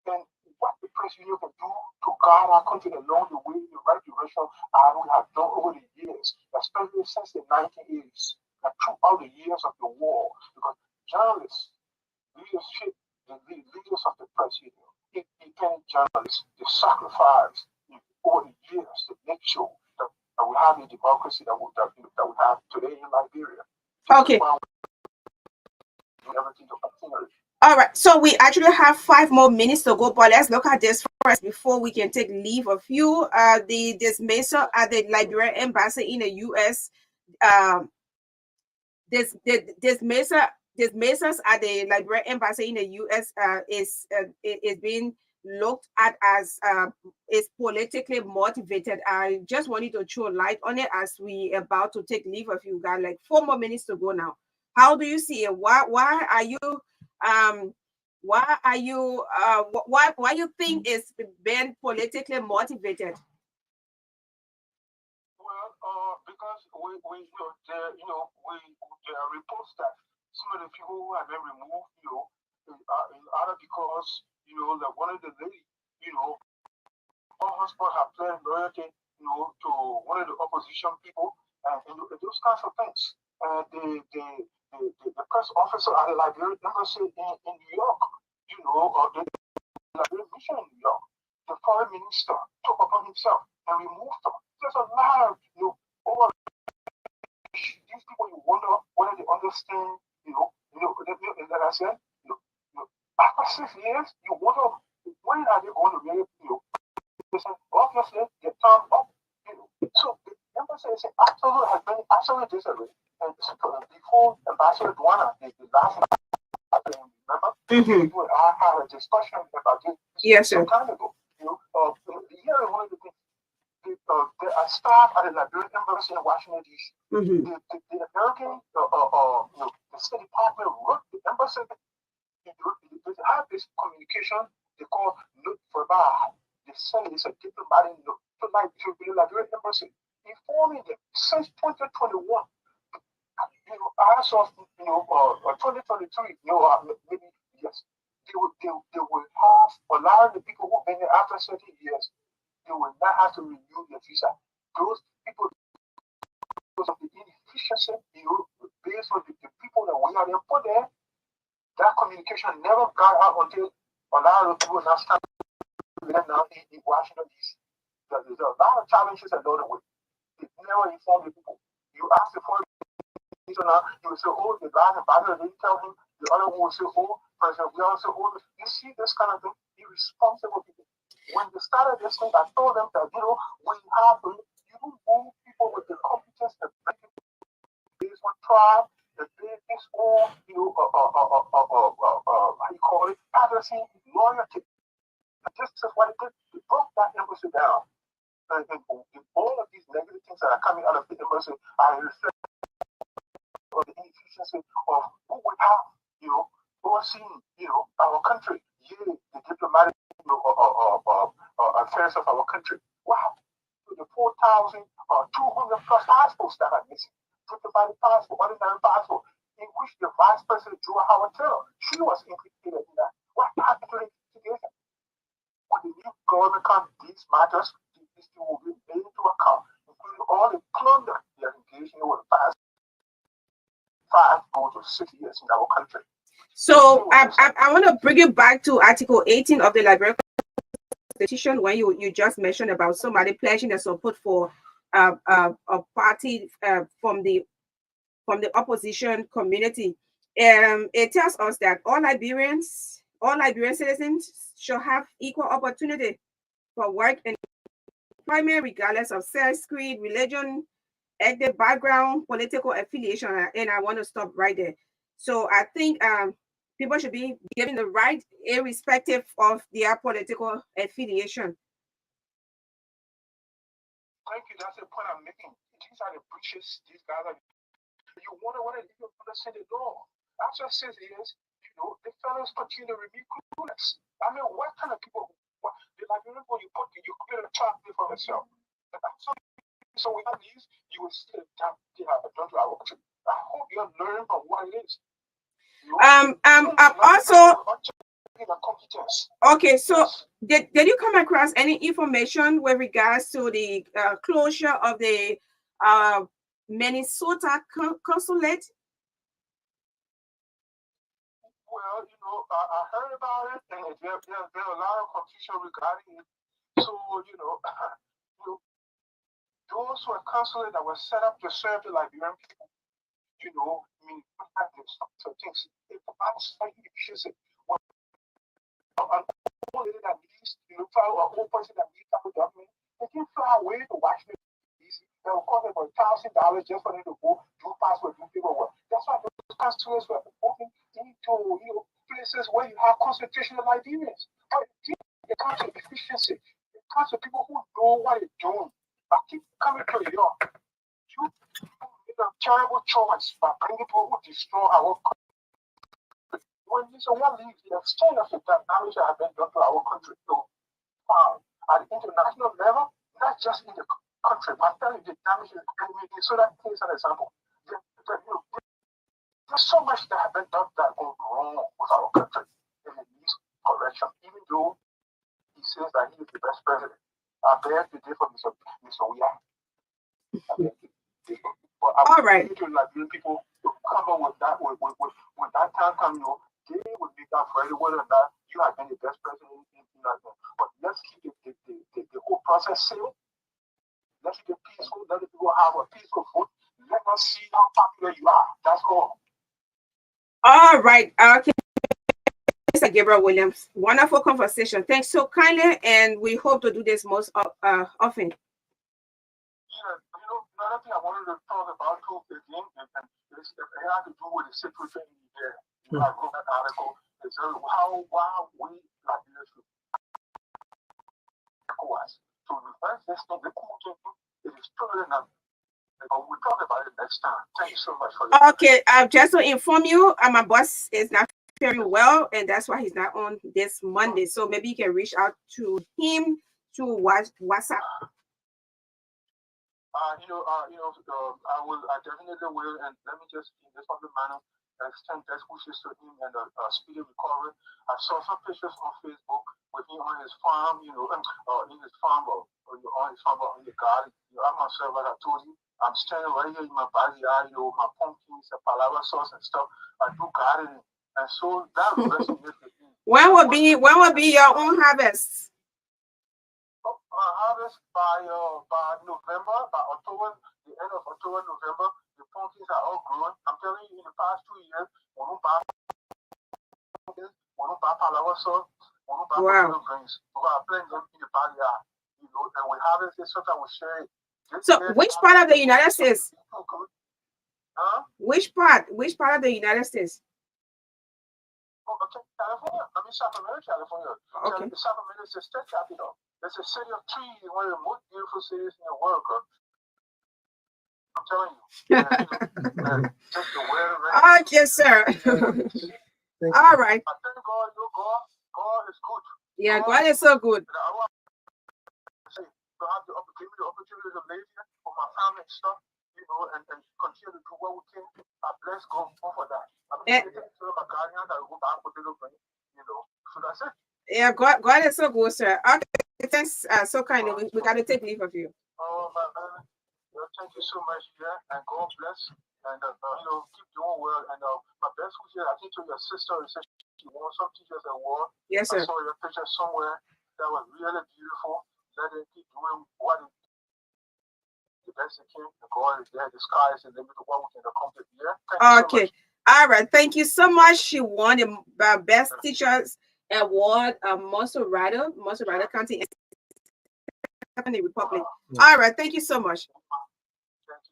and what the press union can do to guide our country along the way in the right direction, and we have done over the years, especially since the 1980s, and throughout the years of the war, because journalists, leadership, the leaders of the press, independent journalists, they sacrifice over the years to make sure that we have a democracy that we have today in Liberia. Okay. All right, so we actually have 5 more minutes to go, but let's look at this first before we can take leave of you. The dismissal at the Liberian embassy in the U.S. Dismissals at the Liberian embassy in the U.S. is being looked at as is politically motivated. I just wanted to throw light on it as we about to take leave of you guys. Like 4 more minutes to go now. How do you see it? Why are you why you think it's been politically motivated? Well, because there are reports that some of the people who have been removed, either because that one of the ladies, her husband have pledged loyalty, to one of the opposition people, and those kinds of things. The press officer at the Liberian embassy in New York, the Liberian mission in New York, the foreign minister took upon himself and removed them. There's a lot of, over these people, you wonder whether they understand, like I said, after 6 years, you wonder when are they going to be able to, obviously, the time up, So the embassy has been absolutely disagreed. And before Ambassador Duana, the last remember, I had a discussion about this some time ago. Here, one of the things, the staff at the Liberian embassy in Washington, D.C., the American, the State Department wrote the embassy. They have this communication they call note verbal. They send it as a diplomatic note to the Liberian embassy, informing them since 2021. As of 2023, maybe yes, they will have allowing the people who've been there after 30 years, they will not have to renew their visa. Those people, because of the inefficiency, based on the people that we have put there, that communication never got out until a lot of people now start now in Washington, D.C. There's a lot of challenges along the way. They never inform the people. You ask the foreign minister now, you will say, oh, the last ambassador didn't tell him. The other one will say, oh, President, we also, oh, you see this kind of thing. Irresponsible people. When they started this thing, I told them that, we have to, move people with the competence to bring people based on tribe, the this all, how you call it, advocacy, loyalty. And this is what it did. They broke that embassy down. And all of these negative things that are coming out of the embassy are a reflection of the inefficiency of who we have, overseeing, our country, the diplomatic affairs of our country. Wow. The 4,200 plus passports that are missing. Diplomatic passport, ordinary passport, in which the Vice President Drew Howard Taylor, she was implicated in that. What happened to the investigation? When the new government comes, these matters, these will be made into account, including all the plunder they are engaging in over the past 5 to 6 years in our country. So I want to bring you back to Article 18 of the Liberian Constitution, when you just mentioned about somebody pledging their support for a party from the opposition community. It tells us that all Liberian citizens shall have equal opportunity for work and employment, regardless of sex, creed, religion, ethnic background, political affiliation. And I want to stop right there. So I think people should be given the right, irrespective of their political affiliation. Thank you. That's the point I'm making. These are the breaches. These guys are. You wonder whether they don't understand the law. After 6 years, the fellows continue to remain clueless. I mean, what kind of people? The Liberian, when you create a child for yourself. So without these, you will still have done to our country. I hope you learn from what it is. Also. Okay, so did you come across any information with regards to the closure of the Minnesota consulate? Well, I heard about it, and there's a lot of confusion regarding it. So, those were consulate that were set up to serve the Liberian people. So things. It's like efficiency. An old lady that needs, fly, or old person that needs federal government, they can fly away to Washington, D.C. That will cost them $1,000 just for them to go do passport, do paperwork. That's why those consulates were open into, places where you have concentration of Liberians. But it comes to efficiency. It comes to people who know what they're doing. I keep coming to New York. You made a terrible choice by bringing people who destroy our country. When someone leaves, the extent of the damage that has been done to our country so far at the international level, not just in the country, but I'm telling you, the damage is making. So that is an example. There's so much that has been done that goes wrong with our country, and it needs correction. Even though he says that he is the best president, I beg to differ, Mr. Weah. But I would like to Liberian people to come up with that when that time comes, they would make that very well or not. You have been the best president in Nigeria. But let's keep the whole process safe. Let's keep it peaceful. Let the people have a peaceful vote. Let us see how popular you are. That's all. All right. Okay. Mr. Gabriel Williams, wonderful conversation. Thanks so kindly, and we hope to do this most often. Another thing I wanted to talk about too again, and it had to do with the situation there. I wrote that article. It's how we Liberians should ECOWAS. So the first thing, the cool thing, it is truly enough. We'll talk about it next time. Thank you so much for your Okay, just to inform you, my boss is not feeling well, and that's why he's not on this Monday. So maybe you can reach out to him to WhatsApp. I definitely will, and let me just, in this other manner, extend best wishes to him and a speedy recovery. I saw some pictures on Facebook with him on his farm, in his farm, or on his farm, or in the garden. I myself, like I told you, I'm standing right here in my backyard, my pumpkins, and palava sauce and stuff. I do gardening, and so that resonates with me. When will be your own harvest? Harvest by November, by October, the end of October, November, the pumpkins are all grown. I'm telling you, in the past 2 years, we don't buy pumpkins, we don't buy palava sauce, we don't buy potato grains. We are planting them in the backyard, and we harvest it, sometimes we share it. So, which part of the United States? Which part of the United States? Okay, California. I mean, South America, California. Okay. South America is the state capital. It's a city of trees, one of the most beautiful cities in the world. I'm telling you. Just the weather. Okay, sir. All right. I thank God, God is good. Yeah, God is so good. And I want to say, to have the opportunity to live here for my family and stuff, and continue to do what we can. I bless God for that. I'm going to take my guardian that will go back with the so that's it. Yeah, God is so good, sir. Okay, thanks so kindly. We got to take leave of you. Oh, man. Thank you so much, and God bless. And, keep doing well. And my best wishes, I think, to your sister, she won some teachers award. Yes, sir. I saw your picture somewhere that was really beautiful. Let them keep doing what the best they can. And God is there. The sky is the limit of what we can accomplish. Yeah. Okay. All right. Thank you so much. She won the Best Teachers Award, Monserrado County in the Republic. All right. Thank you so much. Thank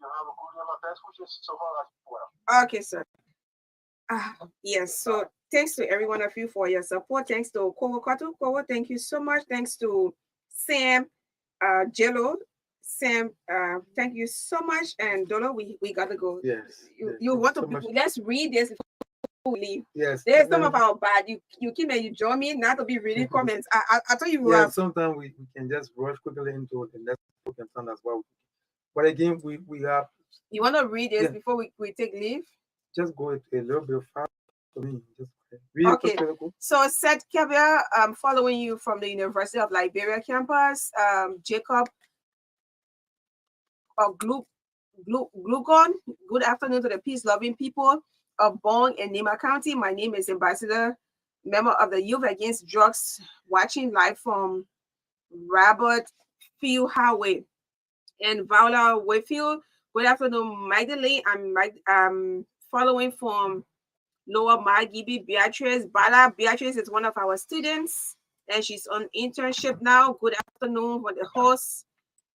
you. Have a good day. My best wishes so far as well. Okay, sir. Yes. So thanks to every one of you for your support. Thanks to Kowo. Thank you so much. Thanks to Sam, Jello. Sam, thank you so much. And Dolo, we gotta go. Yes. You want to let's read this before we leave. Yes. There's some of our bad. You came and you join me not to be reading comments. I thought you were. Yeah, sometimes we can just rush quickly into the next book and son as well. But again, we have. You want to read this before we take leave? Just go a little bit fast for me. Just read okay. So Seth Kebia, following you from the University of Liberia campus. Jacob Glugon. Good afternoon to the peace-loving people of Bong and Nima County. My name is Ambassador, member of the Youth Against Drugs, watching live from Robert Field Highway and Viola Wayfield. Good afternoon, Magdalene. I'm following from Lower Magibi Beatrice. Bala Beatrice is one of our students, and she's on internship now. Good afternoon for the host.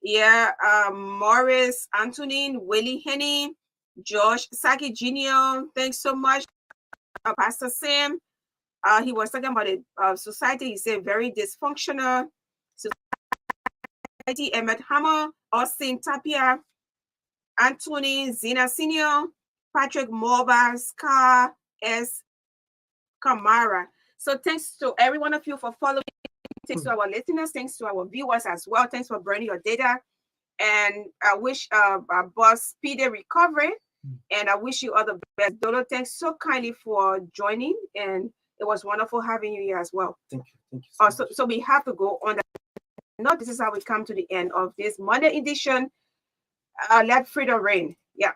Yeah, Morris, Antonin, Willie Henny, Josh Saki Jr. Thanks so much, Pastor Sam. He was talking about a society. He said very dysfunctional society. Emmett Hammer, Austin Tapia, Anthony Zena Senior, Patrick Morba, Scar S. Kamara. So thanks to every one of you for following. Thanks to our listeners. Thanks to our viewers as well. Thanks for burning your data. And I wish our boss speedy recovery. And I wish you all the best. Dolo, thanks so kindly for joining. And it was wonderful having you here as well. Thank you. Thank you. So we have to go on. This is how we come to the end of this Monday edition. Let freedom reign. Yeah.